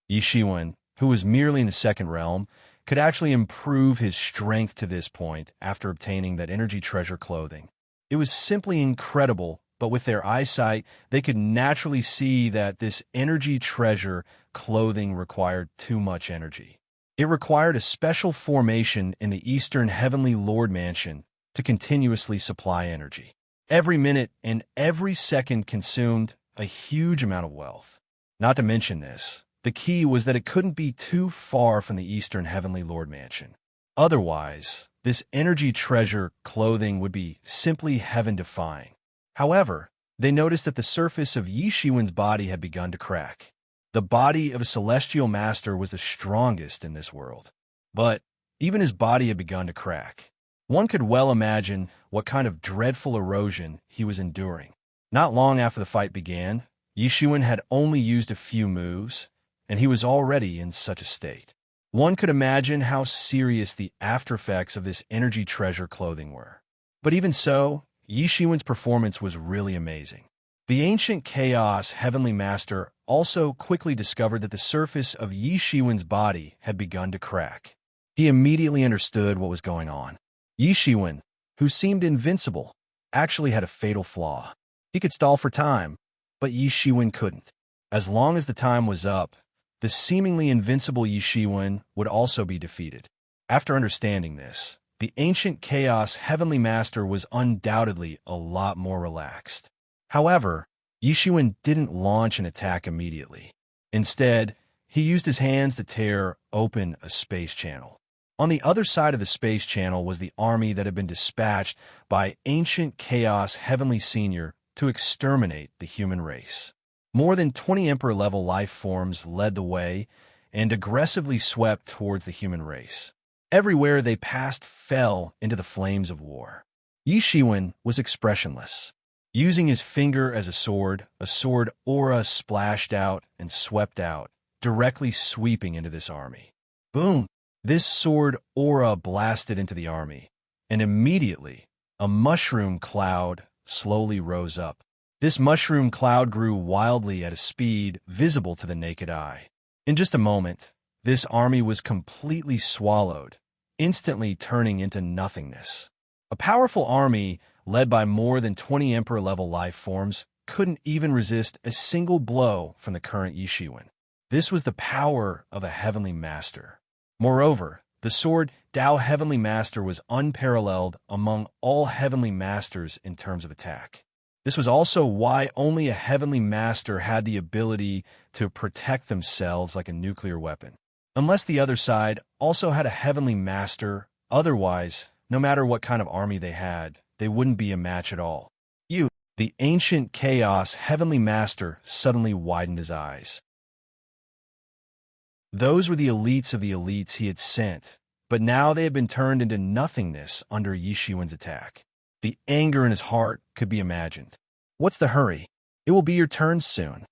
Yi Shiwen, who was merely in the second realm, could actually improve his strength to this point after obtaining that energy treasure clothing. It was simply incredible, but with their eyesight, they could naturally see that this energy treasure clothing required too much energy. It required a special formation in the Eastern Heavenly Lord Mansion to continuously supply energy. Every minute and every second consumed a huge amount of wealth. Not to mention this, the key was that it couldn't be too far from the Eastern Heavenly Lord Mansion. Otherwise, this energy treasure clothing would be simply heaven-defying. However, they noticed that the surface of Yi Shiwen's body had begun to crack. The body of a celestial master was the strongest in this world, but even his body had begun to crack. One could well imagine what kind of dreadful erosion he was enduring. Not long after the fight began, Yi Shiwen had only used a few moves, and he was already in such a state. One could imagine how serious the aftereffects of this energy treasure clothing were. But even so, Yi Shiwen's performance was really amazing. The ancient Chaos Heavenly Master also quickly discovered that the surface of Yi Shiwen's body had begun to crack. He immediately understood what was going on. Yi Shiwen, who seemed invincible, actually had a fatal flaw. He could stall for time, but Yi Shiwen couldn't. As long as the time was up, the seemingly invincible Yi Shiwen would also be defeated. After understanding this, the ancient Chaos Heavenly Master was undoubtedly a lot more relaxed. However, Yi Shiwen didn't launch an attack immediately. Instead, he used his hands to tear open a space channel. On the other side of the space channel was the army that had been dispatched by ancient Chaos Heavenly Senior to exterminate the human race. More than 20 Emperor-level life forms led the way and aggressively swept towards the human race. Everywhere they passed fell into the flames of war. Yi Shiwen was expressionless. Using his finger as a sword aura splashed out and swept out, directly sweeping into this army. Boom! This sword aura blasted into the army, and immediately, a mushroom cloud slowly rose up. This mushroom cloud grew wildly at a speed visible to the naked eye. In just a moment, this army was completely swallowed, instantly turning into nothingness. A powerful army led by more than 20 Emperor-level life forms, couldn't even resist a single blow from the current Yi Shiwen. This was the power of a Heavenly Master. Moreover, the sword Dao Heavenly Master was unparalleled among all Heavenly Masters in terms of attack. This was also why only a Heavenly Master had the ability to protect themselves like a nuclear weapon. Unless the other side also had a Heavenly Master, otherwise, no matter what kind of army they had, they wouldn't be a match at all. The ancient Chaos Heavenly Master suddenly widened his eyes. Those were the elites of the elites he had sent, but now they had been turned into nothingness under Yi Shiwen's attack. The anger in his heart could be imagined. What's the hurry? It will be your turn soon.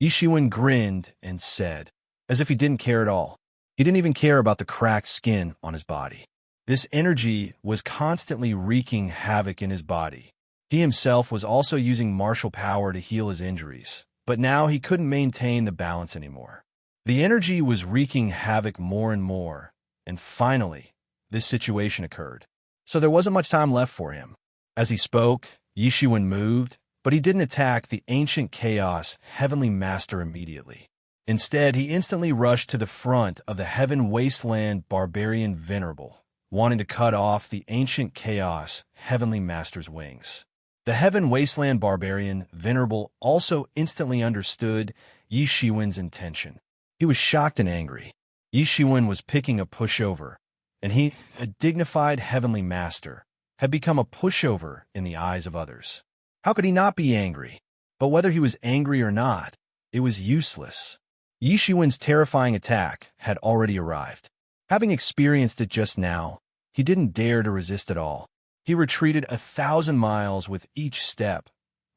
Yi Shiwen grinned and said, as if he didn't care at all. He didn't even care about the cracked skin on his body. This energy was constantly wreaking havoc in his body. He himself was also using martial power to heal his injuries, but now he couldn't maintain the balance anymore. The energy was wreaking havoc more and more, and finally, this situation occurred. So there wasn't much time left for him. As he spoke, Yi Shiwen moved, but he didn't attack the ancient Chaos Heavenly Master immediately. Instead, he instantly rushed to the front of the Heaven Wasteland Barbarian Venerable, wanting to cut off the ancient Chaos Heavenly Master's wings. The Heaven Wasteland Barbarian Venerable also instantly understood Yi Shiwen's intention. He was shocked and angry. Yi Shiwen was picking a pushover, and he, a dignified Heavenly Master, had become a pushover in the eyes of others. How could he not be angry? But whether he was angry or not, it was useless. Yi Shiwen's terrifying attack had already arrived. Having experienced it just now, he didn't dare to resist at all. He retreated 1,000 miles with each step,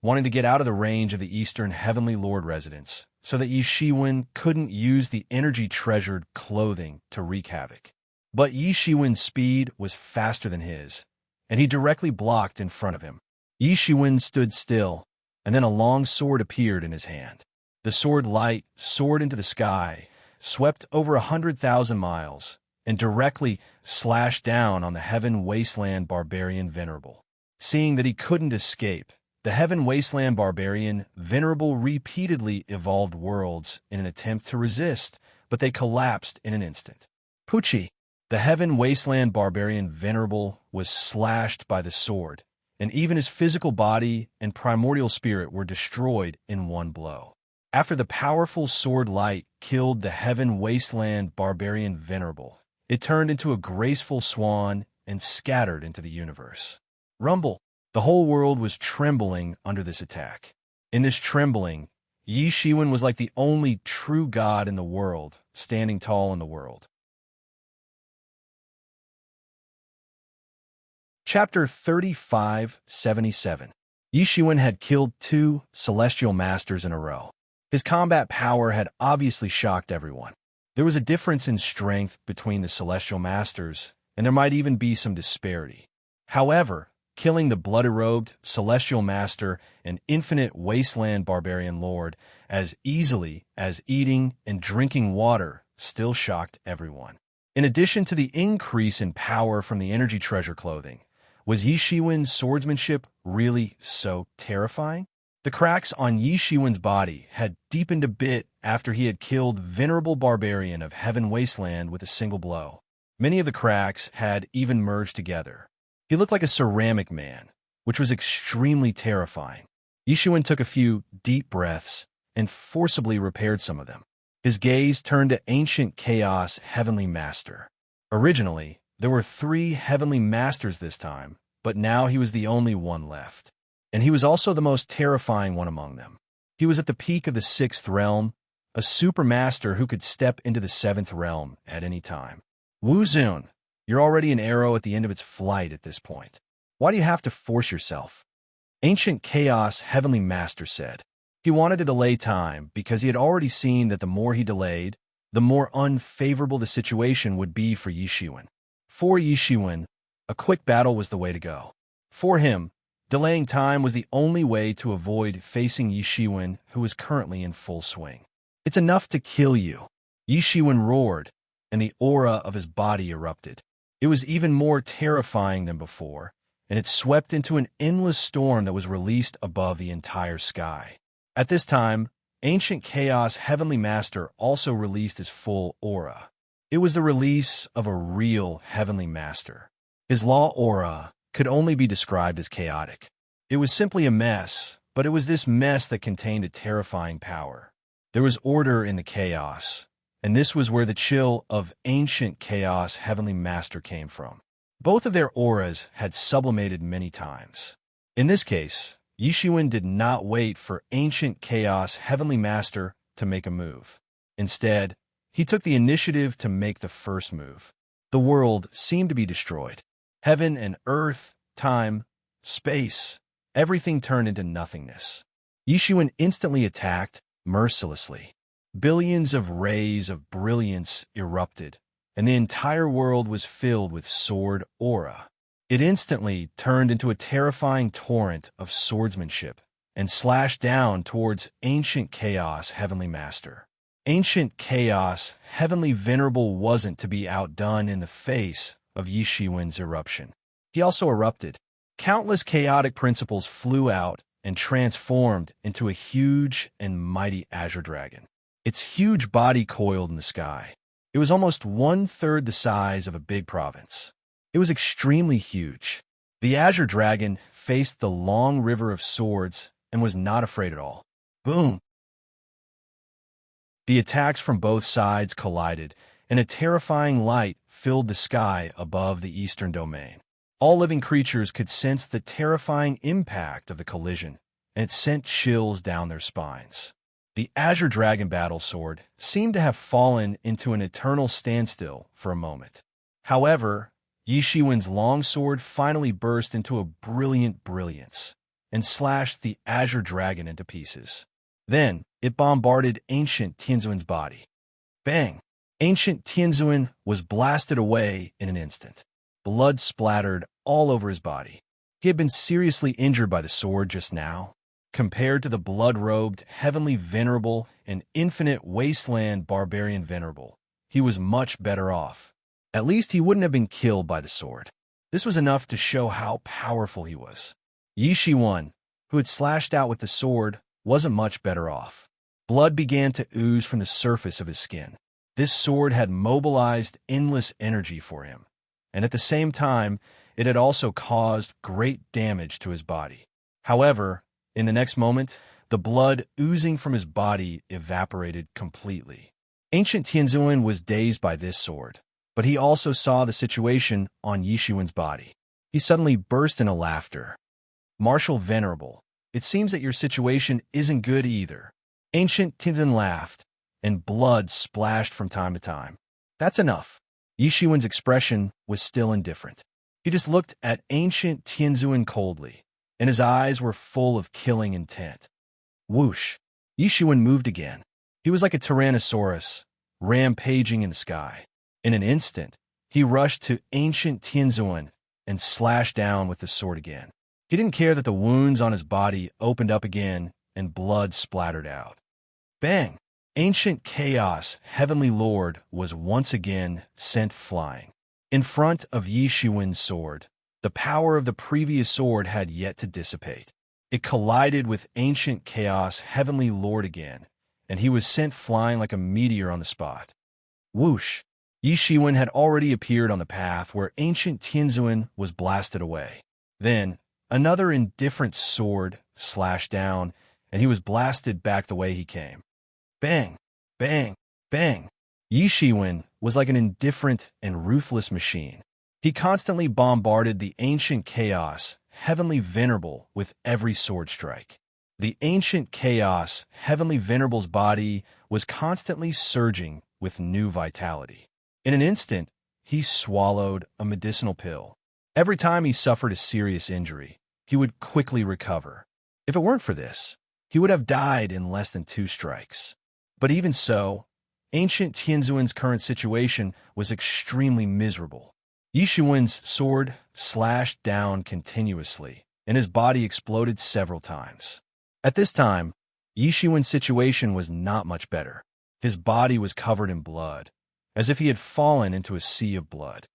wanting to get out of the range of the Eastern Heavenly Lord residence, so that Yi Shiwen couldn't use the energy-treasured clothing to wreak havoc. But Yi Shiwen's speed was faster than his, and he directly blocked in front of him. Yi Shiwen stood still, and then a long sword appeared in his hand. The sword light soared into the sky, swept over 100,000 miles, and directly slashed down on the Heaven Wasteland Barbarian Venerable. Seeing that he couldn't escape, the Heaven Wasteland Barbarian Venerable repeatedly evolved worlds in an attempt to resist, but they collapsed in an instant. Pucci, the Heaven Wasteland Barbarian Venerable, was slashed by the sword, and even his physical body and primordial spirit were destroyed in one blow. After the powerful sword light killed the Heaven Wasteland Barbarian Venerable, it turned into a graceful swan and scattered into the universe. Rumble! The whole world was trembling under this attack. In this trembling, Yi Shiwen was like the only true god in the world, standing tall in the world. Chapter 3577. Yi Shiwen had killed 2 celestial masters in a row. His combat power had obviously shocked everyone. There was a difference in strength between the celestial masters, and there might even be some disparity. However, killing the blood-robed celestial master and infinite wasteland barbarian lord as easily as eating and drinking water still shocked everyone. In addition to the increase in power from the energy treasure clothing, was Yi Shiwen's swordsmanship really so terrifying? The cracks on Yi Shiwen's body had deepened a bit after he had killed venerable barbarian of Heaven Wasteland with a single blow. Many of the cracks had even merged together. He looked like a ceramic man, which was extremely terrifying. Yi Shiwen took a few deep breaths and forcibly repaired some of them. His gaze turned to ancient chaos Heavenly Master. Originally, there were 3 Heavenly Masters this time, but now he was the only one left. And he was also the most terrifying one among them. He was at the peak of the 6th realm, a supermaster who could step into the 7th realm at any time. Wu Zun, you're already an arrow at the end of its flight at this point. Why do you have to force yourself? Ancient Chaos Heavenly Master said. He wanted to delay time because he had already seen that the more he delayed, the more unfavorable the situation would be for Yi Shiwen. For Yi Shiwen, a quick battle was the way to go. For him, delaying time was the only way to avoid facing Yi Shiwen, who was currently in full swing. It's enough to kill you. Yi Shiwen roared, and the aura of his body erupted. It was even more terrifying than before, and it swept into an endless storm that was released above the entire sky. At this time, Ancient Chaos Heavenly Master also released his full aura. It was the release of a real Heavenly Master. His law aura could only be described as chaotic. It was simply a mess, but it was this mess that contained a terrifying power. There was order in the chaos, and this was where the chill of Ancient Chaos Heavenly Master came from. Both of their auras had sublimated many times. In this case, Yi Shiwen did not wait for Ancient Chaos Heavenly Master to make a move. Instead, he took the initiative to make the first move. The world seemed to be destroyed. Heaven and earth, time, space, everything turned into nothingness. Yi Shiwen instantly attacked, mercilessly. Billions of rays of brilliance erupted, and the entire world was filled with sword aura. It instantly turned into a terrifying torrent of swordsmanship and slashed down towards Ancient Chaos Heavenly Master. Ancient Chaos Heavenly Venerable wasn't to be outdone in the face of Yi Shiwen's eruption. He also erupted. Countless chaotic principles flew out and transformed into a huge and mighty azure dragon. Its huge body coiled in the sky. It was almost 1/3 the size of a big province. It was extremely huge. The azure dragon faced the long river of swords and was not afraid at all. Boom! The attacks from both sides collided, and a terrifying light filled the sky above the eastern domain. All living creatures could sense the terrifying impact of the collision, and it sent chills down their spines. The Azure Dragon battle sword seemed to have fallen into an eternal standstill for a moment. However, Yi Shiwen's long sword finally burst into a brilliant brilliance and slashed the Azure Dragon into pieces. Then, it bombarded Ancient Tianzuan's body. Bang! Ancient Tianzuan was blasted away in an instant. Blood splattered all over his body. He had been seriously injured by the sword just now. Compared to the blood-robed, heavenly venerable, and infinite wasteland barbarian venerable, he was much better off. At least he wouldn't have been killed by the sword. This was enough to show how powerful he was. Yi Shiwen, who had slashed out with the sword, wasn't much better off. Blood began to ooze from the surface of his skin. This sword had mobilized endless energy for him, and at the same time, it had also caused great damage to his body. However, in the next moment, the blood oozing from his body evaporated completely. Ancient Tianzuan was dazed by this sword, but he also saw the situation on Yi Shiwen's body. He suddenly burst into laughter. Martial Venerable, it seems that your situation isn't good either. Ancient Tianzuan laughed, and blood splashed from time to time. That's enough. Yi Shiwen's expression was still indifferent. He just looked at Ancient Tianzuan coldly, and his eyes were full of killing intent. Whoosh! Yi Shiwen moved again. He was like a tyrannosaurus, rampaging in the sky. In an instant, he rushed to Ancient Tianzuan and slashed down with the sword again. He didn't care that the wounds on his body opened up again and blood splattered out. Bang! Ancient Chaos, Heavenly Lord, was once again sent flying. In front of Yi Shiwen's sword, the power of the previous sword had yet to dissipate. It collided with Ancient Chaos, Heavenly Lord again, and he was sent flying like a meteor on the spot. Whoosh! Yi Shiwen had already appeared on the path where Ancient Tianzuan was blasted away. Then, another indifferent sword slashed down, and he was blasted back the way he came. Bang! Bang! Bang! Yi Shiwen was like an indifferent and ruthless machine. He constantly bombarded the Ancient Chaos, Heavenly Venerable, with every sword strike. The Ancient Chaos, Heavenly Venerable's body was constantly surging with new vitality. In an instant, he swallowed a medicinal pill. Every time he suffered a serious injury, he would quickly recover. If it weren't for this, he would have died in less than 2 strikes. But even so, Ancient Tianzuan's current situation was extremely miserable. Yi Shiwen's sword slashed down continuously, and his body exploded several times. At this time, Yi Shiwen's situation was not much better. His body was covered in blood, as if he had fallen into a sea of blood.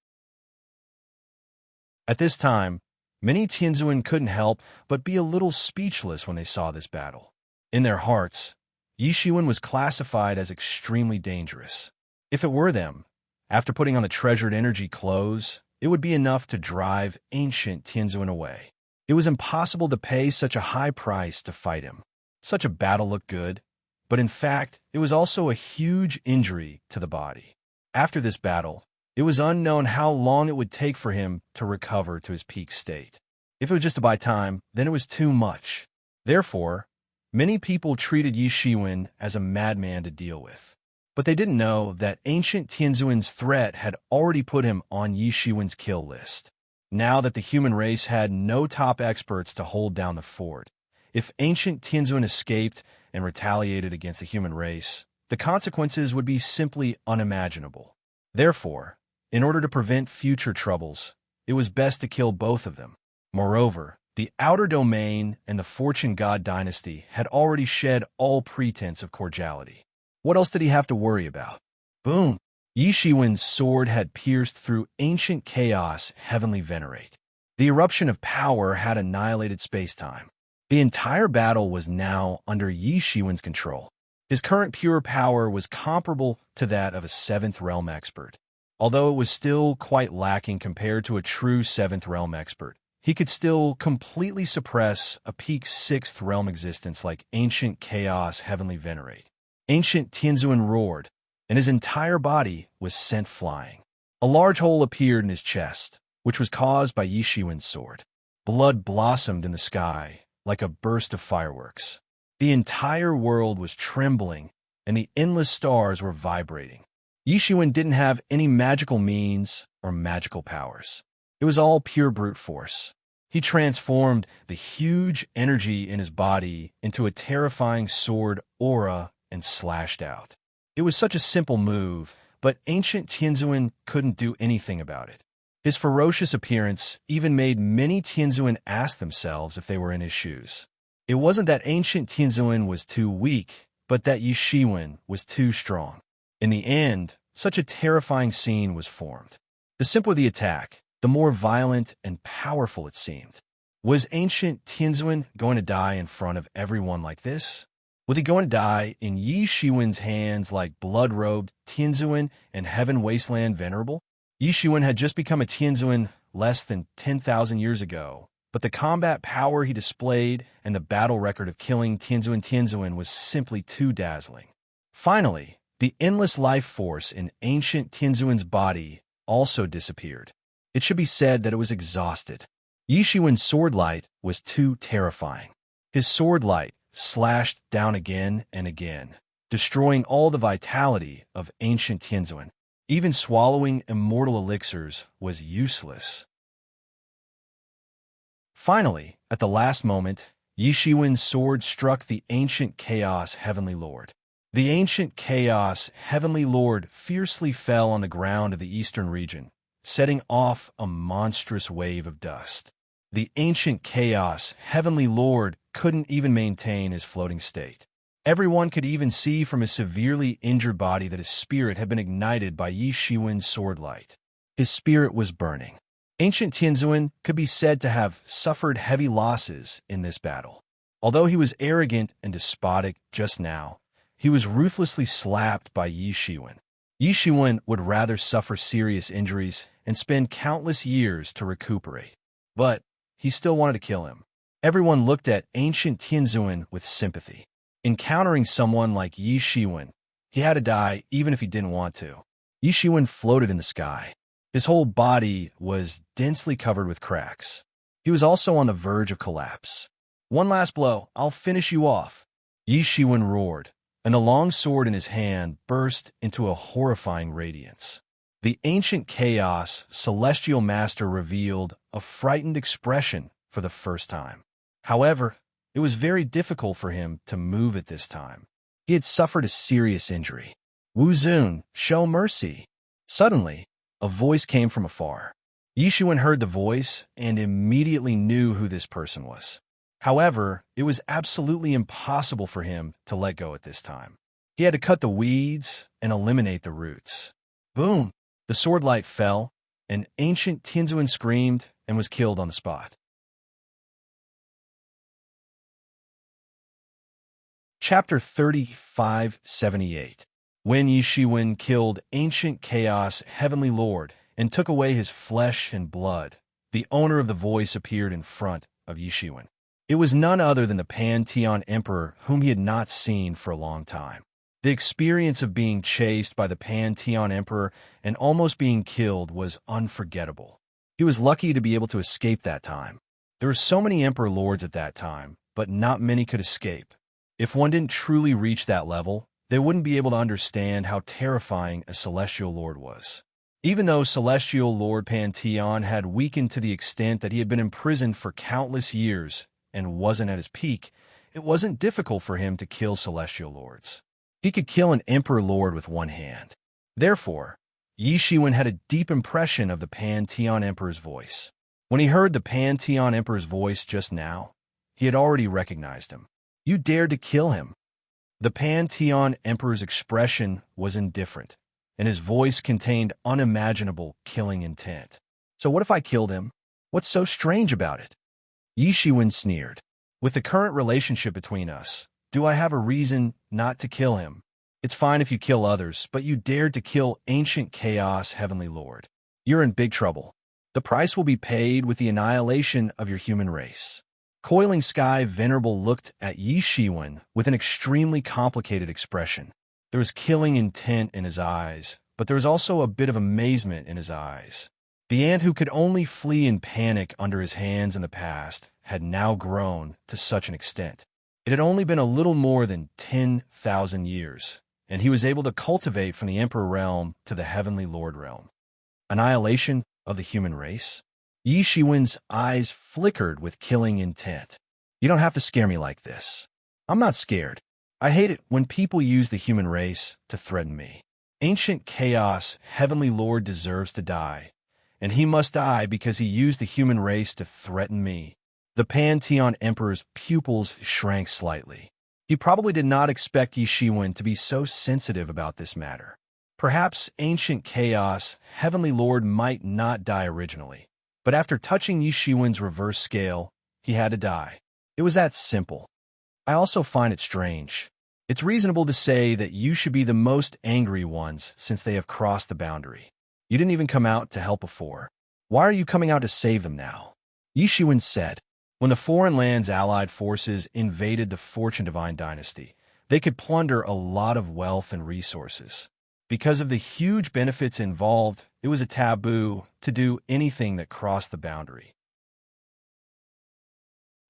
At this time, many Tianzuan couldn't help but be a little speechless when they saw this battle. In their hearts, Yi Shiwen was classified as extremely dangerous. If it were them, after putting on the treasured energy clothes, it would be enough to drive Ancient Tianzuan away. It was impossible to pay such a high price to fight him. Such a battle looked good, but in fact, it was also a huge injury to the body. After this battle, it was unknown how long it would take for him to recover to his peak state. If it was just to buy time, then it was too much. Therefore, many people treated Yi Shiwen as a madman to deal with. But they didn't know that Ancient Tianzuan's threat had already put him on Yi Shiwen's kill list. Now that the human race had no top experts to hold down the fort, if Ancient Tianzuan escaped and retaliated against the human race, the consequences would be simply unimaginable. Therefore, in order to prevent future troubles, it was best to kill both of them. Moreover, the Outer Domain and the Fortune God dynasty had already shed all pretense of cordiality. What else did he have to worry about? Boom! Yi Shiwen's sword had pierced through Ancient Chaos, Heavenly Venerate. The eruption of power had annihilated space-time. The entire battle was now under Yi Shiwen's control. His current pure power was comparable to that of a 7th Realm expert. Although it was still quite lacking compared to a true 7th Realm expert, he could still completely suppress a peak 6th Realm existence like Ancient Chaos, Heavenly Venerate. Ancient Tianzuan roared, and his entire body was sent flying. A large hole appeared in his chest, which was caused by Yi Shiwen's sword. Blood blossomed in the sky like a burst of fireworks. The entire world was trembling, and the endless stars were vibrating. Yi Shiwen didn't have any magical means or magical powers. It was all pure brute force. He transformed the huge energy in his body into a terrifying sword aura and slashed out. It was such a simple move, but Ancient Tianzuan couldn't do anything about it. His ferocious appearance even made many Tianzuan ask themselves if they were in his shoes. It wasn't that Ancient Tianzuan was too weak, but that Yi Shiwen was too strong. In the end, such a terrifying scene was formed. The simpler the attack, the more violent and powerful it seemed. Was Ancient Tianzuan going to die in front of everyone like this? Was he going to die in Yi Shiwen's hands like blood-robed Tianzuan and Heaven Wasteland Venerable? Yi Shiwen had just become a Tianzuan less than 10,000 years ago, but the combat power he displayed and the battle record of killing Tianzuan was simply too dazzling. Finally, the endless life force in Ancient Tianzuan's body also disappeared. It should be said that it was exhausted. Yi Shiwen's sword light was too terrifying. His sword light slashed down again and again, destroying all the vitality of Ancient Tianzuan. Even swallowing immortal elixirs was useless. Finally, at the last moment, Yi Shiwen's sword struck the Ancient Chaos Heavenly Lord. The Ancient Chaos Heavenly Lord fiercely fell on the ground of the eastern region, setting off a monstrous wave of dust. The ancient chaos, heavenly lord, couldn't even maintain his floating state. Everyone could even see from his severely injured body that his spirit had been ignited by Yi Shiwen's sword light. His spirit was burning. Ancient Tianzuan could be said to have suffered heavy losses in this battle. Although he was arrogant and despotic just now, he was ruthlessly slapped by Yi Shiwen. Yi Shiwen would rather suffer serious injuries and spend countless years to recuperate. But he still wanted to kill him. Everyone looked at ancient Tianzuan with sympathy. Encountering someone like Yi Shiwen, he had to die even if he didn't want to. Yi Shiwen floated in the sky. His whole body was densely covered with cracks. He was also on the verge of collapse. "One last blow, I'll finish you off," Yi Shiwen roared, and the long sword in his hand burst into a horrifying radiance. The ancient chaos celestial master revealed a frightened expression for the first time. However, it was very difficult for him to move at this time. He had suffered a serious injury. "Wu Zun, show mercy." Suddenly, a voice came from afar. Yi Shiwen heard the voice and immediately knew who this person was. However, it was absolutely impossible for him to let go at this time. He had to cut the weeds and eliminate the roots. Boom! The sword light fell, and ancient Tianzuan screamed and was killed on the spot. Chapter 3578. When Yi Shiwen killed ancient chaos heavenly lord and took away his flesh and blood, the owner of the voice appeared in front of Yi Shiwen. It was none other than the Pantheon Emperor whom he had not seen for a long time. The experience of being chased by the Pantheon Emperor and almost being killed was unforgettable. He was lucky to be able to escape that time. There were so many Emperor Lords at that time, but not many could escape. If one didn't truly reach that level, they wouldn't be able to understand how terrifying a Celestial Lord was. Even though Celestial Lord Pantheon had weakened to the extent that he had been imprisoned for countless years and wasn't at his peak, it wasn't difficult for him to kill Celestial Lords. He could kill an Emperor Lord with one hand. Therefore, Yi Shiwen had a deep impression of the Pantheon Emperor's voice. When he heard the Pantheon Emperor's voice just now, he had already recognized him. "You dared to kill him." The Pantheon Emperor's expression was indifferent, and his voice contained unimaginable killing intent. "So what if I killed him? What's so strange about it?" Yi Shiwen sneered. "With the current relationship between us, do I have a reason not to kill him? It's fine if you kill others, but you dared to kill ancient chaos heavenly lord. You're in big trouble. The price will be paid with the annihilation of your human race." Coiling Sky Venerable looked at Yi Shiwen with an extremely complicated expression. There was killing intent in his eyes, but there was also a bit of amazement in his eyes. The ant who could only flee in panic under his hands in the past had now grown to such an extent. It had only been a little more than 10,000 years, and he was able to cultivate from the Emperor realm to the Heavenly Lord realm. Annihilation of the human race? Yi Shiwen's eyes flickered with killing intent. "You don't have to scare me like this. I'm not scared. I hate it when people use the human race to threaten me. Ancient Chaos, Heavenly Lord deserves to die, and he must die because he used the human race to threaten me." The Pantheon Emperor's pupils shrank slightly. He probably did not expect Yi Shiwen to be so sensitive about this matter. Perhaps Ancient Chaos, Heavenly Lord might not die originally, but after touching Yi Shiwen's reverse scale, he had to die. It was that simple. I also find it strange. It's reasonable to say that you should be the most angry ones since they have crossed the boundary. You didn't even come out to help before. Why are you coming out to save them now? Yi Shiwen said, when the foreign lands allied forces invaded the Fortune Divine dynasty, they could plunder a lot of wealth and resources. Because of the huge benefits involved, it was a taboo to do anything that crossed the boundary.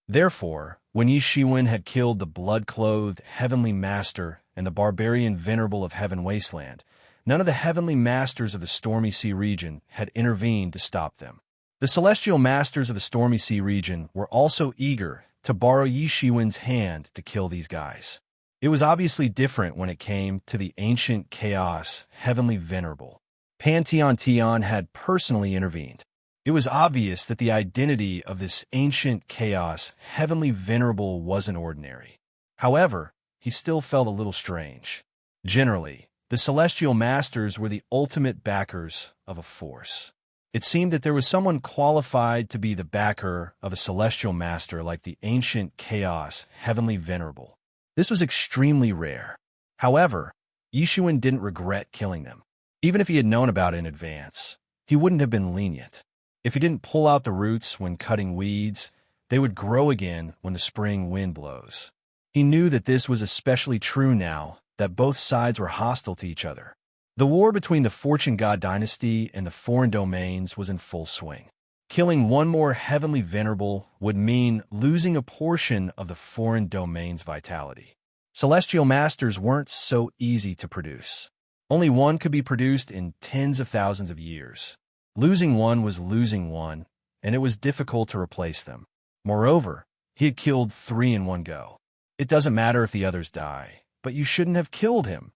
Therefore, when Yi Shiwen had killed the blood-clothed Heavenly Master and the barbarian Venerable of Heaven Wasteland, none of the Heavenly Masters of the Stormy Sea region had intervened to stop them. The Celestial Masters of the Stormy Sea region were also eager to borrow Yi Shiwen's hand to kill these guys. It was obviously different when it came to the Ancient Chaos Heavenly Venerable. Pantheon had personally intervened. It was obvious that the identity of this ancient chaos, heavenly venerable, wasn't ordinary. However, he still felt a little strange. Generally, the celestial masters were the ultimate backers of a force. It seemed that there was someone qualified to be the backer of a celestial master like the ancient chaos, heavenly venerable. This was extremely rare. However, Yishuan didn't regret killing them. Even if he had known about it in advance, he wouldn't have been lenient. If he didn't pull out the roots when cutting weeds, they would grow again when the spring wind blows. He knew that this was especially true now that both sides were hostile to each other. The war between the Fortune God dynasty and the foreign domains was in full swing. Killing one more heavenly venerable would mean losing a portion of the foreign domain's vitality. Celestial masters weren't so easy to produce. Only one could be produced in tens of thousands of years. Losing one was losing one, and it was difficult to replace them. Moreover, he had killed 3 in one go. It doesn't matter if the others die, but you shouldn't have killed him,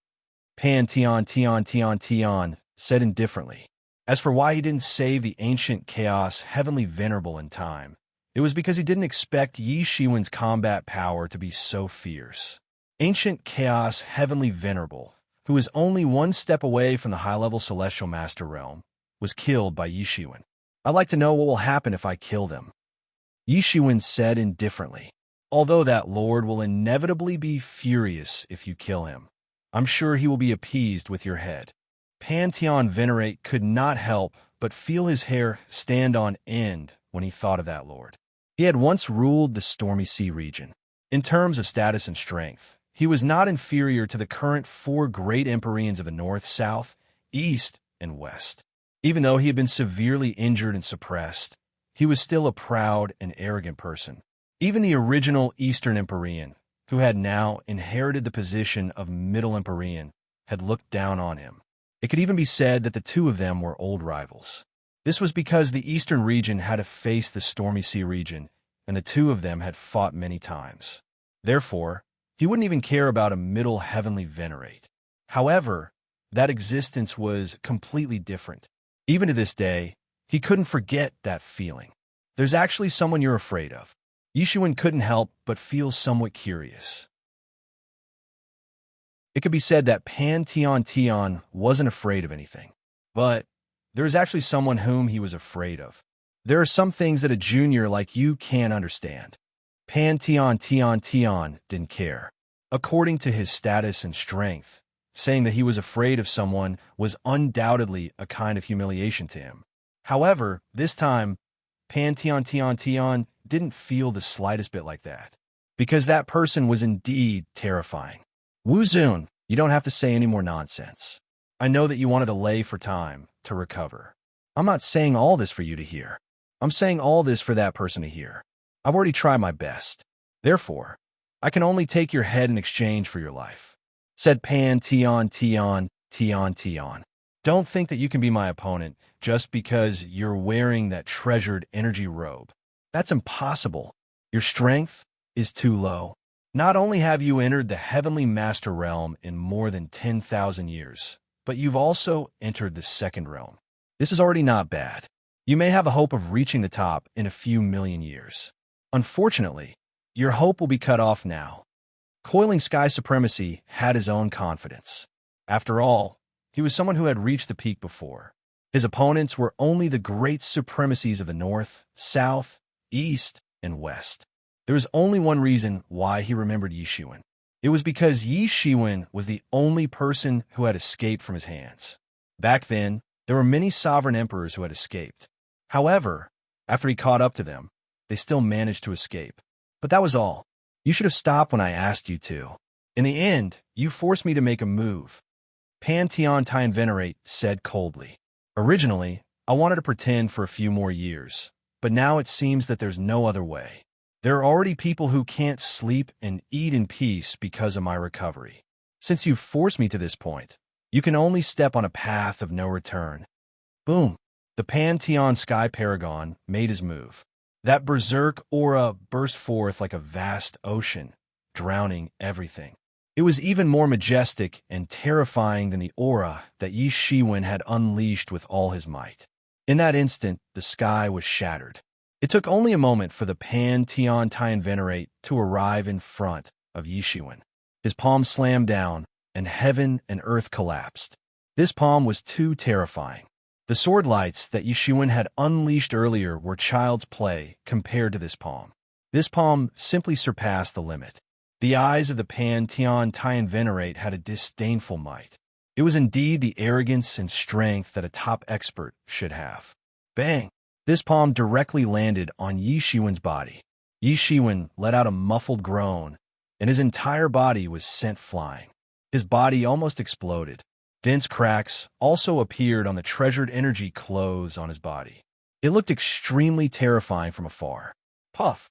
Pantheon said indifferently. As for why he didn't save the ancient chaos heavenly venerable in time, it was because he didn't expect Yi Shiwen's combat power to be so fierce. Ancient chaos heavenly venerable, who was only one step away from the high-level celestial master realm, was killed by Yi Shiwen. I'd like to know what will happen if I kill them, Yi Shiwen said indifferently. Although that lord will inevitably be furious if you kill him, I'm sure he will be appeased with your head. Pantheon Venerate could not help but feel his hair stand on end when he thought of that lord. He had once ruled the Stormy Sea region. In terms of status and strength, he was not inferior to the current 4 great empyreans of the north, south, east, and west. Even though he had been severely injured and suppressed, he was still a proud and arrogant person. Even the original Eastern Empyrean, who had now inherited the position of Middle Empyrean, had looked down on him. It could even be said that the two of them were old rivals. This was because the Eastern region had to face the Stormy Sea region, and the two of them had fought many times. Therefore, he wouldn't even care about a Middle Heavenly Venerate. However, that existence was completely different. Even to this day, he couldn't forget that feeling. There's actually someone you're afraid of. Yishuan couldn't help but feel somewhat curious. It could be said that Pantheon wasn't afraid of anything, but there is actually someone whom he was afraid of. There are some things that a junior like you can't understand. Pantheon didn't care. According to his status and strength, saying that he was afraid of someone was undoubtedly a kind of humiliation to him. However, this time, Pantheon didn't feel the slightest bit like that, because that person was indeed terrifying. Wu Zun, you don't have to say any more nonsense. I know that you want to delay for time to recover. I'm not saying all this for you to hear. I'm saying all this for that person to hear. I've already tried my best. Therefore, I can only take your head in exchange for your life, said Pantheon. Don't think that you can be my opponent just because you're wearing that treasured energy robe. That's impossible. Your strength is too low. Not only have you entered the Heavenly Master Realm in more than 10,000 years, but you've also entered the Second Realm. This is already not bad. You may have a hope of reaching the top in a few million years. Unfortunately, your hope will be cut off now. Coiling Sky Supremacy had his own confidence. After all, he was someone who had reached the peak before. His opponents were only the great supremacies of the north, south, east, and west. There was only one reason why he remembered Yi Shiwen. It was because Yi Shiwen was the only person who had escaped from his hands. Back then, there were many sovereign emperors who had escaped. However, after he caught up to them, they still managed to escape. But that was all. You should have stopped when I asked you to. In the end, you forced me to make a move, Pantheon Venerate said coldly. Originally, I wanted to pretend for a few more years, but now it seems that there's no other way. There are already people who can't sleep and eat in peace because of my recovery. Since you've forced me to this point, you can only step on a path of no return. Boom! The Pantheon Sky Paragon made his move. That berserk aura burst forth like a vast ocean, drowning everything. It was even more majestic and terrifying than the aura that Yi Shiwen had unleashed with all his might. In that instant, the sky was shattered. It took only a moment for the Pantheon Tian Venerate to arrive in front of Yi Shiwen. His palm slammed down, and heaven and earth collapsed. This palm was too terrifying. The sword lights that Yi Shiwen had unleashed earlier were child's play compared to this palm. This palm simply surpassed the limit. The eyes of the Pantheon Tian Venerate had a disdainful might. It was indeed the arrogance and strength that a top expert should have. Bang! This palm directly landed on Yi Shiwen's body. Yi Shiwen let out a muffled groan, and his entire body was sent flying. His body almost exploded. Dense cracks also appeared on the treasured energy clothes on his body. It looked extremely terrifying from afar. Puff!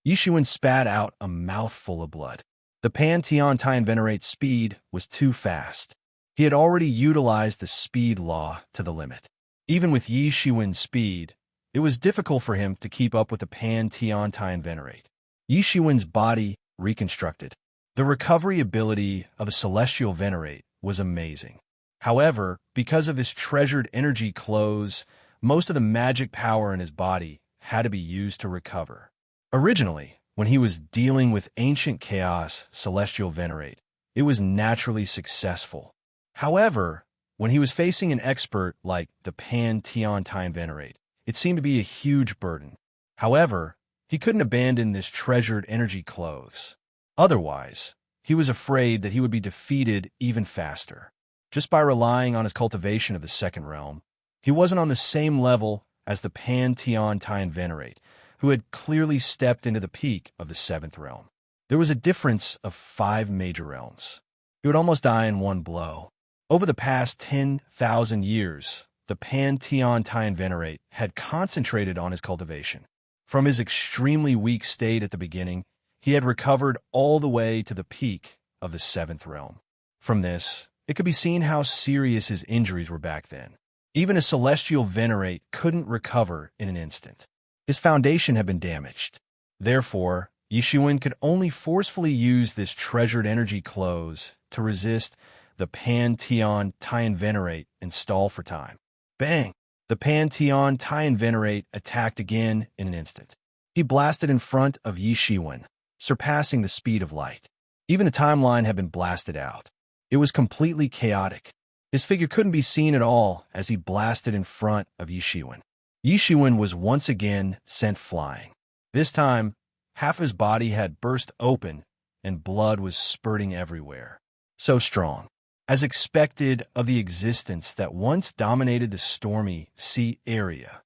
Yi Shiwen spat out a mouthful of blood. The Pantheon Tian Venerate's speed was too fast. He had already utilized the speed law to the limit. Even with Yi Shiwen's speed, it was difficult for him to keep up with the Pantheon Tian Venerate. Yi Shiwen's body reconstructed. The recovery ability of a celestial venerate was amazing. However, because of his treasured energy clothes, most of the magic power in his body had to be used to recover. Originally, when he was dealing with ancient chaos celestial venerate, it was naturally successful. However, when he was facing an expert like the Pantheon Tian Venerate, it seemed to be a huge burden. However, he couldn't abandon this treasured energy clothes. Otherwise, he was afraid that he would be defeated even faster. Just by relying on his cultivation of the second realm, he wasn't on the same level as the Pantheon Tian Venerate, who had clearly stepped into the peak of the seventh realm. There was a difference of 5 major realms. He would almost die in one blow. Over the past 10,000 years, the Pantheon Tian Venerate had concentrated on his cultivation. From his extremely weak state at the beginning, he had recovered all the way to the peak of the seventh realm. From this, it could be seen how serious his injuries were back then. Even a celestial venerate couldn't recover in an instant. His foundation had been damaged. Therefore, Yi Shiwen could only forcefully use this treasured energy clothes to resist the Pantheon Tian Venerate and stall for time. Bang! The Pantheon Tian Venerate attacked again in an instant. He blasted in front of Yi Shiwen, surpassing the speed of light. Even the timeline had been blasted out. It was completely chaotic. His figure couldn't be seen at all as he blasted in front of Yi Shiwen. Yi Shiwen was once again sent flying. This time, half his body had burst open and blood was spurting everywhere. So strong. As expected of the existence that once dominated the stormy sea area.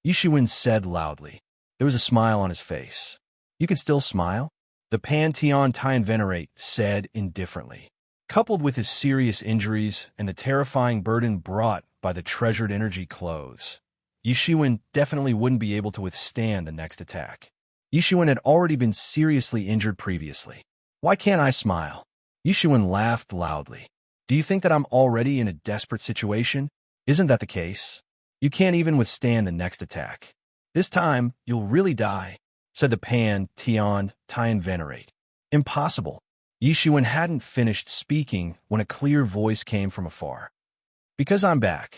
Yi Shiwen said loudly. There was a smile on his face. You can still smile? The Pantheon Tian Venerate said indifferently. Coupled with his serious injuries and the terrifying burden brought by the treasured energy clothes, Yi Shiwen definitely wouldn't be able to withstand the next attack. Yi Shiwen had already been seriously injured previously. Why can't I smile? Yi Shiwen laughed loudly. Do you think that I'm already in a desperate situation? Isn't that the case? You can't even withstand the next attack. This time, you'll really die, said the Pantheon Tian Venerate. Impossible. Yi Shiwen hadn't finished speaking when a clear voice came from afar. Because I'm back.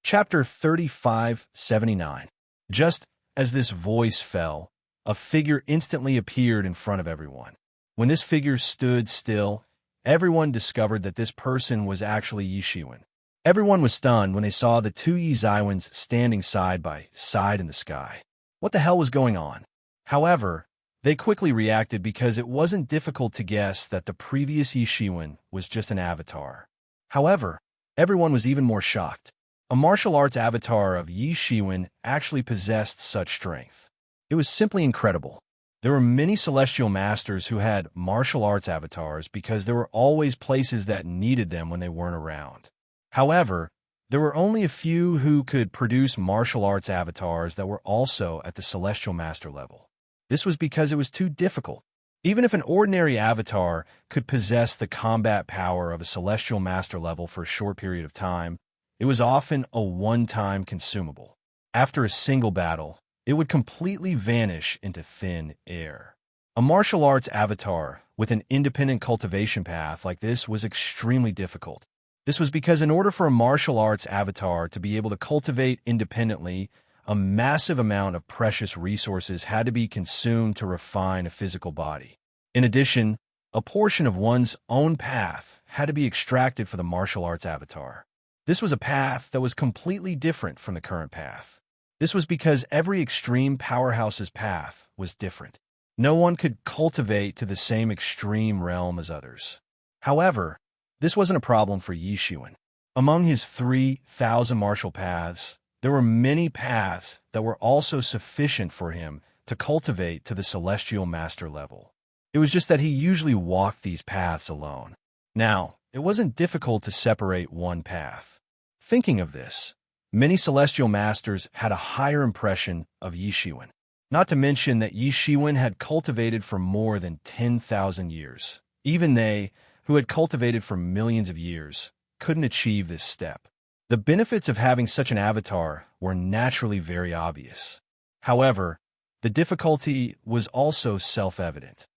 Chapter 3579. Just as this voice fell, a figure instantly appeared in front of everyone. When this figure stood still, everyone discovered that this person was actually Yi Shiwen. Everyone was stunned when they saw the two Yi Ziwens standing side by side in the sky. What the hell was going on? However, they quickly reacted because it wasn't difficult to guess that the previous Yi Shiwen was just an avatar. However, everyone was even more shocked. A martial arts avatar of Yi Shiwen actually possessed such strength. It was simply incredible. There were many celestial masters who had martial arts avatars because there were always places that needed them when they weren't around. However, there were only a few who could produce martial arts avatars that were also at the celestial master level. This was because it was too difficult. Even if an ordinary avatar could possess the combat power of a celestial master level for a short period of time, it was often a one-time consumable. After a single battle, it would completely vanish into thin air. A martial arts avatar with an independent cultivation path like this was extremely difficult. This was because in order for a martial arts avatar to be able to cultivate independently, a massive amount of precious resources had to be consumed to refine a physical body. In addition, a portion of one's own path had to be extracted for the martial arts avatar. This was a path that was completely different from the current path. This was because every extreme powerhouse's path was different. No one could cultivate to the same extreme realm as others. However, this wasn't a problem for Yi Shiwen. Among his 3,000 martial paths, there were many paths that were also sufficient for him to cultivate to the celestial master level. It was just that he usually walked these paths alone. Now, it wasn't difficult to separate one path. Thinking of this, many celestial masters had a higher impression of Yi Shiwen. Not to mention that Yi Shiwen had cultivated for more than 10,000 years. Even they, who had cultivated for millions of years, couldn't achieve this step. The benefits of having such an avatar were naturally very obvious. However, the difficulty was also self-evident.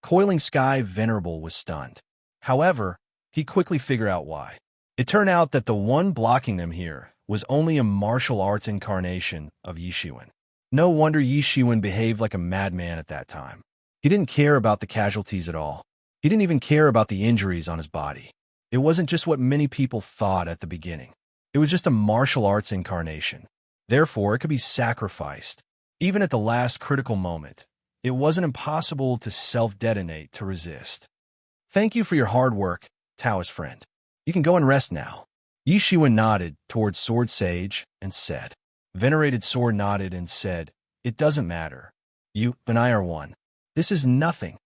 Coiling Sky Venerable was stunned. However, he quickly figured out why. It turned out that the one blocking them here was only a martial arts incarnation of Yi Shiwen. No wonder Yi Shiwen behaved like a madman at that time. He didn't care about the casualties at all. He didn't even care about the injuries on his body. It wasn't just what many people thought at the beginning. It was just a martial arts incarnation. Therefore, it could be sacrificed. Even at the last critical moment, it wasn't impossible to self-detonate to resist. Thank you for your hard work, Taoist friend. You can go and rest now. Yi Shiwen nodded towards Sword Sage and said. Venerated Sword nodded and said, It doesn't matter. You and I are one. This is nothing.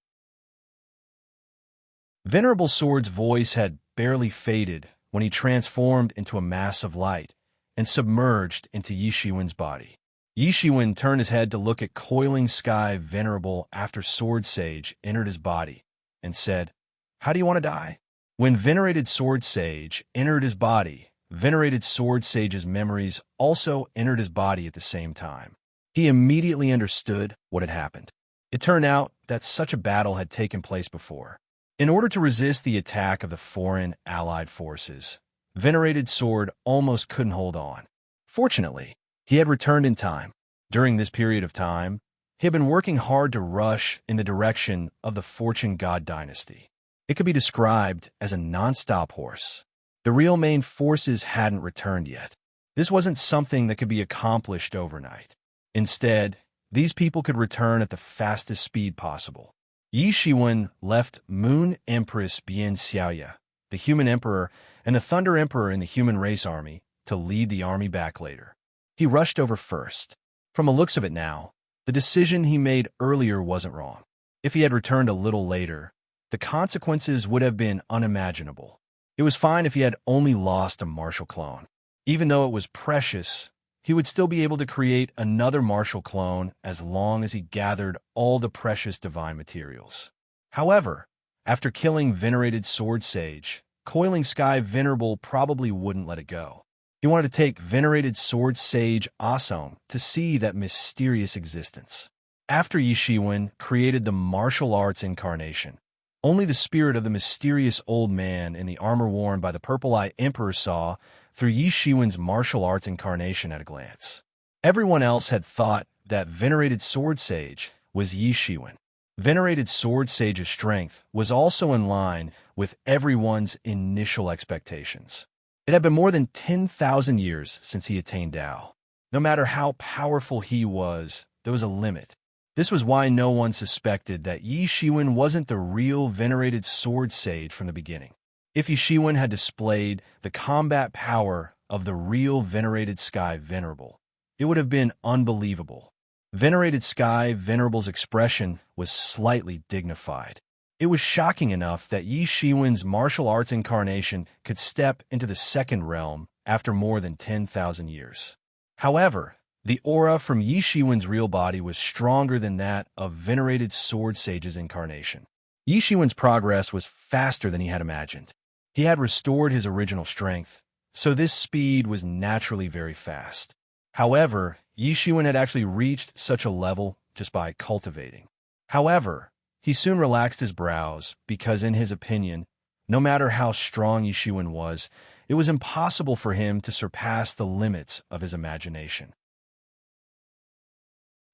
Venerable Sword's voice had barely faded when he transformed into a mass of light and submerged into Yi Shiwen's body. Yi Shiwen turned his head to look at Coiling Sky Venerable after Sword Sage entered his body and said, How do you want to die? When Venerated Sword Sage entered his body, Venerated Sword Sage's memories also entered his body at the same time. He immediately understood what had happened. It turned out that such a battle had taken place before. In order to resist the attack of the foreign allied forces, Venerated Sword almost couldn't hold on. Fortunately, he had returned in time. During this period of time, he had been working hard to rush in the direction of the Fortune God dynasty. It could be described as a non-stop horse. The real main forces hadn't returned yet. This wasn't something that could be accomplished overnight. Instead, these people could return at the fastest speed possible. Yi Shiwen left Moon Empress Bian Xiaoya, the human emperor, and the Thunder Emperor in the human race army to lead the army back later. He rushed over first. From the looks of it now, the decision he made earlier wasn't wrong. If he had returned a little later, the consequences would have been unimaginable. It was fine if he had only lost a martial clone. Even though it was precious, he would still be able to create another martial clone as long as he gathered all the precious divine materials. However, after killing Venerated Sword Sage, Coiling Sky Venerable probably wouldn't let it go. He wanted to take Venerated Sword Sage Asom to see that mysterious existence. After Yi Shiwen created the martial arts incarnation, only the spirit of the mysterious old man in the armor worn by the Purple-Eye Emperor saw through Yi Shiwen's martial arts incarnation at a glance. Everyone else had thought that Venerated Sword Sage was Yi Shiwen. Venerated Sword Sage's strength was also in line with everyone's initial expectations. It had been more than 10,000 years since he attained Tao. No matter how powerful he was, there was a limit. This was why no one suspected that Yi Shiwen wasn't the real Venerated Sword Sage from the beginning. If Yi Shiwen had displayed the combat power of the real Venerated Sky Venerable, it would have been unbelievable. Venerated Sky Venerable's expression was slightly dignified. It was shocking enough that Yi Shiwen's martial arts incarnation could step into the second realm after more than 10,000 years. However, the aura from Yi Shiwen's real body was stronger than that of Venerated Sword Sage's incarnation. Yi Shiwen's progress was faster than he had imagined. He had restored his original strength, so this speed was naturally very fast. However, Yi Shiwen had actually reached such a level just by cultivating. However, he soon relaxed his brows because, in his opinion, no matter how strong Yi Shiwen was, it was impossible for him to surpass the limits of his imagination.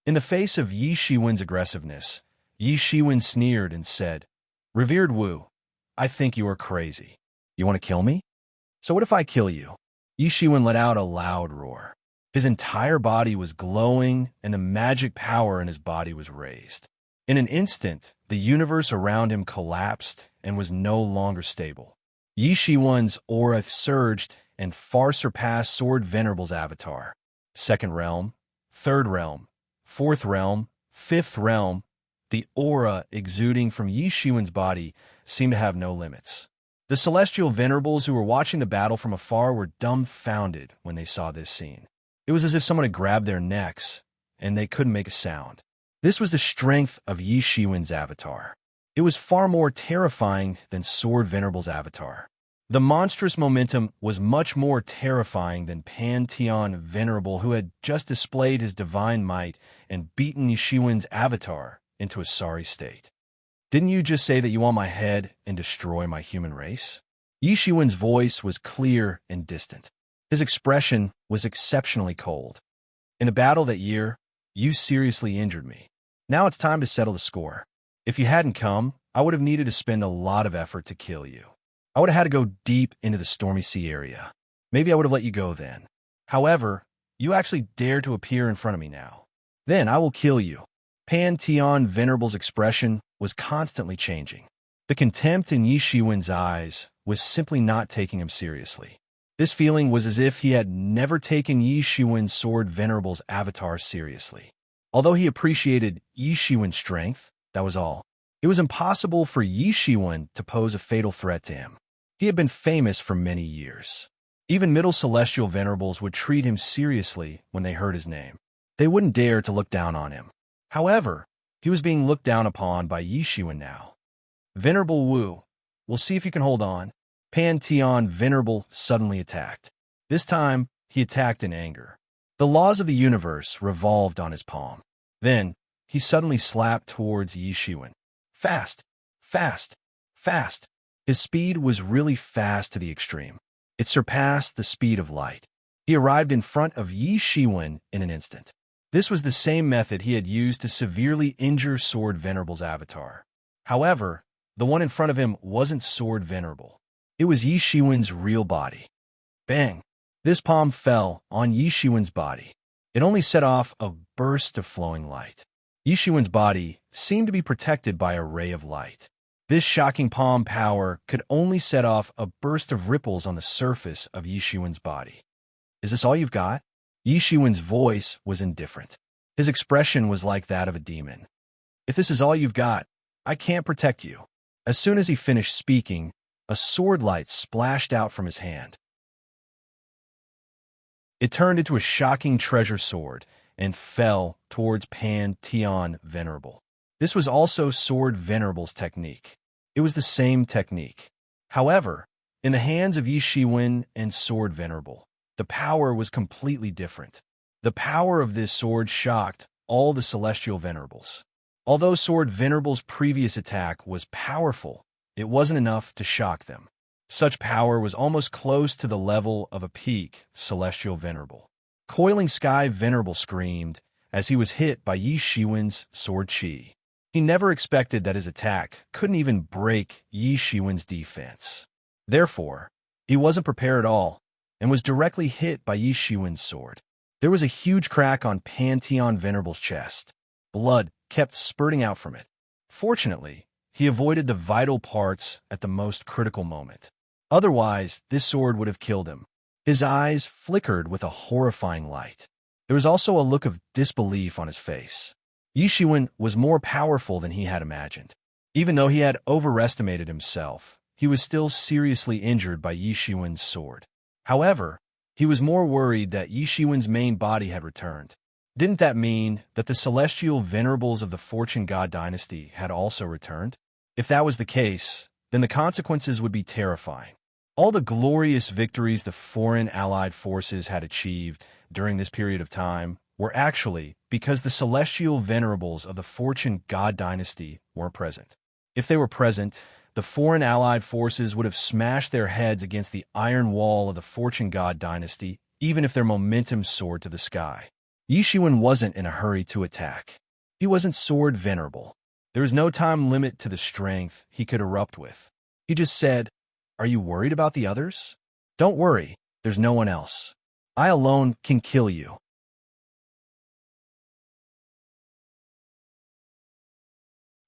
In the face of Yi Shiwen's aggressiveness, Yi Shiwen sneered and said, "Revered Wu, I think you are crazy. You want to kill me? So what if I kill you?" Yi Shiwen let out a loud roar. His entire body was glowing, and the magic power in his body was raised. In an instant, the universe around him collapsed and was no longer stable. Yi Shiwen's aura surged and far surpassed Sword Venerable's avatar. Second realm, third realm, fourth realm, fifth realm, the aura exuding from Yi Shiwen's body seemed to have no limits. The celestial venerables who were watching the battle from afar were dumbfounded when they saw this scene. It was as if someone had grabbed their necks, and they couldn't make a sound. This was the strength of Yi Shiwen's avatar. It was far more terrifying than Sword Venerable's avatar. The monstrous momentum was much more terrifying than Pantheon Venerable, who had just displayed his divine might and beaten Yi Shiwen's avatar into a sorry state. "Didn't you just say that you want my head and destroy my human race?" Yi Shiwen's voice was clear and distant. His expression was exceptionally cold. "In a battle that year, you seriously injured me. Now it's time to settle the score. If you hadn't come, I would have needed to spend a lot of effort to kill you. I would have had to go deep into the Stormy Sea area. Maybe I would have let you go then. However, you actually dare to appear in front of me now. Then I will kill you." Pantheon Venerable's expression was constantly changing. The contempt in Yi Shiwen's eyes was simply not taking him seriously. This feeling was as if he had never taken Yi Shiwen's Sword Venerable's avatar seriously. Although he appreciated Yi Shiwen's strength, that was all. It was impossible for Yi Shiwen to pose a fatal threat to him. He had been famous for many years. Even middle celestial venerables would treat him seriously when they heard his name. They wouldn't dare to look down on him. However, he was being looked down upon by Yi Shiwen now. "Venerable Wu, we'll see if you can hold on." Pantheon Venerable suddenly attacked. This time, he attacked in anger. The laws of the universe revolved on his palm. Then, he suddenly slapped towards Yi Shiwen. Fast, fast, fast. His speed was really fast to the extreme. It surpassed the speed of light. He arrived in front of Yi Shiwen in an instant. This was the same method he had used to severely injure Sword Venerable's avatar. However, the one in front of him wasn't Sword Venerable. It was Yi Shiwen's real body. Bang! This palm fell on Yi Shiwen's body. It only set off a burst of flowing light. Yi Shiwen's body seemed to be protected by a ray of light. This shocking palm power could only set off a burst of ripples on the surface of Yi Shiwen's body. "Is this all you've got?" Yi Shiwen's voice was indifferent. His expression was like that of a demon. "If this is all you've got, I can't protect you." As soon as he finished speaking, a sword light splashed out from his hand. It turned into a shocking treasure sword and fell towards Pantheon Venerable. This was also Sword Venerable's technique. It was the same technique. However, in the hands of Yi Shiwen and Sword Venerable, the power was completely different. The power of this sword shocked all the celestial venerables. Although Sword Venerable's previous attack was powerful, it wasn't enough to shock them. Such power was almost close to the level of a peak celestial venerable. Coiling Sky Venerable screamed as he was hit by Yi Shiwen's sword chi. He never expected that his attack couldn't even break Yi Shiwen's defense. Therefore, he wasn't prepared at all and was directly hit by Yi Shiwen's sword. There was a huge crack on Pantheon Venerable's chest. Blood kept spurting out from it. Fortunately, he avoided the vital parts at the most critical moment. Otherwise, this sword would have killed him. His eyes flickered with a horrifying light. There was also a look of disbelief on his face. Yi Shiwen was more powerful than he had imagined. Even though he had overestimated himself, he was still seriously injured by Yi Shiwen's sword. However, he was more worried that Yi Shiwen's main body had returned. Didn't that mean that the celestial venerables of the Fortune God dynasty had also returned? If that was the case, then the consequences would be terrifying. All the glorious victories the foreign allied forces had achieved during this period of time were actually because the celestial venerables of the Fortune God dynasty weren't present. If they were present, the foreign allied forces would have smashed their heads against the iron wall of the Fortune God dynasty, even if their momentum soared to the sky. Yishuan wasn't in a hurry to attack. He wasn't sword venerable. There was no time limit to the strength he could erupt with. He just said, "Are you worried about the others? Don't worry, there's no one else. I alone can kill you."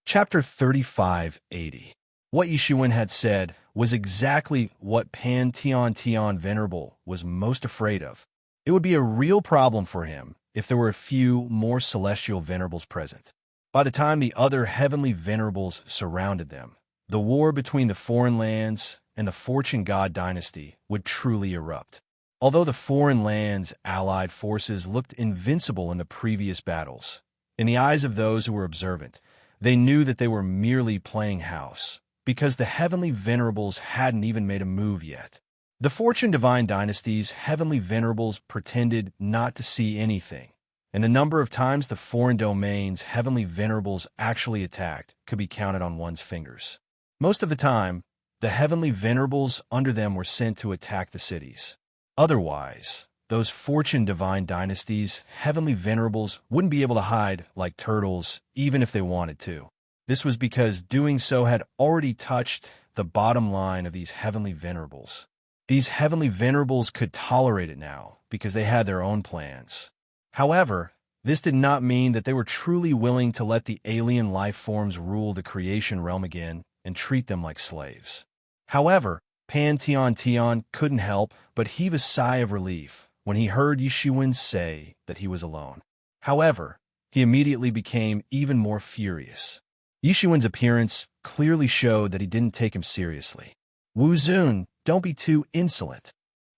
Chapter 3580. What Yishuan had said was exactly what Pantheon Venerable was most afraid of. It would be a real problem for him if there were a few more celestial venerables present. By the time the other heavenly venerables surrounded them, the war between the foreign lands and the Fortune God dynasty would truly erupt. Although the foreign lands' allied forces looked invincible in the previous battles, in the eyes of those who were observant, they knew that they were merely playing house, because the heavenly venerables hadn't even made a move yet. The Fortune Divine Dynasty's heavenly venerables pretended not to see anything, and the number of times the foreign domain's heavenly venerables actually attacked could be counted on one's fingers. Most of the time, the heavenly venerables under them were sent to attack the cities. Otherwise, those Fortune Divine Dynasty's heavenly venerables wouldn't be able to hide like turtles even if they wanted to. This was because doing so had already touched the bottom line of these heavenly venerables. These heavenly venerables could tolerate it now because they had their own plans. However, this did not mean that they were truly willing to let the alien life forms rule the creation realm again and treat them like slaves. However, Pantheon couldn't help but heave a sigh of relief when he heard Yishuan say that he was alone. However, he immediately became even more furious. Yishuan's appearance clearly showed that he didn't take him seriously. "Wu Zun, don't be too insolent."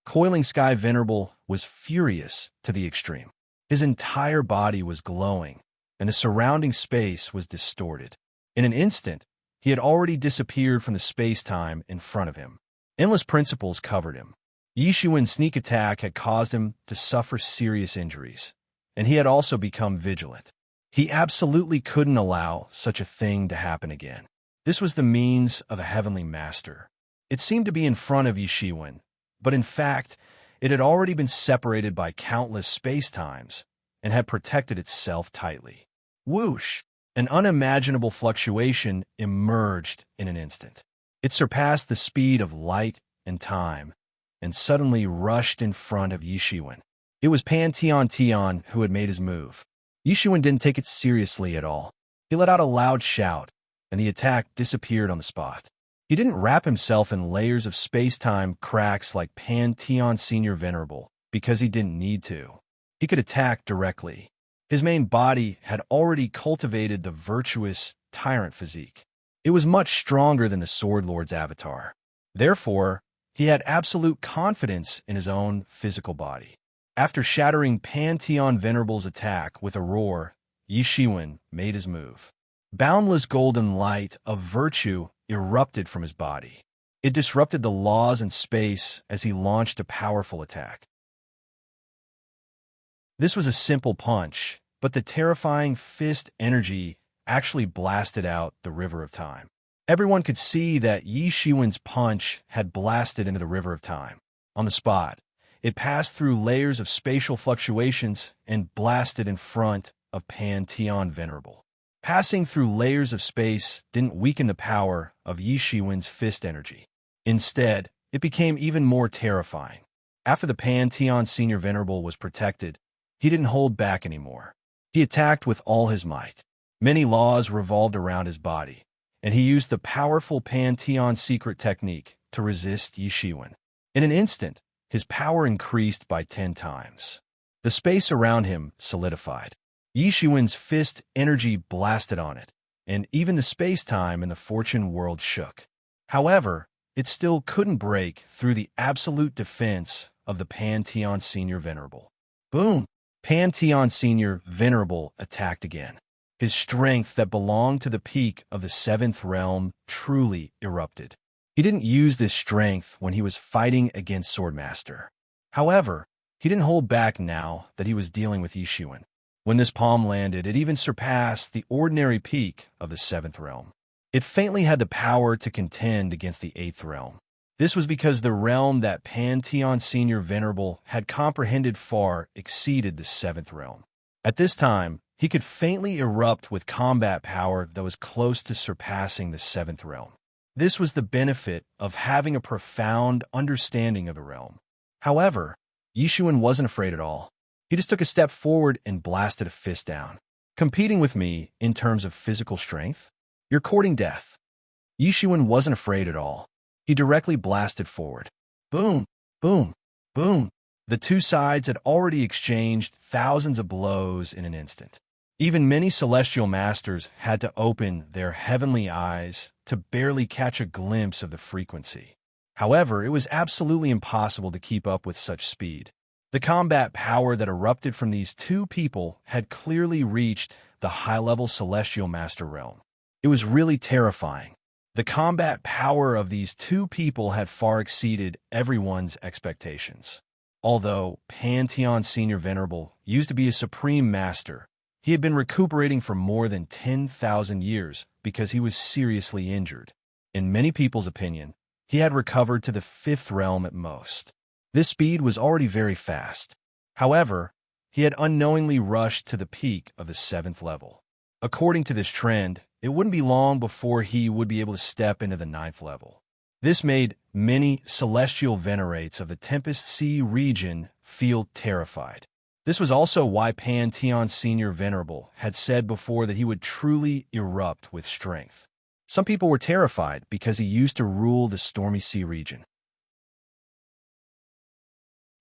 Coiling Sky Venerable was furious to the extreme. His entire body was glowing, and the surrounding space was distorted. In an instant, he had already disappeared from the space-time in front of him. Endless principles covered him. Yishuan's sneak attack had caused him to suffer serious injuries, and he had also become vigilant. He absolutely couldn't allow such a thing to happen again. This was the means of a heavenly master. It seemed to be in front of Yishuan, but in fact, it had already been separated by countless space-times and had protected itself tightly. Whoosh! An unimaginable fluctuation emerged in an instant. It surpassed the speed of light and time, and suddenly rushed in front of Yishuan. It was Pantheon who had made his move. Yishuan didn't take it seriously at all. He let out a loud shout, and the attack disappeared on the spot. He didn't wrap himself in layers of space-time cracks like Pantheon Senior Venerable because he didn't need to. He could attack directly. His main body had already cultivated the virtuous tyrant physique. It was much stronger than the Sword Lord's avatar. Therefore, he had absolute confidence in his own physical body. After shattering Pantheon Venerable's attack with a roar, Yishuan made his move. Boundless golden light of virtue erupted from his body. It disrupted the laws in space as he launched a powerful attack. This was a simple punch, but the terrifying fist energy actually blasted out the river of time. Everyone could see that Yishuan's punch had blasted into the river of time. On the spot, it passed through layers of spatial fluctuations and blasted in front of Pantheon Venerable. Passing through layers of space didn't weaken the power of Yishuan's fist energy. Instead, it became even more terrifying. After the Pantheon Senior Venerable was protected, he didn't hold back anymore. He attacked with all his might. Many laws revolved around his body, and he used the powerful Pantheon secret technique to resist Yishuan. In an instant, his power increased by 10 times. The space around him solidified. Yishuan's fist energy blasted on it, and even the space-time in the Fortune world shook. However, it still couldn't break through the absolute defense of the Pantheon Senior Venerable. Boom! Pantheon Senior Venerable attacked again. His strength that belonged to the peak of the 7th realm truly erupted. He didn't use this strength when he was fighting against Swordmaster. However, he didn't hold back now that he was dealing with Yishuan. When this palm landed, it even surpassed the ordinary peak of the 7th realm. It faintly had the power to contend against the 8th realm. This was because the realm that Pantheon Senior Venerable had comprehended far exceeded the 7th realm. At this time, he could faintly erupt with combat power that was close to surpassing the 7th realm. This was the benefit of having a profound understanding of the realm. However, Yishuan wasn't afraid at all. He just took a step forward and blasted a fist down. Competing with me in terms of physical strength? You're courting death. Yishuan wasn't afraid at all. He directly blasted forward. Boom, boom, boom. The two sides had already exchanged thousands of blows in an instant. Even many celestial masters had to open their heavenly eyes to barely catch a glimpse of the frequency. However, it was absolutely impossible to keep up with such speed. The combat power that erupted from these two people had clearly reached the high-level celestial master realm. It was really terrifying. The combat power of these two people had far exceeded everyone's expectations. Although Pantheon Senior Venerable used to be a supreme master, he had been recuperating for more than 10,000 years because he was seriously injured. In many people's opinion, he had recovered to the 5th realm at most. This speed was already very fast. However, he had unknowingly rushed to the peak of the 7th level. According to this trend, it wouldn't be long before he would be able to step into the 9th level. This made many celestial venerates of the Tempest Sea region feel terrified. This was also why Pantheon Senior Venerable had said before that he would truly erupt with strength. Some people were terrified because he used to rule the Stormy Sea region.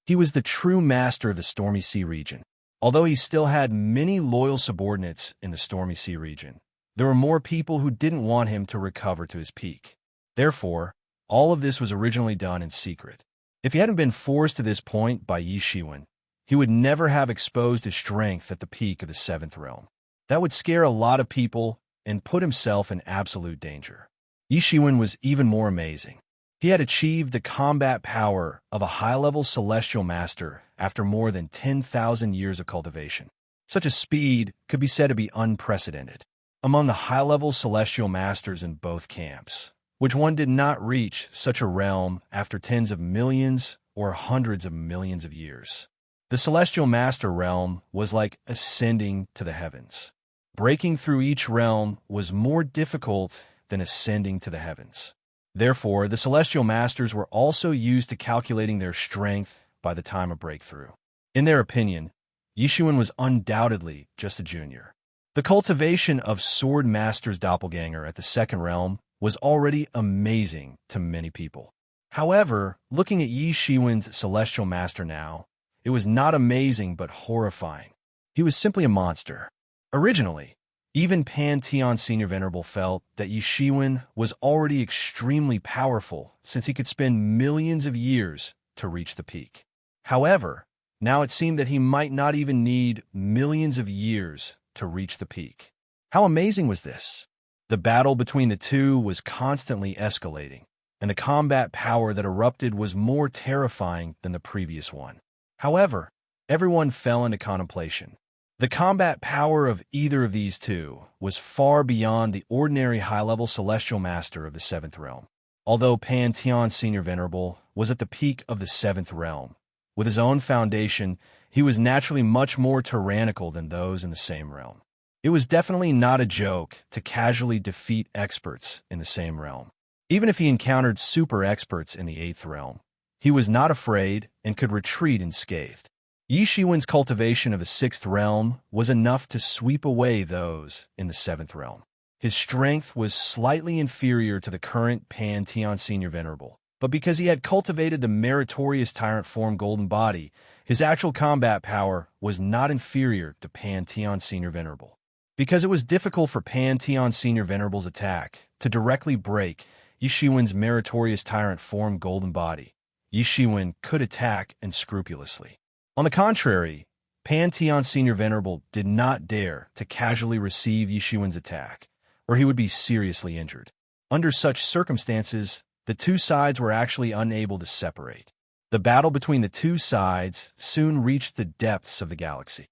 He was the true master of the Stormy Sea region. Although he still had many loyal subordinates in the Stormy Sea region, there were more people who didn't want him to recover to his peak. Therefore, all of this was originally done in secret. If he hadn't been forced to this point by Yishuan, he would never have exposed his strength at the peak of the 7th realm. That would scare a lot of people and put himself in absolute danger. Yishuan was even more amazing. He had achieved the combat power of a high-level celestial master after more than 10,000 years of cultivation. Such a speed could be said to be unprecedented. Among the high-level celestial masters in both camps, which one did not reach such a realm after tens of millions or hundreds of millions of years. The celestial master realm was like ascending to the heavens. Breaking through each realm was more difficult than ascending to the heavens. Therefore, the celestial masters were also used to calculating their strength by the time of breakthrough. In their opinion, Yishuan was undoubtedly just a junior. The cultivation of Sword Master's doppelganger at the 2nd realm was already amazing to many people. However, looking at Yishuan's celestial master now, it was not amazing but horrifying. He was simply a monster. Originally, even Pantheon Senior Venerable felt that Yishuan was already extremely powerful since he could spend millions of years to reach the peak. However, now it seemed that he might not even need millions of years to reach the peak. How amazing was this? The battle between the two was constantly escalating, and the combat power that erupted was more terrifying than the previous one. However, everyone fell into contemplation. The combat power of either of these two was far beyond the ordinary high-level celestial master of the 7th realm. Although Pantheon Senior Venerable was at the peak of the 7th realm, with his own foundation, he was naturally much more tyrannical than those in the same realm. It was definitely not a joke to casually defeat experts in the same realm. Even if he encountered super experts in the 8th realm, he was not afraid and could retreat unscathed. Yishuan's cultivation of the 6th realm was enough to sweep away those in the 7th realm. His strength was slightly inferior to the current Pantheon Senior Venerable, but because he had cultivated the meritorious tyrant form golden body, his actual combat power was not inferior to Pantheon Senior Venerable. Because it was difficult for Pantheon Senior Venerable's attack to directly break Yishuan's meritorious tyrant form golden body, Yishuan could attack unscrupulously. On the contrary, Pantheon Senior Venerable did not dare to casually receive Yishuan's attack, or he would be seriously injured. Under such circumstances, the two sides were actually unable to separate. The battle between the two sides soon reached the depths of the galaxy.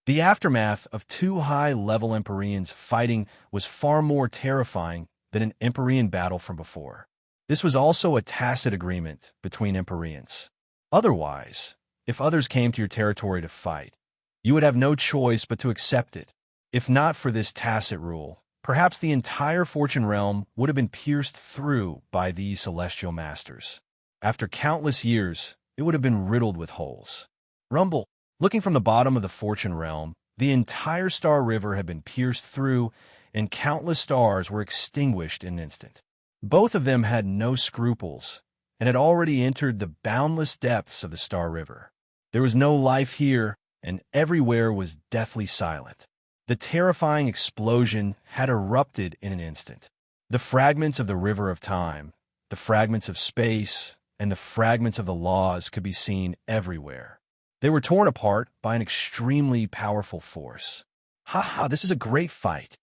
The aftermath of two high-level Empyreans fighting was far more terrifying than an Empyrean battle from before. This was also a tacit agreement between Empyreans. Otherwise, if others came to your territory to fight, you would have no choice but to accept it. If not for this tacit rule, perhaps the entire Fortune realm would have been pierced through by these celestial masters. After countless years, it would have been riddled with holes. Rumble. Looking from the bottom of the Fortune realm, the entire star river had been pierced through, and countless stars were extinguished in an instant. Both of them had no scruples, and had already entered the boundless depths of the star river. There was no life here, and everywhere was deathly silent. The terrifying explosion had erupted in an instant. The fragments of the river of time, the fragments of space, and the fragments of the laws could be seen everywhere. They were torn apart by an extremely powerful force. Ha, this is a great fight.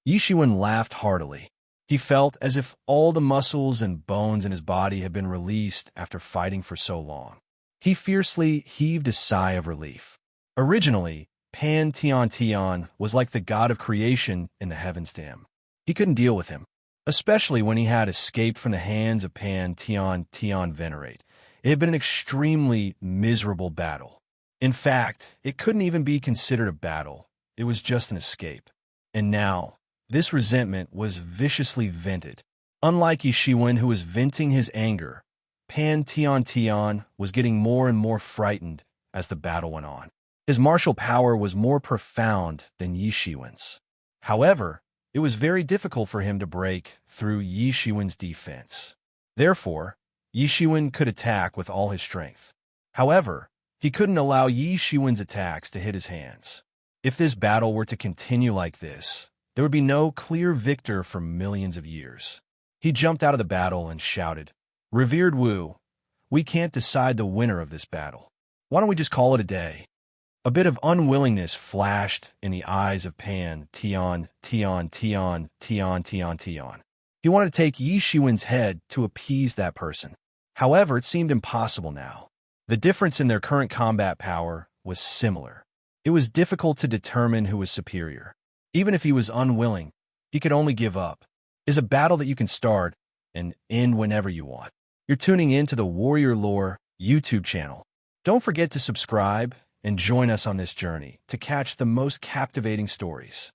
Yi Shiwen laughed heartily. He felt as if all the muscles and bones in his body had been released after fighting for so long. He fiercely heaved a sigh of relief. Originally, Pan Tian Tian was like the god of creation in the Heaven's Dam. He couldn't deal with him, especially when he had escaped from the hands of Pan Tian Tian Venerate. It had been an extremely miserable battle. In fact, it couldn't even be considered a battle. It was just an escape. And now, this resentment was viciously vented. Unlike Yi Shiwen, who was venting his anger, Pan Tian Tian was getting more and more frightened as the battle went on. His martial power was more profound than Yi Shiwen's. However, it was very difficult for him to break through Yi Shiwen's defense. Therefore, Yi Shiwen could attack with all his strength. However, he couldn't allow Yi Shiwen's attacks to hit his hands. If this battle were to continue like this, there would be no clear victor for millions of years. He jumped out of the battle and shouted, "Revered Wu, we can't decide the winner of this battle. Why don't we just call it a day?" A bit of unwillingness flashed in the eyes of Pan Tian Tian Tian Tian Tian Tian. He wanted to take Yi Shiwen's head to appease that person. However, it seemed impossible now. The difference in their current combat power was similar. It was difficult to determine who was superior. Even if he was unwilling, he could only give up. It's a battle that you can start and end whenever you want. You're tuning in to the Warrior Lore YouTube channel. Don't forget to subscribe and join us on this journey to catch the most captivating stories.